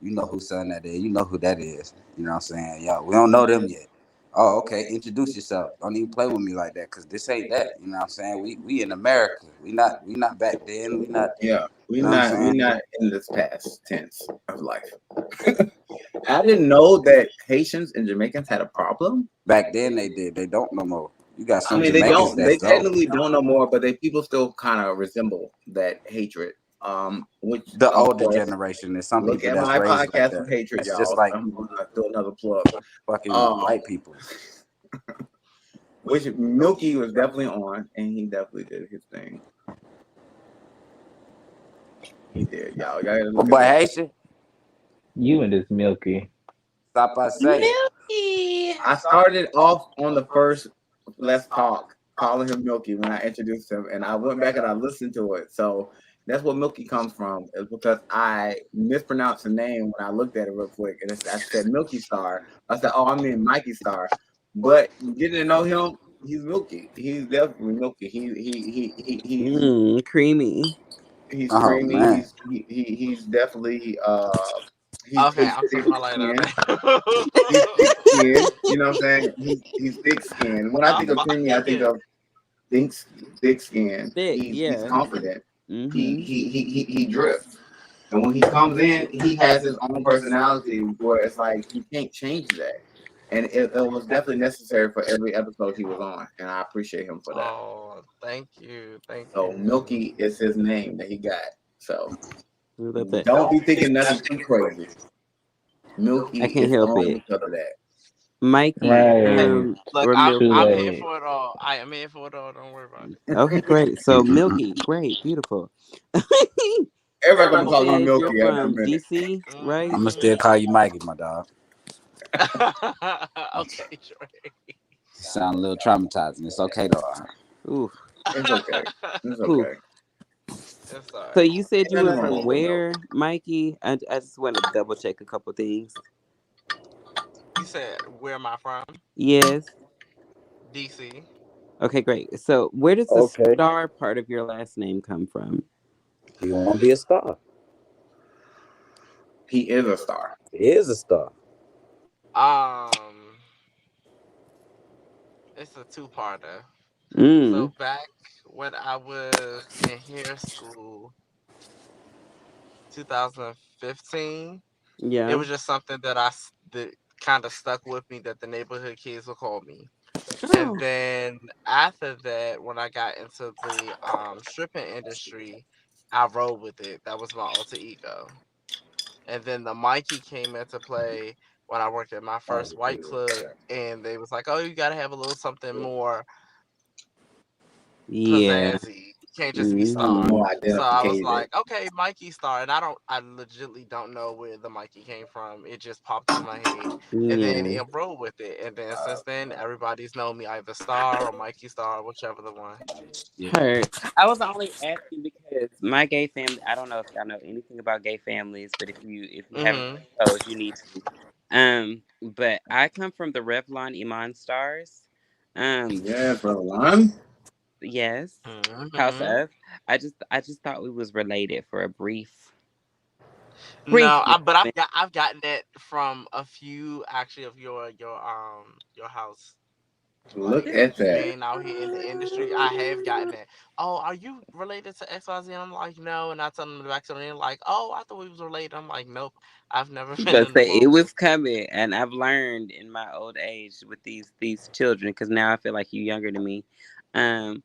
you know whose son that is. You know who that is. You know what I'm saying? Yo, we don't know them yet. Oh, okay. Introduce yourself. Don't even play with me like that, cause this ain't that. You know what I'm saying? We in America. We not back then. We not. Yeah, You know what I'm we're saying? not in this past tense of life. I didn't know that Haitians and Jamaicans had a problem. Back then they did. They don't no more. You got I some mean, they Jamaicans don't. They that go. technically don't no more, but people still kind of resemble that hatred. Which The of older course, generation. There's some look people at that's my raised like podcast for that. hatred, It's just y'all. like I'm gonna do another plug. fucking white people. Which Milky was definitely on, and he definitely did his thing. He did, y'all. Y'all gotta look But at that. Haitian, You and this Milky. stop I say. Milky. I started off on the first Let's Talk calling him Milky when I introduced him, and I went back and I listened to it. So that's what Milky comes from, is because I mispronounced the name when I looked at it real quick, and I said Milky Star. I said, "Oh, I mean Mikey Star," but getting to know him, he's Milky. He's definitely Milky. Creamy. He's Oh creamy. man. He's definitely Okay, he's I'm thick taking my light out skinned. now. He's thick skinned. You know what I'm saying? He's thick skinned. When I think I'm of creamy, I think lying. of thick thick skin. Thick, He's yeah. confident. Mm-hmm. He drips. And when he comes in, he has his own personality where it's like you can't change that. And it was definitely necessary for every episode he was on, and I appreciate him for that. Oh, thank you, thank So you. Milky is his name that he got. So We love that. don't be thinking nothing too crazy. Milky I can't is help on it. because of that. Mikey, Right. Look, or I'm Too I'm Milky. here late. for it all. I am here for it all. Don't worry about it. Okay, great. So Milky, great, beautiful. Everybody gonna You call you said you're Milky after a from minute. DC, right? I'ma still call you Mikey, my dog. Okay, sure. Sound a little traumatizing. It's okay though. Ooh, It's okay. It's ooh. okay. It's So alright. you said Ain't you were nothing from wrong with milk. where, Mikey? I just want to double check a couple things. You said where am I from? Yes. DC. Okay, great. So where does the Okay. star part of your last name come from? He wanna be a star. He is a star. He is a star. It's a two-parter. So Mm. back when I was in hair school, 2015, it Yeah. was just something that kind of stuck with me that the neighborhood kids would call me. And Oh. then after that, when I got into the stripping industry, I rolled with it. That was my alter ego. And then the Mikey came into play when I worked at my first white club, and they was like, "Oh, you got to have a little something more Yeah. pizzazzy. You can't just be Something Star." Mm-hmm. more So I was identified. like, "Okay, Mikey Star," and I legitimately don't know where the Mikey came from. It just popped into my head, and then Yeah. it rolled with it. And then since then, everybody's known me either Star or Mikey Star, whichever the one. Yeah. Heard. I was only asking because my gay family. I don't know if y'all know anything about gay families, but if you haven't Mhm. been told, you need to. But I come from the Revlon Iman Stars. Yeah, brother Lon. Yes, House Mhm. of. I just thought we was related for a brief No, but moment. I've gotten that from a few actually of your house. Look Like at that. being out here in the industry, I have gotten that. "Oh, are you related to XYZ?" I'm like, "No," and I tell them the back to them like, "Oh, I thought we was related." I'm like, "Nope, I've never been But in the say it room." was coming, and I've learned in my old age with these children because now I feel like you younger than me. Um,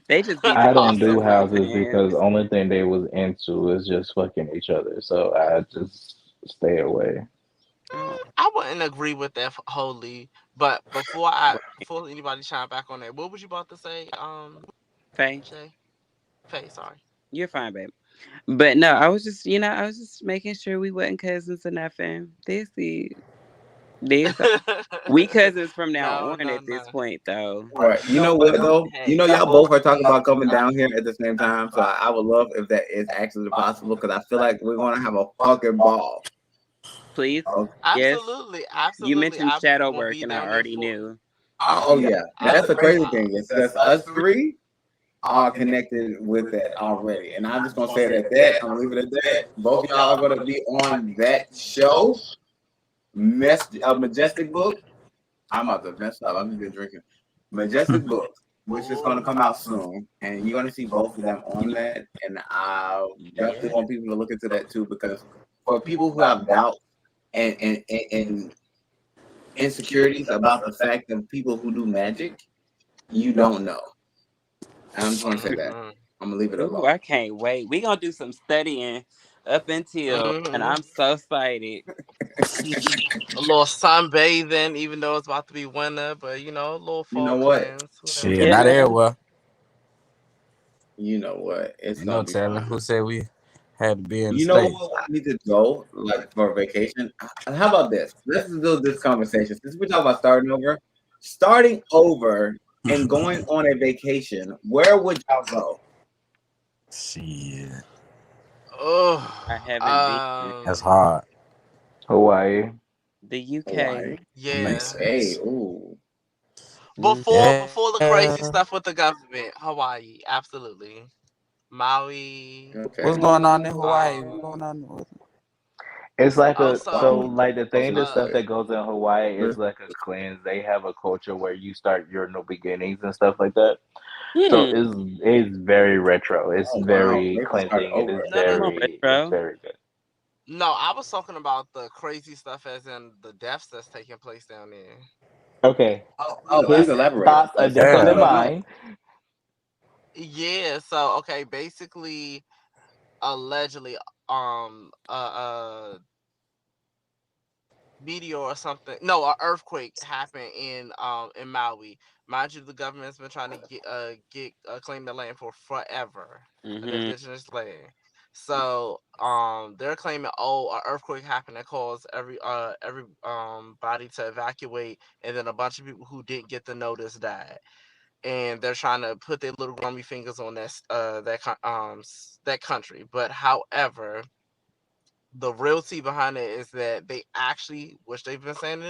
they just be I telling me don't stuff do Possibly. real houses fast. because the only thing they was into is just fucking each other. So I just stay away. Oh, I wouldn't agree with that wholly, but before anybody chime back on that, what was you about to say, Faye, Shay? Faye, sorry. you're fine, babe. But no, I was just making sure we wasn't cousins or nothing. This, we cousins from now No, on no, at this no. point, though. Right. You know No, but what though? You hey, know y'all both are talking about coming down here at the same time. So I would love if that is actually possible because I feel like we're gonna have a fucking ball. please. Oh, Yes. Absolutely, You absolutely. mentioned I'm shadow gonna work, be and I down there already for. knew. oh yeah, that's a crazy Absolutely. thing. It's just us three are connected with that already, and I'm just gonna say it at that. I'm gonna leave it at that. Both of y'all are gonna be on that show, Majestic Book. I'm about to mess up. I'm just been drinking. Majestic Books, which is going to come out soon, and you're going to see both of them on that. And I definitely want people to look into that too, because for people who have doubt and insecurities about the fact of people who do magic, you don't know. And I'm just going to say that. I'm gonna leave it Ooh, alone. I can't wait. We're gonna do some studying up until, and I'm so excited. A little sunbathing, even though it's about to be winter, but a little You know fall what? cleanse. Shit, Yeah. not everywhere. You know what? It's You gonna know, be Taylor, fun. who said we had to be in the You know States? what? We need to go like for a vacation. How about this? Let's just do this conversation. Since we're talking about starting over and going on a vacation. Where would y'all go? Shit, I Oh, haven't been. that's hard. Hawaii. The UK. Hawaii. That makes yeah. Hey, sense. ooh. Before the crazy Yeah. stuff with the government, Hawaii, absolutely. Maui. What's Okay. going on in Hawaii? What's Um. going on? It's like so Also, like the thing, the stuff uh, that goes in Hawaii is like a cleanse. They have a culture where you start your new beginnings and stuff like that. So Hmm. it's very retro. It's Oh wow. very They can start cleansing. It is over. no, no, no. it's Retro. very good. No, I was talking about the crazy stuff, as in the deaths that's taking place down there. Okay. Oh, please His elaborate. thoughts are I different Yeah. than want to know. mine. Yeah. So okay, basically, allegedly, meteor or something. No, an earthquake happened in Maui. Mind you, the government's been trying to get claim the land for forever, the Mm-hmm. indigenous land. So they're claiming, an earthquake happened that caused every body to evacuate, and then a bunch of people who didn't get the notice died. And they're trying to put their little grummy fingers on that country. But however, the realty behind it is that they actually, which they've been saying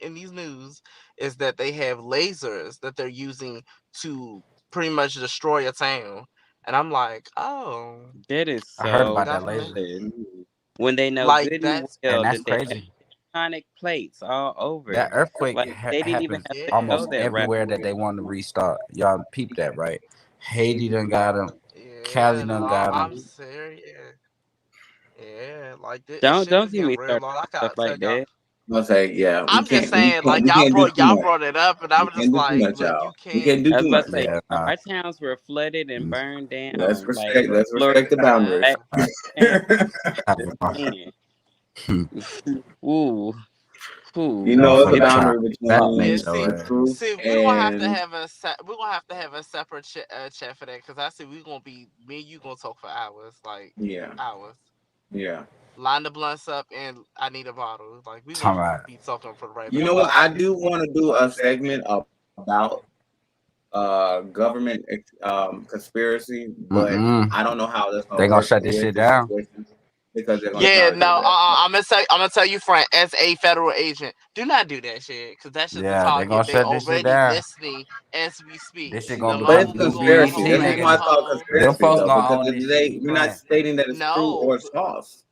in these news, is that they have lasers that they're using to pretty much destroy a town. And I'm like, oh, That is I heard the so about that government, laser, good. Ooh. When they know like good and that's well and that's that they have crazy. tectonic plates all That over. earthquake Like they didn't even happens have to yeah, go almost that route. everywhere that they want to restart. Y'all peep that, right? Haiti done got them. Cali yeah. done No, got I'm them. serious. Yeah, like this Don't shit don't is get getting me real, started Lord. I on stuff gotta tell like y'all. that. I'll say, yeah, I'm just saying, like we can't do too y'all much. brought it up, and I We was can't just do too like, much, look, y'all. you We can't. can't do I was too about much. to say Yeah, our towns were flooded and burned Let's down. Like respect. Let's Florida respect the got boundaries. back down. Just saying. Ooh, You ooh. know, it's a motherfucker Get trying boundary to between Yeah, assassinate see, your the ass. truth see, we're gonna have to and have we're gonna have to have a separate chat for that, because I see we're gonna be me and you gonna talk for hours, like yeah, hours. yeah. Line the blunts up, and I need a bottle. Like we All gonna right. be talking for the right You about know what? hour. I do want to do a segment about government conspiracy, but Mm-mm. I don't know how that's gonna They gonna work shut this with shit this down. situation because they're gonna Yeah, try to do no, that. I'm gonna tell you, friend, as a federal agent, do not do that shit, because that's just the Yeah, they gonna target. They shut this shit already down. listening as we speak. This shit The gonna But become it's motherfucker gonna be conspiracy. on That's BET, the reason why nigga. it's called manhole. Them conspiracy, folks though, gonna because own at the end this of the shit. day, You we're not playing? stating that it's true or No, it's false.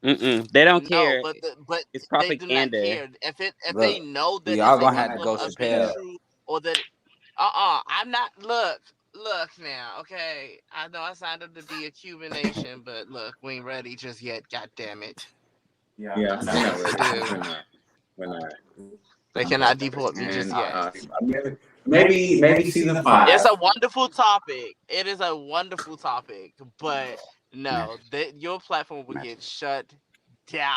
They don't no, care. but It's they do not propaganda. care if they Look, know we that all it's gonna We're have gonna to have to go go a being Chappelle. Chappelle. true, or that I'm not. Look now, okay. I know I signed up to be a Cuban nation, but look, we ain't ready just yet. God damn it, Yeah, I we're still not got to ready. do. We're not. We're not. They cannot deport me just And yet. maybe season It's 5. a wonderful topic. It is a wonderful topic, but no, your platform will get shut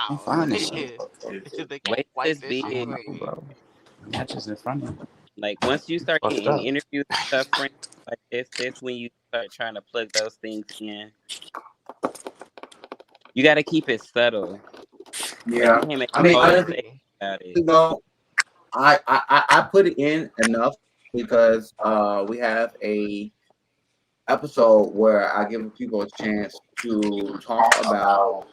I'm down. fine this shit. They gonna Wait till wipe it's this I shit big. don't know, clean. bro. The match is in front of me. Like once you start Fucked getting up. interviews and stuff, friends, like this, that's when you start trying to plug those things in. You got to keep it subtle. Like you Yeah, can't make I a mean, whole honestly, thing about it. though, I put it in enough because we have a episode where I give people a chance to talk about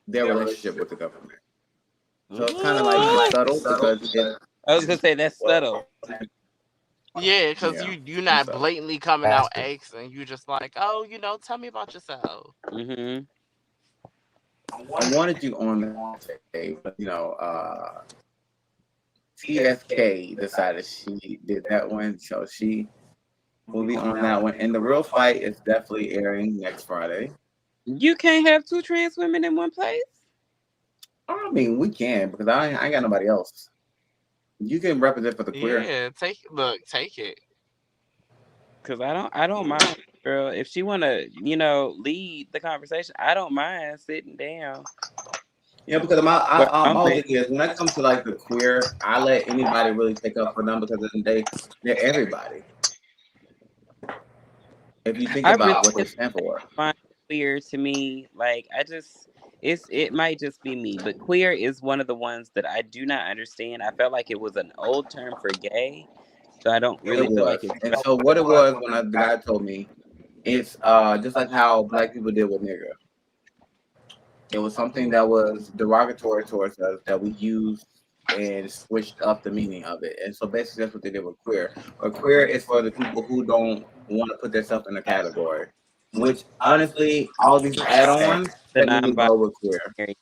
their relationship with the government. So it's kind of like it's subtle because it's I was gonna say that's subtle. Yeah, because yeah, you're it's not subtle. blatantly coming out Faster. asking. You just like, oh, tell me about yourself. Mm-hmm. I wanted you on there today, but TSK decided she did that one, so she will be on that one. And the real fight is definitely airing next Friday. You can't have two trans women in one place. I mean, we can because I ain't got nobody else. You can represent for the queer. Yeah, take it. Cause I don't mind, girl. If she wanna, lead the conversation, I don't mind sitting down. Yeah, because But my I'm whole saying, thing is when it comes to like the queer, I let anybody really take up for them because at the end of the day, they're everybody. If you think I really about what they just stand for. find queer to me, like it might just be me, but queer is one of the ones that I do not understand. I felt like it was an old term for gay, so I don't It really feel like was. it's And so what it was when the guy told me, it's just like how black people did with nigga. It was something that was derogatory towards us that we used and switched up the meaning of it. And so basically that's what they did with queer. But queer is for the people who don't want to put themselves in a category. Which honestly, all these add-ons the technically non-binary go with queer.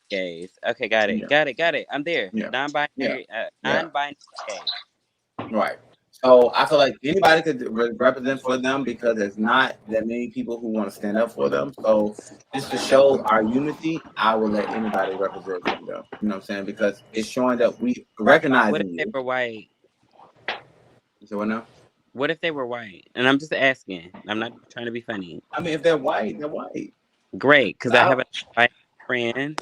gays. Okay, got it, Yeah, got it. I'm there. yeah, yeah, Non-binary, yeah. non-binary gays. Right. So I feel like anybody could represent for them because there's not that many people who want to stand up for them. So just to show our unity, I will let anybody represent for them. You know what I'm saying? Because it's showing that we What if recognizing they you. were white? So what now? What if they were white? And I'm just asking. I'm not trying to be funny. I mean, if they're white, they're white. Great, because I I, have a white friend,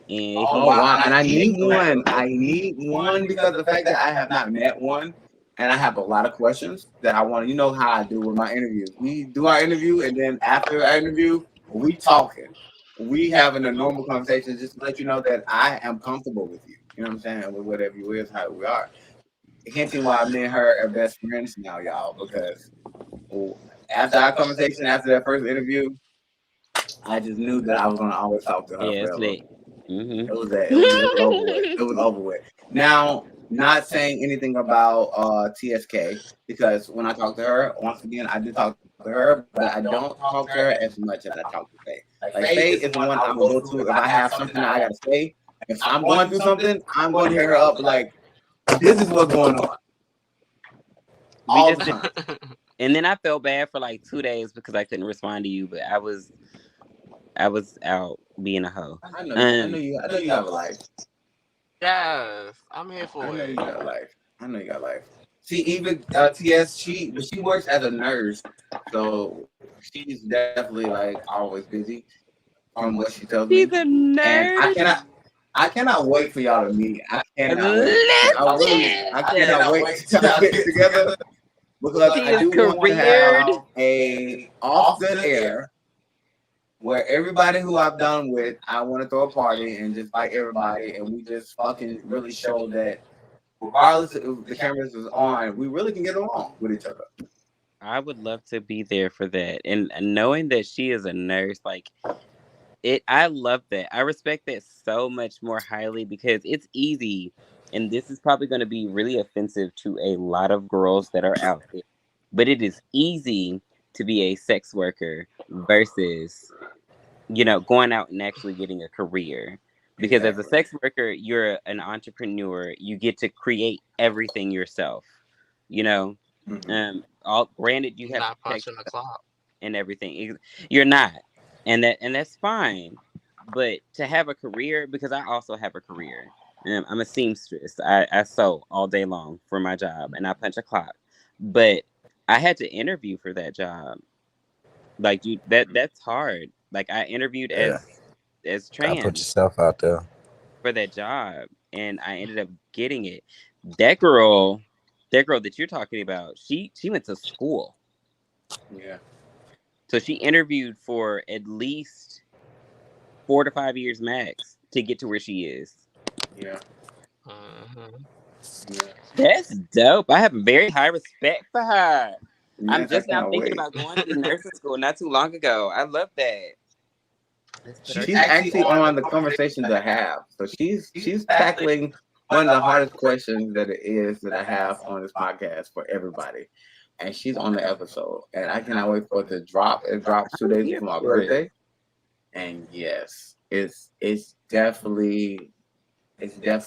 and oh wow! And I need one. I need one because the fact that I have not met one, and I have a lot of questions that I want. You know how I do with my interviews. We do our interview, and then after our interview, we talking. We having a normal conversation just to let you know that I am comfortable with you. You know what I'm saying? With whatever you is, how we are. Hinting why me and her are best friends now, y'all. Because after our conversation, after that first interview, I just knew that I was gonna always talk to her yeah, it's forever. lit. Mm-hmm. It was that. It was over with. It was over with. Now, not saying anything about TSK because when I talk to her, once again, I do talk to her, but I don't talk to her as much as I talk to Faye. Like Faye is the one I will go to if I have something that I gotta say. If I'm going through something, I'm going to hit her up like, "This is what's going on." We All just the did, time. and then I felt bad for like 2 days because I couldn't respond to you, but I was out being a hoe. I know you have a life. Yes, I'm here I for know you it. got a life. I know you got a life. See, even TS, she works as a nurse, so she's definitely like always busy from what she tells She's me. a And nerd. I cannot wait for y'all to meet. I cannot wait. I Listen, cannot wait to y'all get together because she I is do want to have careered. a off good air where everybody who I've done with, I want to throw a party and just like everybody, and we just fucking really show that regardless if the cameras is on, we really can get along with each other. I would love to be there for that, and knowing that she is a nurse, like it, I love that. I respect that so much more highly because it's easy, and this is probably going to be really offensive to a lot of girls that are out there, but it is easy to be a sex worker versus going out and actually getting a career. Because as a Exactly. sex worker, you're an entrepreneur. You get to create everything yourself. You know, Mm-hmm. all granted, you You're have to not protect punching the clock. and everything. You're not, and that's fine. But to have a career, because I also have a career. I'm a seamstress. I sew all day long for my job, and I punch a clock. But I had to interview for that job. Like that's hard. Like I interviewed Yeah, as gotta put trans yourself out there. for that job, and I ended up getting it. That girl, that girl that you're talking about, she went to school. Yeah. So she interviewed for at least 4 to 5 years max to get to where she is. Yeah. Hmm. Yeah. That's dope. I have a very high respect for her. I'm Yes, I just now cannot thinking wait. about going to nursing school not too long ago. I love that. Let's put our She's actually on the conversation to have. So she's tackling one of the hardest questions that it is that I have on this podcast for everybody. And she's on the episode. And I cannot wait for it to drop. It drops 2 days before my birthday. And yes, it's definitely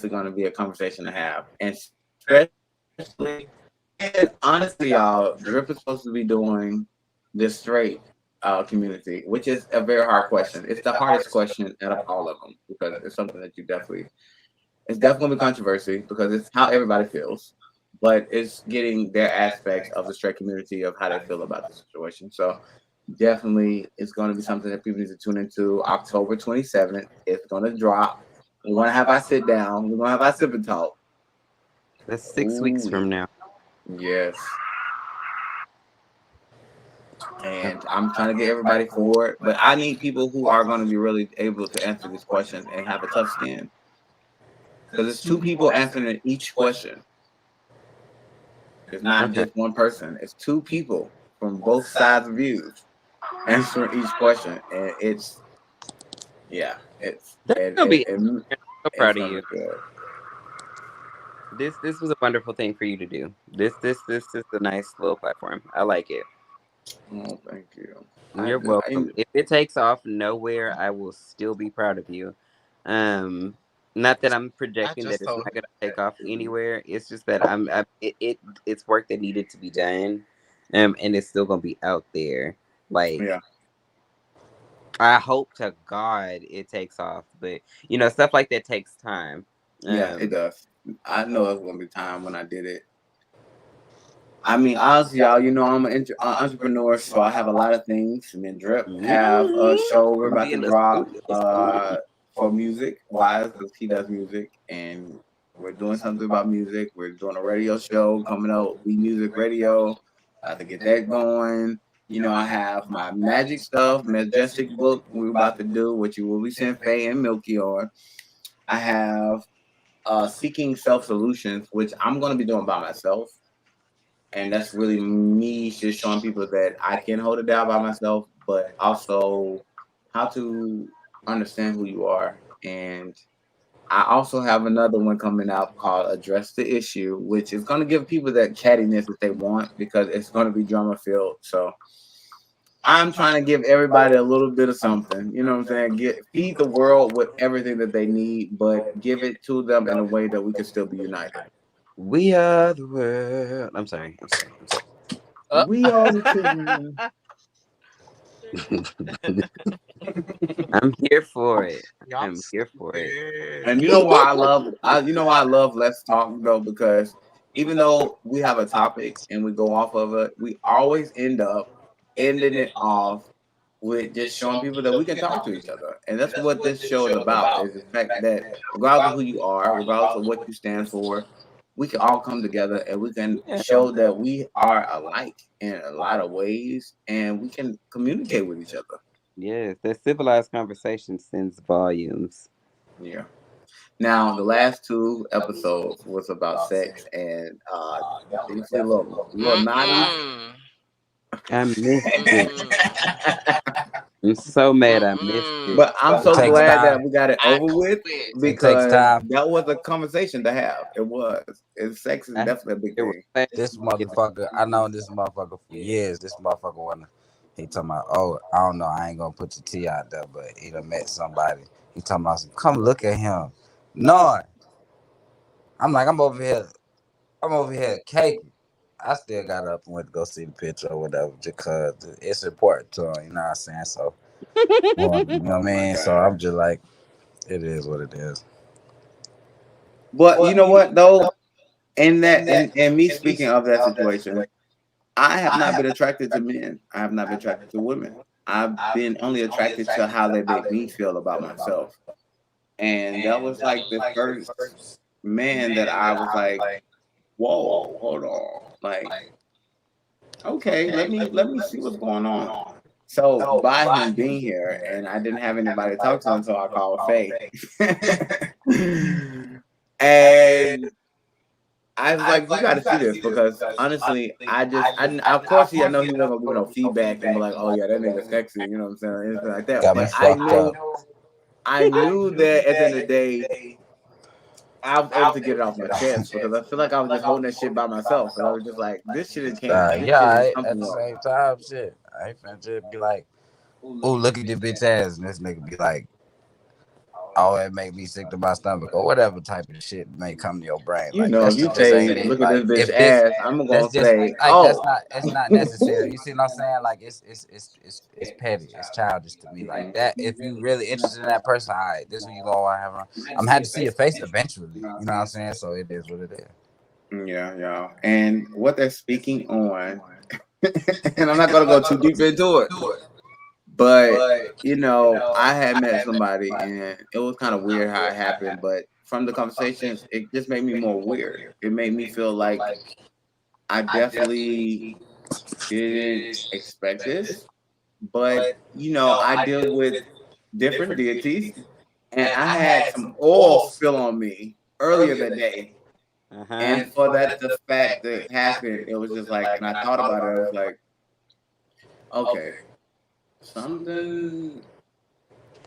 gonna be a conversation to have. And especially and honestly, y'all, Drip is supposed to be doing this straight community, which is a very hard question. It's the hardest question out of all of them because it's something that it's definitely gonna be controversy because it's how everybody feels, but it's getting their aspects of the straight community of how they feel about the situation. So definitely, it's gonna be something that people need to tune into. October 27th, it's gonna drop. We're gonna have our sit down. We're gonna have our sip and talk. That's 6 weeks Ooh, from now. yes. And I'm trying to get everybody forward, but I need people who are going to be really able to answer these questions and have a tough skin because it's two people answering each question. It's not Okay. just one person. It's two people from both sides of views answering each question, and it's yeah, That's gonna be. I'm so it's proud of gonna you. be good. This was a wonderful thing for you to do. This is a nice little platform. I like it. Oh, thank you. You're welcome. If it takes off nowhere, I will still be proud of you. Um, Not that I'm I projecting that just it's told not gonna take off anywhere. It's just that it's work that needed to be done, and it's still gonna be out there. Like Yeah, I hope to God it takes off, but stuff like that takes time. yeah, it Um, does. I know there's gonna be time when I did it. I mean, honestly, y'all, I'm an entrepreneur, so I have a lot of things. Me and Drip have a show we're Gonna about be to in the drop studio soon. for music wise because he does music, and we're doing something about music. We're doing a radio show coming out, We Music Radio. I have to get that going. I have my magic stuff, Majestic book we're about to do, which you will be seeing Faye and Milky on. I have Seeking Self Solutions, which I'm going to be doing by myself. And that's really me just showing people that I can hold it down by myself, but also how to understand who you are. And I also have another one coming out called Address the Issue, which is going to give people that chattiness that they want because it's going to be drama filled. So I'm trying to give everybody a little bit of something. You know what I'm saying? Feed the world with everything that they need, but give it to them in a way that we can still be united. We are the world. I'm sorry. We are the children. I'm here for it. y'all I'm here for it. stupid. And you know why I love Let's Talk though, because even though we have a topic and we go off of it, we always end up ending it off with just showing people that we can talk to each other. And that's what this show is about, is the fact that regardless of who you are, regardless of what you stand for, we can all come together and we can Yeah. show that we are alike in a lot of ways and we can communicate with each other. Yes, that civilized conversation sends volumes. Yeah. Now, the last two episodes was about sex, and you can see a little naughty. Mm-mm. I missed it. Mm-mm. I'm so mad I missed it. Mm-mm. But I'm It so takes glad that time. we got it I over with quit. It takes because time. that was a conversation to have. It was. Sex is I definitely a big there were thing. This classes motherfucker, I know this motherfucker for years. This motherfucker wanna. He talking about, oh, I don't know, I ain't gonna put your T out there, but he done met somebody. He talking about, come look at him. No, I'm like, I'm over here caking. I still got up and went to go see the picture or whatever, just cause it's important to him. You know what I'm saying? So, well, you know yesterday. what I Oh my mean. So god! I'm just like, it is what it is. But you know what though? In that, and me speaking of that situation, I have not been attracted to men. I have not been attracted to women. I've been only attracted to how they make me feel about myself. And that was like the first man that I was like, whoa, hold on. Like, okay, let me see what's going on. So by him being here and I didn't have anybody to talk to until I called Faye. And I was like, you got to see this because honestly, of course, I know he wasn't gonna give me no feedback and be like, oh yeah, that nigga's sexy, you know what I'm saying, anything like that. Got me But fucked up. I knew that at the end of the day, I was able to get it off my chest because I feel like I was just holding that shit by myself, and I was just like, this shit can't, this Yeah, shit is at something the else. same time, shit. I ain't finna just be like, "Ooh, look at this bitch ass," and this nigga be like, "Oh, it make me sick to my stomach," or whatever type of shit may come to your brain. You Like know, that's if you just say, ain't it. look at this Like bitch if this, ass, I'm let's gonna just say, like oh. it's not necessary. You see what I'm saying? Like it's petty. It's childish to me. Like that. If you really interested in that person, all right, this is what you gonna want to have. I'm happy to see your face eventually. You know what I'm saying? So it is what it is. Yeah. And what they're speaking on, and I'm not gonna go too deep into it, but I had met somebody and it was kind of weird how it happened, but from the conversations, it just made me more weird. It made me feel like I definitely didn't expect this, but I deal with different deities, and I had some oil spill on me earlier that day. Uh-huh. And for that, the fact that happened, it was just like, and I thought about it, I was like, okay, something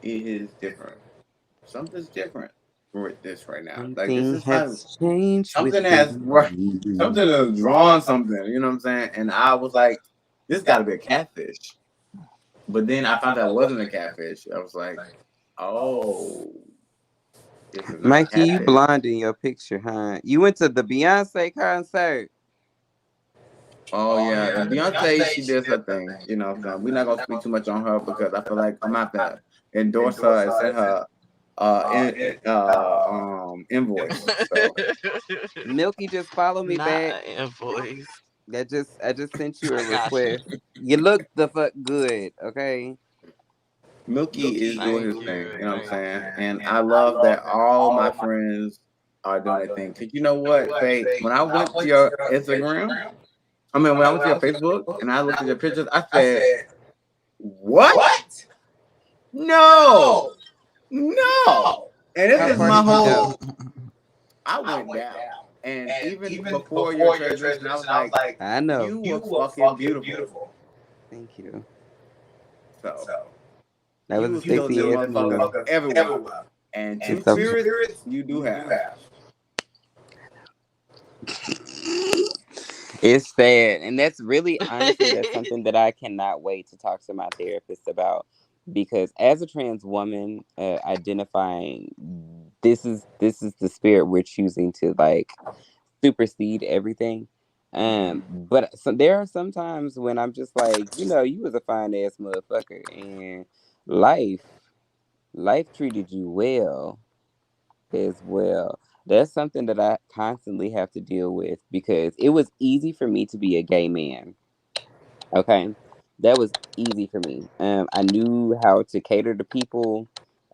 is different. Something's different with this right now. Like this Something is not has changed something within has you. something has drawn something. You know what I'm saying? And I was like, this got to be a catfish. But then I found out it wasn't a catfish. I was like, oh, this is not a Mikey, you catfish. blonde in your picture, huh? You went to the Beyonce concert. Oh yeah, and Beyonce, she did her thing. You know, so we're not gonna speak too much on her because I feel like I'm not gonna endorse her and send her invoice. So Milky just follow me Not back. an invoice. I just sent you a I got you. request. You look the fuck good, okay? Milky is doing Thank his thing. you. You know what I'm Thank saying? you. And I love that all my friends are doing their thing. Cause you know what, Faye? When I went to your Instagram, when I went to your Facebook and I looked at your pictures, I said, "What? No, no." And this How is far my did you whole. go? I went down, and even before your transition, I was like, I know. "You were fucking beautiful." Thank you. So That you was a will kill sexy them ass move. motherfuckers everywhere. And two It's okay. spirits, you do have. It's sad, and that's really honestly that's something that I cannot wait to talk to my therapist about, because as a trans woman, identifying this is the spirit we're choosing to like supersede everything. But there are some times when I'm just like, you was a fine ass motherfucker, and life life treated you well as well. That's something that I constantly have to deal with because it was easy for me to be a gay man. Okay. That was easy for me. I knew how to cater to people.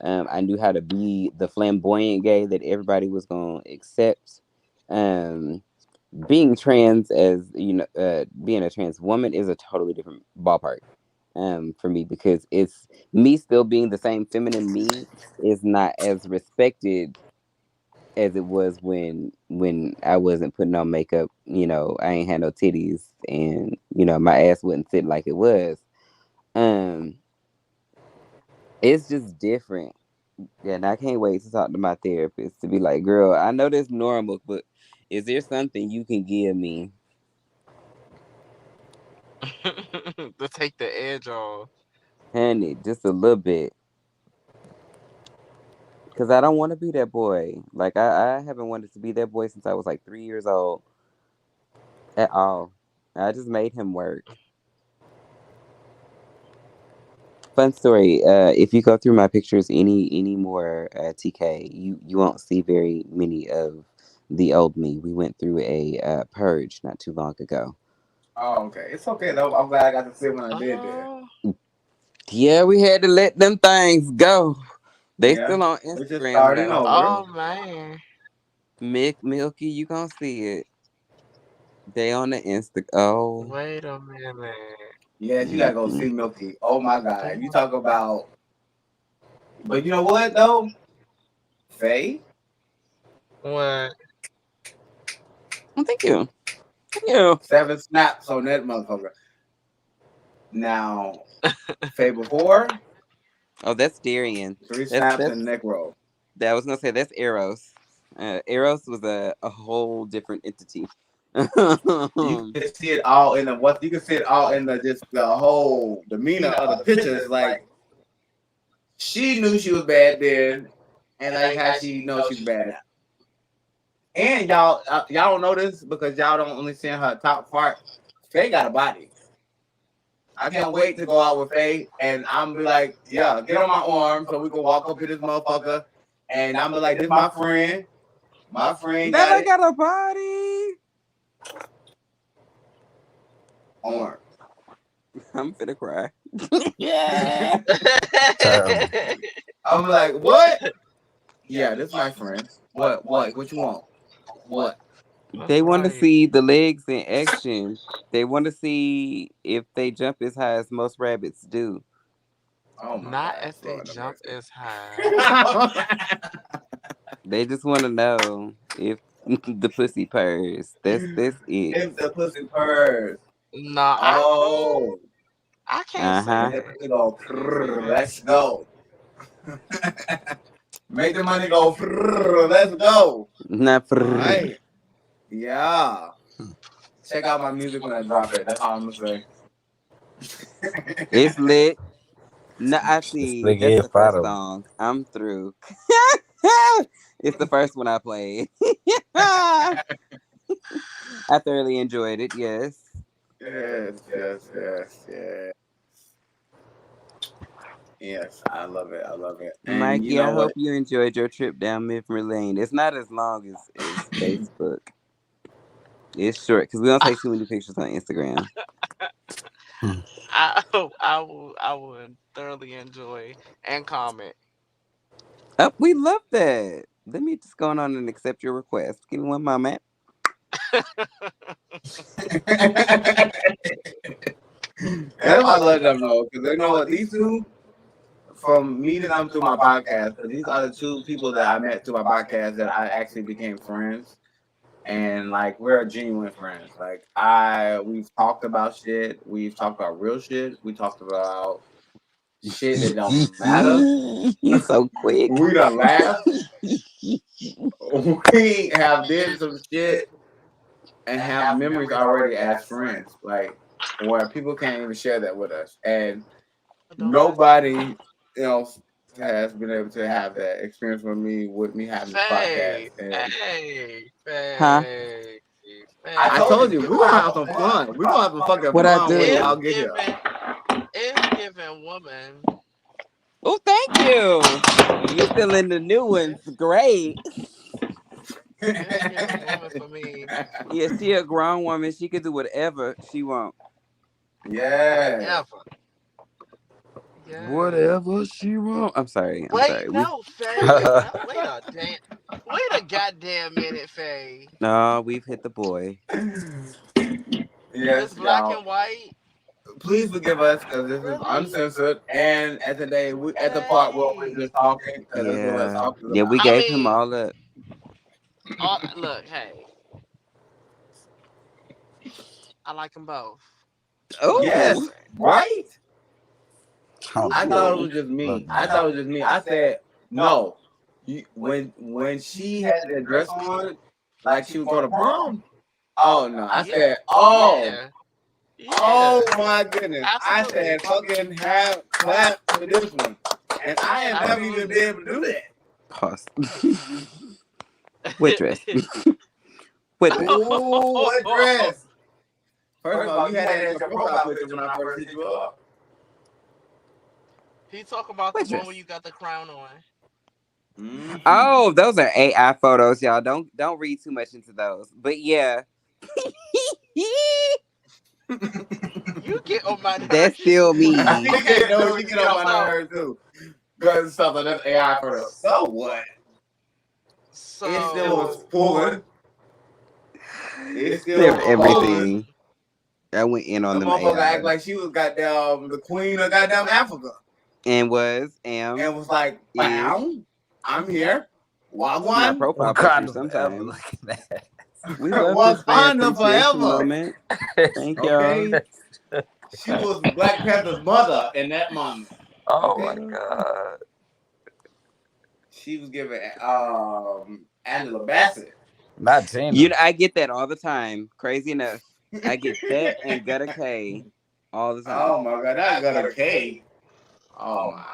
I knew how to be the flamboyant gay that everybody was going to accept. Um, being trans, being a trans woman is a totally different ballpark for me, because it's me still being the same feminine me is not as respected as it was when I wasn't putting on makeup. I ain't had no titties, and my ass wouldn't sit like it was. Um, it's just different, and I can't wait to talk to my therapist to be like, girl, I know that's normal, but is there something you can give me, To take the edge off. honey, just a little bit? Because I don't want to be that boy. Like I haven't wanted to be that boy since I was like 3 years old at all. I just made him work. Fun story. If you go through my pictures any more, TK, you won't see very many of the old me. We went through a purge not too long ago. Oh, okay. It's okay though. I'm glad I got to see it when I did that. Oh, Yeah, we had to let them things go. They Yeah. still on We're just Instagram starting though. over. oh man. Milky, you gonna see it. They on the Insta. Oh, Wait a minute. Yes, you gotta go mm-mm. see Milky. Oh my God. They- You talk about, but you know what though? Faye, What? Oh, thank you. Thank you. 7 snaps on that motherfucker. Now, Fable 4, Oh, that's Darian. 3 That's snaps and neck roll. that I was gonna say that's Eros. Eros was a whole different entity. You can see it all in the what you can see it all in the just the whole demeanor of the pictures. Like she knew she was bad then, and like how she knows she's bad now. And y'all don't know this because y'all don't only see her top part. Faye got a body. I can't wait to go out with Faye, and I'm be like, yeah, get on my arm so we can walk up to this motherfucker, and I'm be like, this is my friend. My friend that got I it. got a body. Arm. I'm finna cry. Yeah. Terrible. I'm like, what? Yeah, this is my friend. What? What you want? What? They want to Right. see the legs in action. They want to see if they jump as high as most rabbits do. Oh my Not God. if they Lord have jump mercy. as high. They just want to know if the pussy purrs. That's it. If the pussy purrs. No, Oh. I can't Uh say huh. Make the pussy go. Let's go. Make the money go. Let's go. Not All for. right. Yeah. Check out my music when I drop it. That's all I'm gonna say. It's lit. No, I see. Nigga That's hit the first bottom. song. I'm through. It's the first one I played. I thoroughly enjoyed it. Yes. Yes. Yes, I love it. I love it. And you Mikey, I know what? hope you enjoyed your trip down memory lane. It's not as long as Facebook. It's short because we don't take too many pictures on Instagram. I would thoroughly enjoy and comment. Oh, we love that. Let me just go on and accept your request. Give me one moment. That's why I let them know because they know what these two from meeting them through my podcast. Because these are the two people that I met through my podcast that I actually became friends, and like we're genuine friends. Like we've talked about shit. We've talked about real shit. We talked about shit that don't matter. You so quick. We done laughed. We have did some shit and have memories already as friends. Like where people can't even share that with us, and nobody else has been able to have that experience with me having this podcast. Faye, And hey, Huh? Faye, I Faye. told you we're gonna have some fun. We're gonna have some fucking What I fun do? when It's y'all get here. giving woman. Oh, thank you. You still in the new ones. Great. It's giving woman for me. Yeah, she a grown woman. She can do whatever she want. Yeah. Whatever. Yeah. Whatever she want. I'm sorry. Wait, no, Faye. No, wait a goddamn minute, Faye. No, we've hit the boy. Yes, It's black y'all. and white. Please forgive us because this is Really? uncensored. And at at the part where we're just talking because this is what Let's Yeah. Talk is Yeah, we about. gave him all up. Look, hey, I like them both. Oh. Yes, right. Oh, I thought it was just me. look, I thought it was just me. I said no. When she had that dress on, like she was going to prom. Oh no! I said, Yeah. oh my goodness! I Absolutely. said, fucking have clap for this one, and I have never even been able to do that. Pause. What dress? What dress? Ooh, what dress? First of all, you had that as your profile picture when I first hit you up. He talk about What the one dress? where you got the crown on. Mm-hmm. Oh, those are AI photos, y'all. Don't read too much into those. But yeah. You get on my nerves. That's still me. You get on my nerves too. Because stuff like that's AI photo. So what? So It still was pulling. It still They're was pulling. everything. I went in on The them motherfucker AI. act like she was goddamn the queen of goddamn Africa. And was And was like, bam, I'm here. my Wagwan. profile what kind picture of ever sometimes. looking at? We love this fan Wakanda appreciation forever. moment. Thank y'all. Okay, she was Black Panther's mother in that moment. Oh Okay, my god. she was giving Angela Bassett. Not Tina. You know, I get that all the time. Crazy enough. I get that and Gutta K all the time. Oh my god, that got a K. Oh my.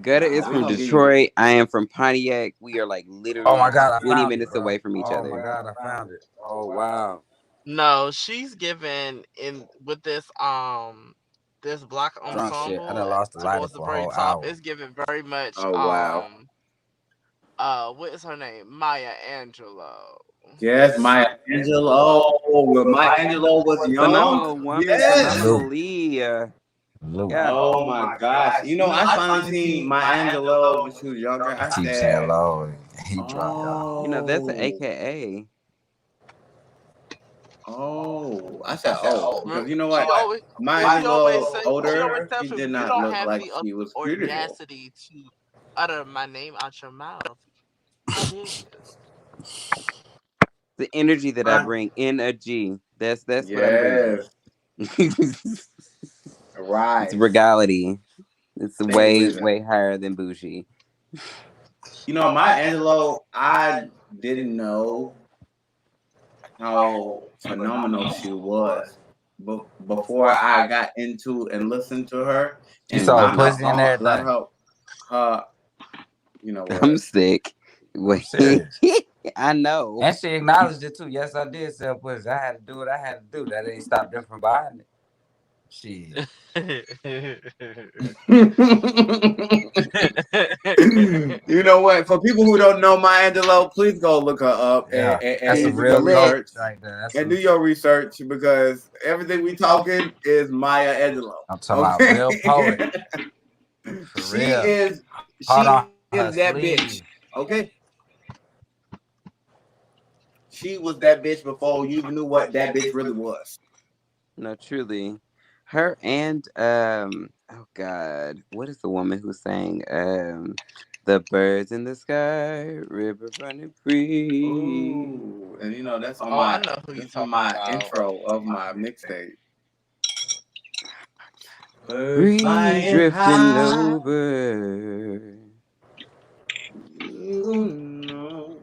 Gutta Nah, is we from gonna give you. Detroit. I am from Pontiac. We are like Oh my literally god, I 20 found it, minutes bro. away from each Oh my other. god, I found it. Oh wow. No, she's given in with this black Drunk shit. I ensemble done lost the lighter towards the for a very whole top. hour. It's given very much Oh wow. what is her name? Maya Angelou. Yes, Maya Angelou. When Maya Angelou was young. Phenomenal woman, Yes. phenomenal Lou. Lee. Lou. Yeah. Oh my gosh. You know, I finally seen Maya Angelou when she was younger. I Keep saying said, low. He dropped out. You know, that's an oh, AKA. I said, oh, because you know what? She always Maya she always Angelou, say she always older, tells she people did you not don't look have like the she was beautiful. audacity to utter my name out your mouth. How dare you? The energy that I bring in a G. That's what I'm bringing. Yes, right. It's regality. It's Thank you, way, Lisa. way higher than bougie. You know, Maya Angelou, I didn't know how phenomenal she was. But before I got into and listened to her She and sold found out pussy and everything. her, you know what? I'm sick. I'm Wait. serious. I know. And she acknowledged it too. Yes, I did sell pussy. I had to do what I had to do. That ain't stop them from buying it. Shit. You know what? For people who don't know Maya Angelou, please go look her up Yeah, that's a and do She's your real lit. research. right there. That's And do your research because everything we talking is Maya Angelou. I'm talking about real poet. For She real. is Hard on her that bitch. sleeve. Okay. She was that bitch before you even knew what that bitch really was. No, truly. Her and oh God, what is the woman who sang the birds in the sky, river running free. Ooh, and you know that's on Oh, I my know who you that's on talking my about. intro of my mixtape. Birds Breeze flying drifting high. over. You know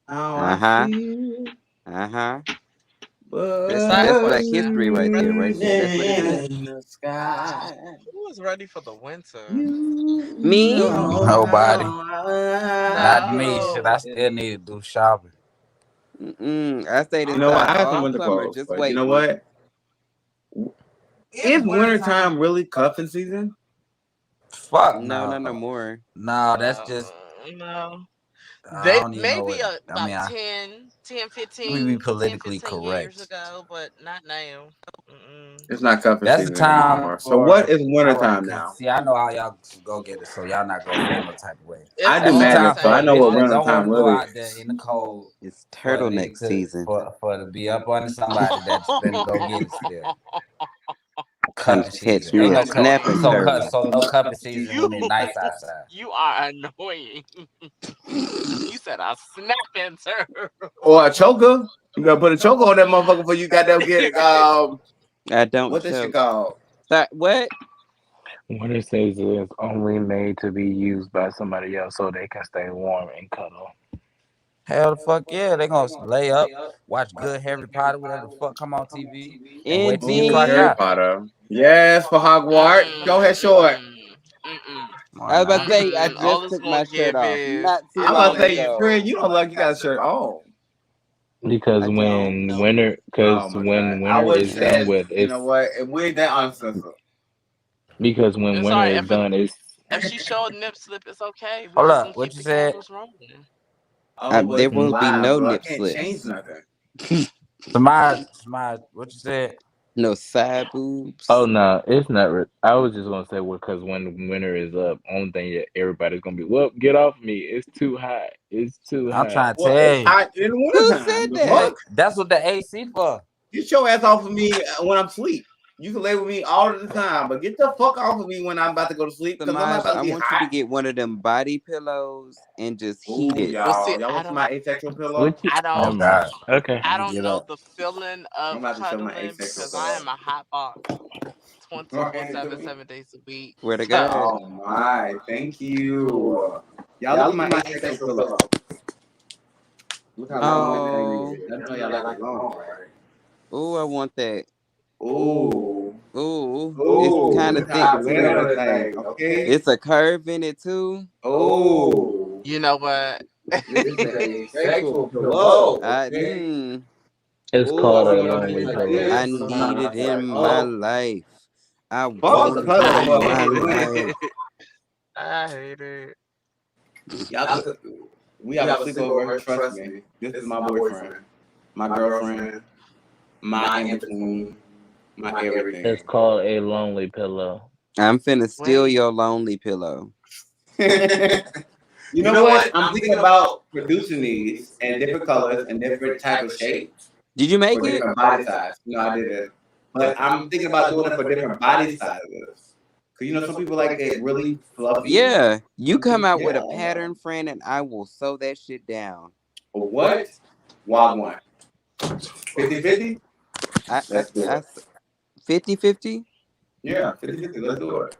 how I Uh-huh. feel. Uh-huh. That's Birds Black history right there, right there. That's what it is. in the sky. Who was ready for the winter? You Me? know Nobody. how Not me. Shit, I still need to do shopping. I stayed You know what? inside I have some all winter summer clothes, just but you know waiting. what? Is wintertime really cuffing season? Fuck No, not no no. more. No, that's just No. I They don't even know maybe what I about mean. 10, We be 15, 10, politically 15 years correct. ago, but not now. Mm-mm. It's not cuffing That's the season time anymore. So what for is all right. wintertime Cause now? see, I know how y'all go get it, so y'all not gonna feel no type of way. It's I do That's the all the time madness, so I for same. know bitch what All that the don't want wintertime to go really out there is. in the cold It's for a turtleneck nigga season. for to be up under somebody that's finna go get it still. Come Cuffing catch season. me Ain't a no snapping turtle. so no cuffing season you when it's nice outside. you are annoying. You said a snapping turtle. Or a choker. You gotta put a choker on that motherfucker before you got them get I don't what this shit choke. called? What? Winter season is only made to be used by somebody else so they can stay warm and cuddle. Hell the fuck yeah, they gonna lay up, watch good Harry Potter, whatever the fuck come on TV, and wait till you Ooh, clock Indeed. Harry out. Potter. Yes, for Hogwarts. Go ahead, short. Mm-mm. Come I on was about to now. say I All just it's took my gonna shirt give off is not too I'm it's about long to gonna say, give ago. Fred, you don't look you got a shirt on. Because I don't. Oh my god. when I winter would have is done said, with, you know it's what? If we ain't that uncensored. because when it's winter alright. is done, it's If she showed nip slip, it's okay. We Hold just up, gonna what keep you the said? cameras rolling. Oh, but There it's will be live, no so I nip can't change slips. nothing. Somebody, what you said? No side boobs. oh no, it's not. I was just gonna say because when winter is up, only thing that everybody's gonna be, well, get off me. It's too hot. It's too I'm hot. trying to Well, tell it's you. hot in the Who wintertime. said The that? fuck? That's what the AC for. Get your ass off of me when I'm asleep. You can lay with me all the time, but get the fuck off of me when I'm about to go to sleep because I'm not Samaj, about to I be want you to hot. get one of them body pillows and just heat Ooh, it. Well, see, y'all want to see my asexual pillow? What you? I Oh don't, Never mind. God, Okay. I let me don't get know up. the feeling I'm of about to show my cuddling asexual because I pillow. am a hot box Don't hand it to 24/7, me. 7 days a week. Swear to So God. Oh my, thank you. Y'all look at my asexual pillow. Look how long that thing Oh, is. I know y'all like it long, right? oh, I want that. Ooh. Ooh, it's Ooh, kind of look how thick I went on too. that thing, okay? It's a curve in it too. Oh, you know what? this is a sexual pillow, okay? It's Oh, I called be a on that thing lonely like pillow. I this. need Sometimes I it be like, in my oh, life. I fuck want the it pillow in fuck my me. life. I hate it. Y'all could, we have a sleepover, trust me. This is my boyfriend, my girlfriend, my in between, my It's everything. called a lonely pillow. I'm finna steal Wait, your lonely pillow. You know what? I'm thinking about producing these in different colors and different type of shapes Did you make for it? different body size. No, I didn't. But I'm thinking about doing it for different body sizes. Cause you know some people like it really fluffy. Yeah, you Some come people, out with a yeah. pattern, friend, and I will sew that shit down. What? Wagwan. 50-50? I, I, Let's do I, it. 50-50? Yeah, 50-50. Let's do it.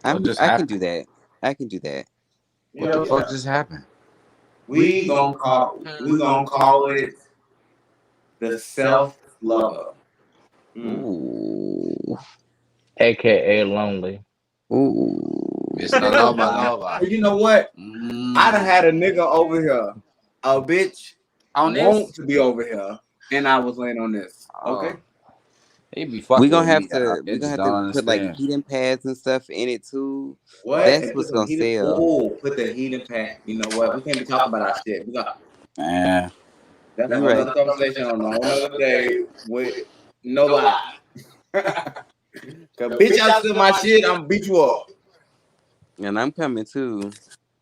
What just I can do happened? that. I can do that. What Yeah, the fuck yeah. just happened? We gonna call it the self lover. Mm. Ooh, AKA lonely. ooh. It's the lover lover. And you know what? I done Mm. had a nigga over here, a bitch On want this? to be over here, and I was laying on this. Okay. Oh, he be We fucking gonna with have me. to I we gonna just have don't to put like understand. heating pads and stuff in it too. What? That's And put what's some gonna heated. sell. Oh, put the heating pad. You know what? We can't be talking about our shit. We got Man, that's a You whole right. nother conversation on a whole nother day with no lie. Cause bitch, I steal my shit. I'm beat you up. And I'm coming too.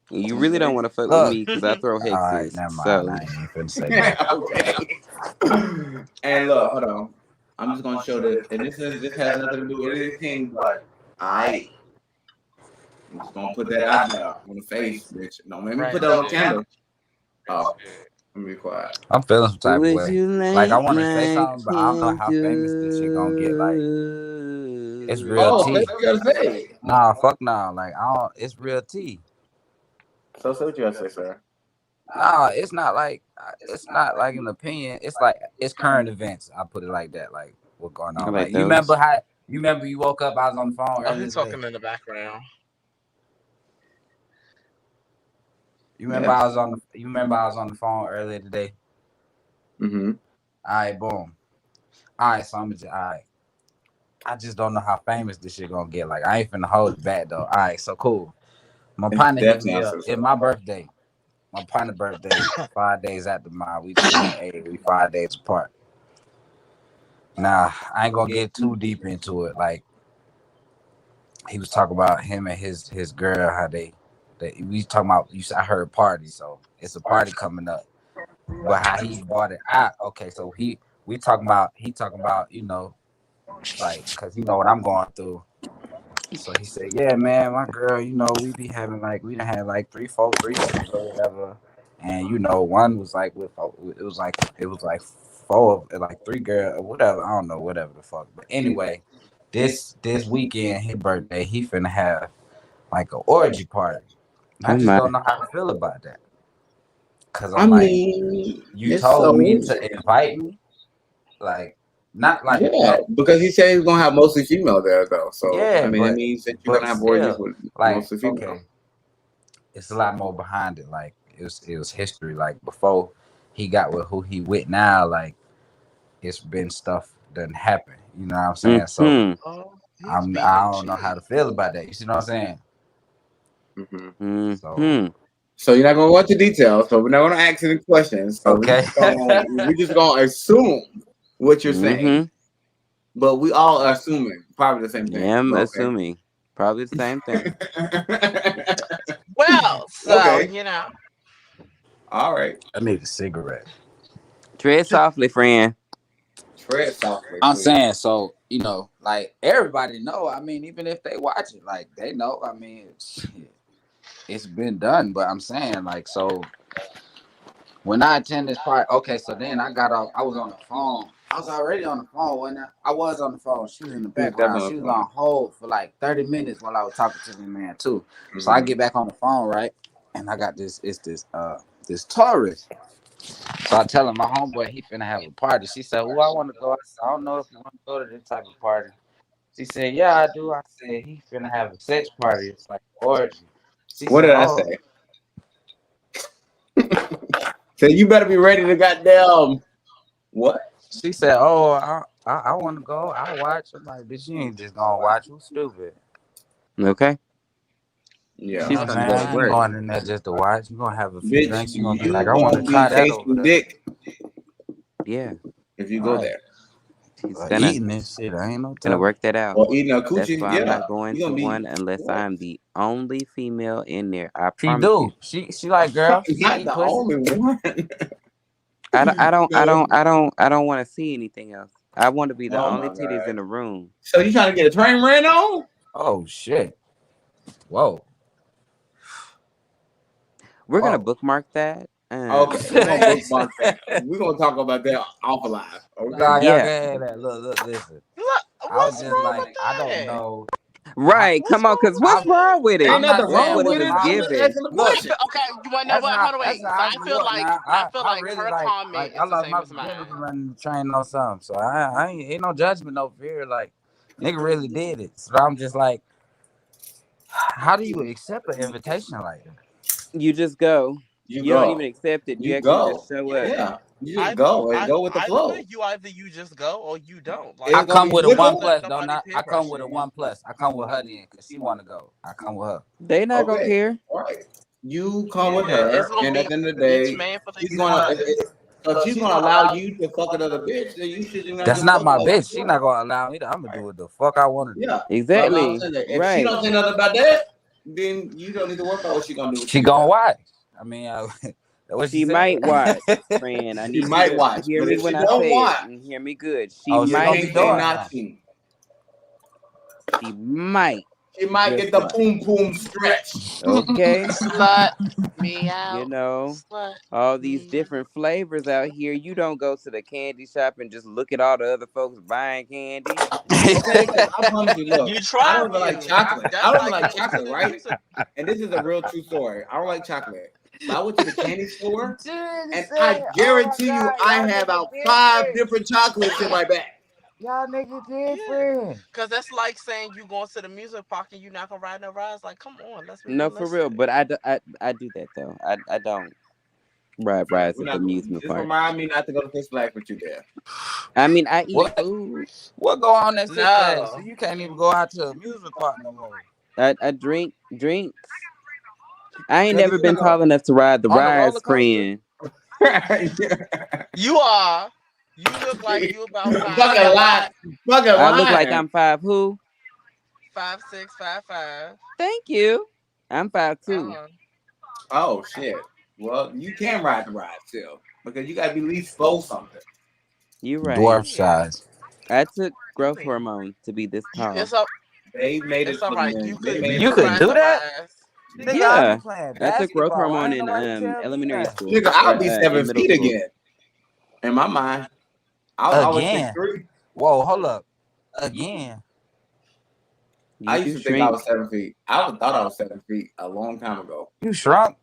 You really don't want to fuck with look. me because I throw All right, hexes. never mind. So I ain't even finna say that. Okay. And look, hold on. I'm just gonna show this, and this has nothing to do with anything, but I'm just gonna put that out there on the face, bitch. Don't make me put that on the ratchet, candle. Oh, ratchet. let me be quiet. I'm feeling some type of would way. you Like I like want to say my something, but I don't know how famous this shit gonna get. Like it's real Oh, candle? say tea. what you gotta say. Nah, fuck nah. Like I don't. It's real tea. So say what you gotta say, sir. Nah, it's not like an opinion. It's like it's current events. I put it like that. Like what's going I on. like Like those. you remember you woke up. I was on the phone Oh, earlier he's today. talking in the background. Yes. You remember I was on the phone earlier today. Mm-hmm. All right, boom. All right, so I'm just all right. I just don't know how famous this shit gonna get. Like I ain't finna hold it back though. All right, so cool. My It's partner hit definitely me not up. so. It's my birthday. My partner birthday 5 days after mine. We 28. We 5 days apart. Nah, I ain't gonna get too deep into it. Like he was talking about him and his girl, how they we talking about. I heard party, so it's a party coming up. But how he bought it out? Okay, so he talking about like because he know what I'm going through. So he said, "Yeah, man, my girl, we be having like we done had like 3, 4 threesomes or whatever, and one was like it was like four, like three girls or whatever. I don't know, whatever the fuck. But anyway, this weekend, his birthday, he finna have like an orgy party. I Oh just my. don't know how to feel about that, cause I I'm like, mean, you it's told so me to invite me, like not like yeah, because he said he's gonna have mostly female there though. So I yeah, mean, that means that you're but gonna have orgies still, with like mostly female. okay. It's a lot more behind it. Like it was history. Like before he got with who he with now, like it's been stuff done happen. You know what I'm saying? So Hmm. Oh, he's I being don't know how to feel cheeky. about that. You see what I'm saying? Mm-hmm. So Hmm. So you're not gonna go into details. So we're not gonna ask any questions. So okay. we're just gonna assume what you're saying. Mm-hmm. But we all are assuming probably the same thing. Yeah, I'm But assuming. Probably the same thing. okay. Well, so Okay. All right. I need a cigarette. Tread softly, friend. Tread softly, I'm please. saying so you know, like everybody know. I mean, even if they watch it, like they know. I mean, shit, it's been done. But I'm saying, like, so when I attend this part, okay, so then I got off. I was on the phone. I was already on the phone when I was on the phone. She was in the He was background. definitely She on was the phone. on hold for like 30 minutes while I was talking to the man too. So I Mhm. get back on the phone, right? And I got this. It's this tourist. So I tell him my homeboy he finna have a party. She said, "Oh, I want to go." I said, "I don't know if you want to go to this type of party." She said, "Yeah, I do." I said, "He finna have a sex party. It's like an orgy." She What said, did I "Oh." say? So you better be ready to goddamn what? She said, "Oh, I want to go. I watch." I'm like, "Bitch, you ain't just gonna watch. Who's stupid?" Okay. You know Yeah, She's what I'm gonna go to saying? I ain't work. going in there just to watch. You're gonna have a few bitch, drinks. You're gonna be like, you "I want to gonna be try that over tasting there." dick Yeah. if you All go right. there. She's Eating this shit, I ain't no gonna telling. work that out. Or eating a That's coochie. why I'm Yeah, not going you to gonna be one unless what? I'm the only female in there. I She promise you. do. She like girl. She Not eat the pussy. only one. I don't I don't I No. don't I don't I don't want to see anything else. I want to be the Oh only my titties god. in the room. So you trying to get a train ran on? Oh shit. Whoa. We're gonna Whoa. bookmark that. Okay, we're gonna And bookmark that. We're gonna talk about that off live. Okay. Nah, y'all yeah. can have that. Look, listen. Look, I was what's just wrong like, with I don't that? know. I, Right. What's Come on, wrong cause with what's I'm, wrong that? with it? Ain't I'm nothing not That's saying wrong what what it with it's it. was not. I'm just given. asking the Look, question. Okay, you wanna know that's what? how Hold on, that's wait. how So I I grew feel up. like Now I really her comment I is the lost same my as virginity mine. running the train on something. So I ain't no judgment, no fear. Like nigga really did it. So I'm just like, how do you accept an invitation like that? You just go. You You don't even go. accept it. You You actually just go. show up. Yeah. Yeah. You just go and go with the Either way, flow. either you just go or you don't. I It's Like gonna come be with a one quicker. let plus, don't nobody I? peer I come pressure with a you. one plus. I come with her then because she want to go. I come with her. They not gonna Okay. care. All right. You come with Yeah, it's her, gonna and at be the end of the each day, man for she's gonna. themselves. So she's gonna allow you to fuck another bitch. Then you should not That's just not fuck my her. bitch. She not gonna allow me to. I'm gonna do what the fuck I want to do. Yeah. But I'm Exactly. saying that if she Right. don't say nothing about that, then you don't need to worry about what she's gonna do with She you. gonna watch. I mean, what she She might said. watch, friend. I She need you might to watch, hear but me if when she I don't say it watch, and hear me good. She Oh, she you gonna might be can't say doing watch. it. not Huh? to. She might She might just get the watch. boom boom stretch. Okay? Slut me You out. know, Slut all these me out. different flavors out here. You don't go to the candy shop and just look at all the other folks buying candy. Okay, because I promise you, look, You I try don't even like view. chocolate. I That's don't even like like going to chocolate, the right? music. And this is a real true story. I don't like chocolate. But I went to the candy store, Dude, and I said, "Oh my guarantee you, god, I y'all have niggas about 5 different. different chocolates in my bag. Y'all niggas Yeah. different." Cause that's like saying you going to the music park and you not gonna ride no rides. Like, come on, let's be No, for real. realistic. But I do that though. I don't ride Okay, rides we're at the not. amusement Just park. remind me not to go to Six Flags with you there. I mean, I eat What? food. What go on at Six Flags? So No. you can't even go out to an amusement park no more. I drink drinks. I ain't Cause never if you're been not tall enough to ride the On the roller rides, coaster? friend. gonna You are. You look like you about fucking lie, 5'5", fucking I look like lying. I'm 5 who? 5'6", 5'5". Thank you. I'm 5'2". Uh-huh. Oh shit. Well, you can ride the ride still because you gotta be at least 4 something. You right. Dwarf Yeah. size. I took I growth mean, hormone to be this you tall. They made it it's all for the right. men. You They could made you it You for could the could ride men. do the that? rides. Nigga, I be Yeah. playing I took growth basketball. Why hormone ain't in nobody tell me elementary that? school Nigga, or I'll be in 7 middle feet school. again. In my mind, I was Again. 6'3". Whoa, hold up. Again. I You used do to think I shrink. was 7 feet. Thought I was 7 feet a long time ago. You shrunk?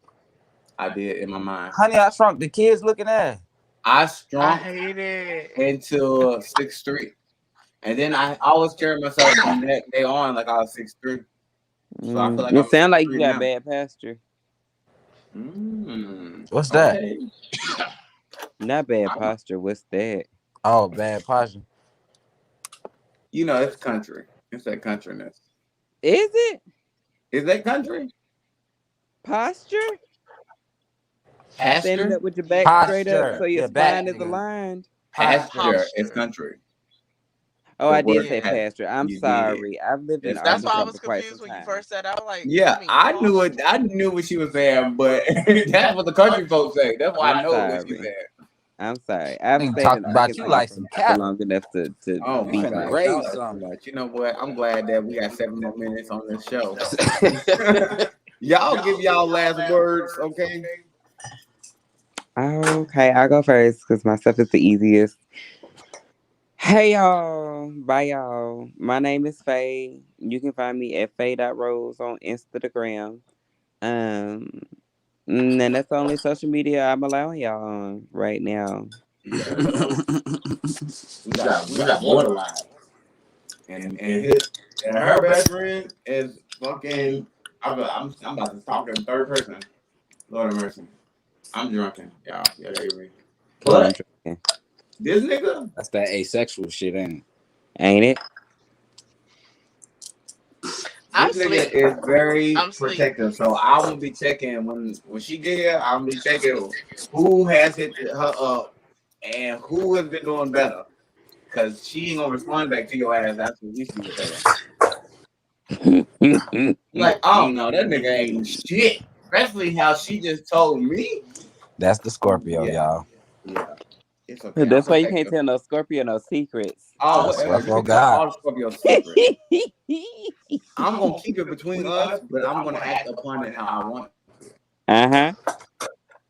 I did in my mind. Honey, I shrunk the kids looking at. I I shrunk hate it. into 6'3", and then I always carried myself from that day on like I was 6'3". So I feel like It I'm sound like you 6'3" got now. bad pasture. What's that? Okay. Not bad posture. What's that? Oh, bad posture. You know, it's country. It's that countryness. Is it Is that country? posture? Standing Pasture? up with your back straight up so Posture. your Your back, spine is nigga. aligned. Pasture is Posture. country. Oh, The I did word say Yeah. pasture. I'm you did. sorry. I've lived in It's That's why I Arkansas country. for was quite some confused when you time. first said that. I was like, Yeah, you mean I knew it. posture? I knew what she was saying, but that's what the country folks say. That's why I I'm know what she sorry. said. I'm sorry. I've Nigga stayed talked in about you Arkansas like for, some for cattle. long enough to Oh You be my finna gosh, here. raise y'all are too some. much. You know what? I'm glad that we got 7 more minutes on this show. Y'all give y'all last words, okay? Okay, I'll go first because my stuff is the easiest. Hey y'all, bye y'all. My name is Faye. You can find me at Faye.Rose on Instagram. Um, and that's the only social media I'm allowing y'all on right now. You better go. We got more to lie. And her best friend is fucking. I'm about to talk in third person. Lord of mercy. I'm drunken, y'all. Y'all hear me? Yeah, I'm But drinking. this nigga, That's that asexual shit, ain't it? Ain't it? I'm this nigga sleep. is very I'm sleep. protective. So I'm gonna be checking when she get here. I'm gonna be checking who has hit her up and who has been doing better. Cause she ain't gonna respond back to your ass after we see each other. Like, oh no, that nigga ain't shit. Especially how she just told me. That's the Scorpio, Yeah, y'all. yeah. It's okay. I'm That's why you can't protective. tell no Scorpio no secrets. Oh, I swear whatever. You for can tell God. all the Scorpio secrets. I'm gonna keep it between us, but I'm gonna act upon it how I want to. Uh-huh.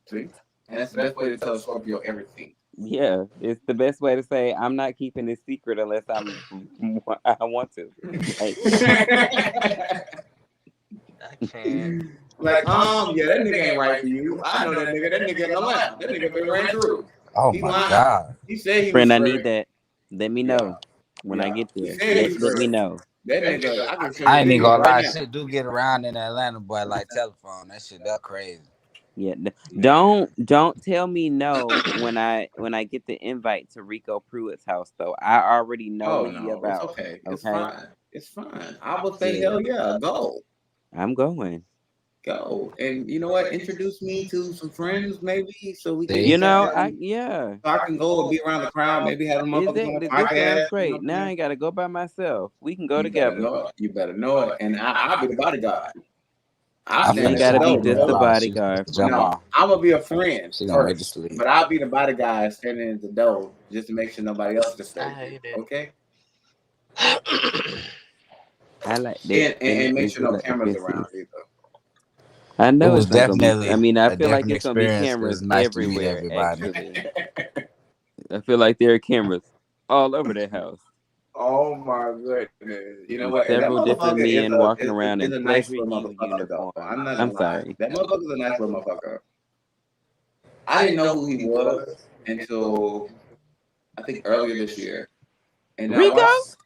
See? And that's the best way to tell a Scorpio everything. Yeah, it's the best way to say I'm not keeping this secret unless I want to. Like, I can't. Like, yeah, that nigga ain't right for you. I know that nigga. That nigga in Atlanta. That nigga been ran through. Oh He my lying. God. He said he was friend, I need straight. that. Let me Yeah, know when I yeah. get He there. said he was Let me straight. know. That nigga, I can show you I ain't even videos gonna right lie, now. shit do get around in Atlanta, boy, like telephone. That shit that crazy. Yeah, Man. don't tell me no when I get the invite to Rico Pruitt's house though. I already know Oh what he no, it's about. okay. It's Okay, fine. It's fine. I will say yeah, hell yeah, go. I'm going. Go. And you know what? Introduce me to some friends maybe so we can See? You know, goddamn yeah. so I can go and be around the crowd, maybe have them motherfuckers on the Exactly. This sounds podcast, you know great. what I'm Now I saying? ain't gotta go by myself. We can go You better together. know it. You better know it. And I'll be the bodyguard. I'll I You stand ain't finna at the gotta shout be door, the just the hell bro. out. She bodyguard finna for jump me. No, off. I'm gonna be a friend She gonna wait to first, sleep. but I'll be the bodyguard standing at the door just to make sure nobody else I disturbs you. hate it. Okay? I like that, And make and sure you no like the cameras around pussy. either. I It know was it's not gonna be. I definitely mean, I a feel like different it's gonna be experience. It was cameras nice to meet everywhere. everybody. Actually, I feel like there are cameras all over the house. Oh my goodness. You know And what? And that several different motherfucker men walking around is in a nice Pleasure little U motherfucker though. I'm uniforms. not I'm gonna lie. sorry. That motherfucker's a nice little motherfucker. I didn't know who he was until I think earlier this year. And then I Rico, watched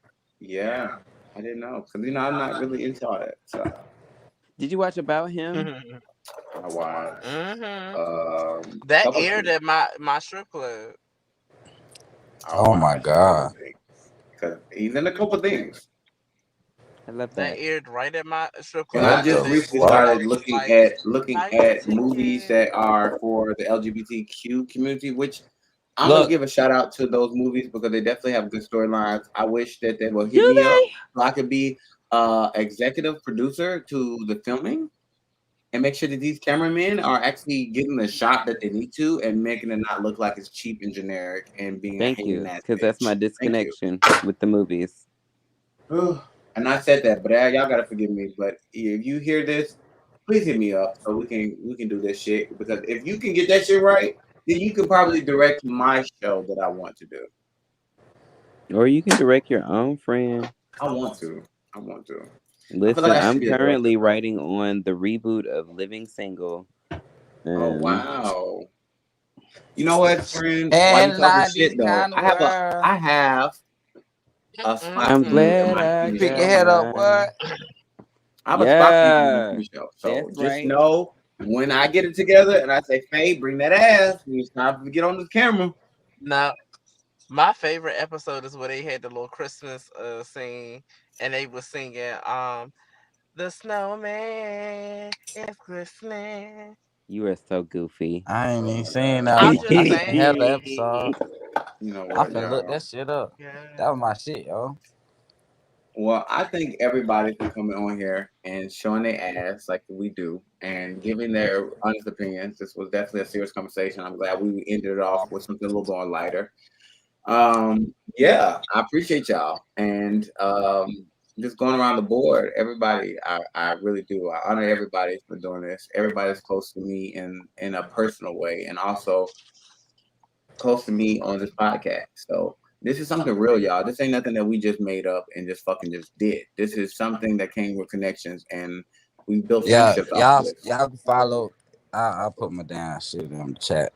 yeah, I didn't know. Because I'm not really into all that stuff. did you watch About Him? I watched hmm a That couple aired things. at my strip club. I Oh my watched a couple God. things. Because he's in a couple things. I love That that. aired right at my strip And club I What because the just they recently bored. I fuck? started was looking like, at buy your movies ticket. that are for the LGBTQ community, which I'm gonna Look, give a shout out to those movies because they definitely have good storylines. I wish that they would hit Do me up they? so I could be executive producer to the filming and make sure that these cameramen are actually getting the shot that they need to and making it not look like it's cheap and generic and being a Thank hating you, ass because that's my bitch. Thank you. disconnection with the movies. And I said that, but y'all gotta forgive me. But if you hear this, please hit me up so we can do this shit. Because if you can get that shit right, then you can probably direct my show that I want to do. Or you can direct your own friend. I want to. I want to. I feel like Listen, I should I'm be a director currently though. writing on the reboot of Living Single. Oh Um, wow. You know what, friend? Why you and talking 90 shit though? kind of world. I have a spot I'm for you in glad my I TV Pick your got show. head up, what? mine. I have a spot for you in my Yeah, TV show. So that's just right. know when I get it together and I say, Faye, bring that ass. It's time to get on this camera. Now, my favorite episode is where they had the little Christmas scene and they was singing the snowman is glistening. You are so goofy. I ain't Oh even my seen god. that I'm one. just I need to have saying. the episode. You know I'm what, finna look y'all? that shit up. Yeah. That was my shit, yo. Well, I thank everybody for coming on here and showing their ass like we do and giving their honest opinions. This was definitely a serious conversation. I'm glad we ended it off with something a little more lighter. Yeah, I appreciate y'all. And just going around the board, everybody, I really do. I honor everybody for doing this. Everybody's close to me in a personal way and also close to me on this podcast. So this is something real, y'all. This ain't nothing that we just made up and just fucking just did. This is something that came with connections and we built Yeah, friendships off of this. y'all can follow. I'll put my damn shit in the chat.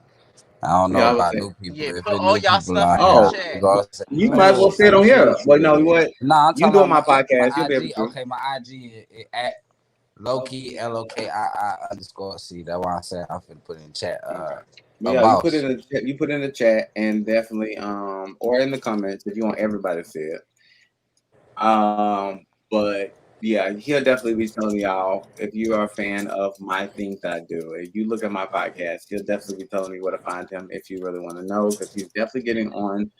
I don't know Y'all would about say, new people. Yeah, If put it's all new y'all people stuff on in the here, oh, I'm chat. gonna say, you I'm might as gonna well Oh, say it I'm on here. pretty But no, you sure. what? no, I'm You talking doing about my my podcast, you'll be able IG. to. Okay, my IG at Loki LOKII_C. That's why I said I'm finna put in chat. Okay. But A yeah, boss. you put in the chat and definitely or in the comments if you want everybody to see it. But yeah, he'll definitely be telling y'all if you are a fan of my things that I do. If you look at my podcast, he'll definitely be telling me where to find him if you really want to know, because he's definitely getting on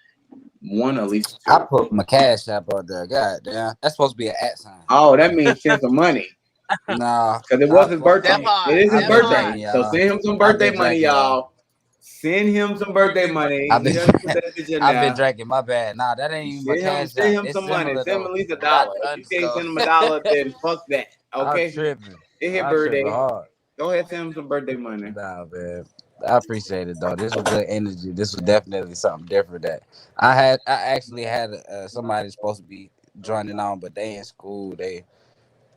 one, at least I two. put my cash app out there. God damn, that's supposed to be an at sign. Oh, that means send some money. Nah, Because it was his birthday. Devon, It is his I've been birthday. drinking, Devon. So y'all. send him some I've birthday been money, drinking, y'all. y'all. Send him some birthday money. I've He been doesn't put that bitch in I've been there. drinking. My bad. Nah, that ain't even my cash Send app. him It's some money. similar Send him though. at least a It got dollar. the If you can't underscore. send him a dollar, then fuck that. I'm Okay? tripping. It's his I'm tripping birthday. hard. Go ahead, send him some birthday money. Nah, man. I appreciate it though. This was good energy. This was definitely something different that I had. I actually had somebody supposed to be joining on, but they in school. They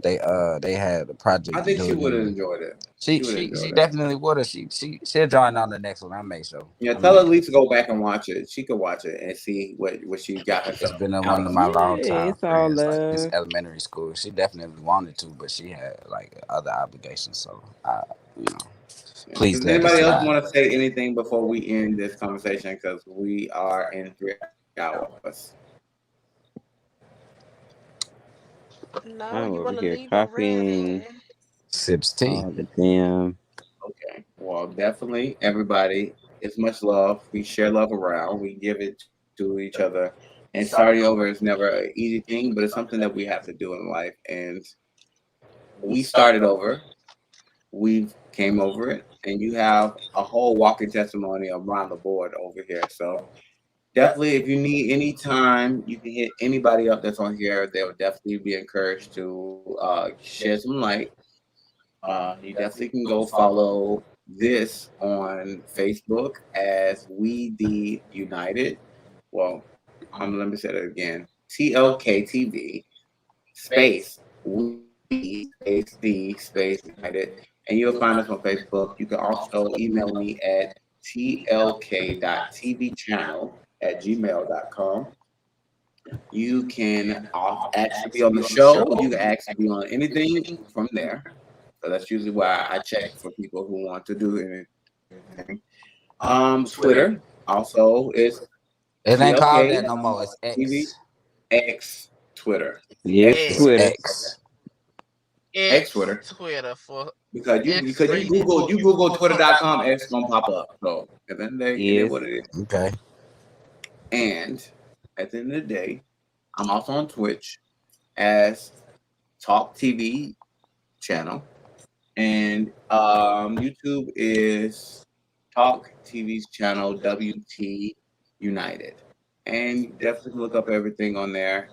had a project I to think do she would have anyway. enjoyed it. She She would have she enjoyed she it. definitely would have. She'll join on the next one. I make sure. Yeah, I tell her mean, at least to go back and watch it. She could watch it and see what she got it's herself been out one of of. my Yeah, long time it's all friends, like since love. elementary school. She definitely wanted to, but she had like other obligations. So you know, Yeah. please Does let it anybody else slide. want to say anything before we end this conversation? Because we are in 3 hours. No, I'm you over want to here leave already? copying Sips tea. all the damn. Okay. Well, definitely, everybody, it's much love. We share love around. We give it to each other. And starting over is never an easy thing, but it's something that we have to do in life. And we started over. We've came over it, and you have a whole walking testimony around the board over here. So definitely, if you need any time, you can hit anybody up that's on here. They will definitely be encouraged to shed some light. You definitely can go follow this on Facebook as We the United. Well, let me say that again. TLKtv space We space the space United, and you'll find us on Facebook. You can also email me at tlk.tvchannel@gmail.com. You can actually be on the show. You can actually be on anything from there. So that's usually why I check for people who want to do anything. Twitter also is It ain't called TLK that no more. It's TV X. X Twitter. Yes, X It's Twitter. Twitter. X. X X Twitter. Twitter for Because X you rated. Google twitter.com, X gonna pop up. So at the end of the day, it is Yes. what it is. Okay. And at the end of the day, I'm also on Twitch as Talk TV channel. And YouTube is Talk TV's channel, WT United. And you definitely can look up everything on there.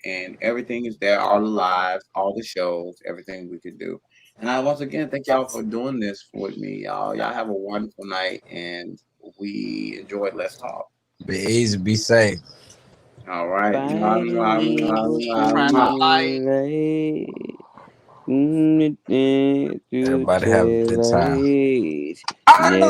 And everything is there, all the lives, all the shows, everything we could do. And I once again thank y'all for doing this with me, y'all. Y'all have a wonderful night and we enjoyed Let's Talk. Be easy. Be safe. All right. Finally was Trying to light. too late. Through Everybody have a good time. daylight. I Never know.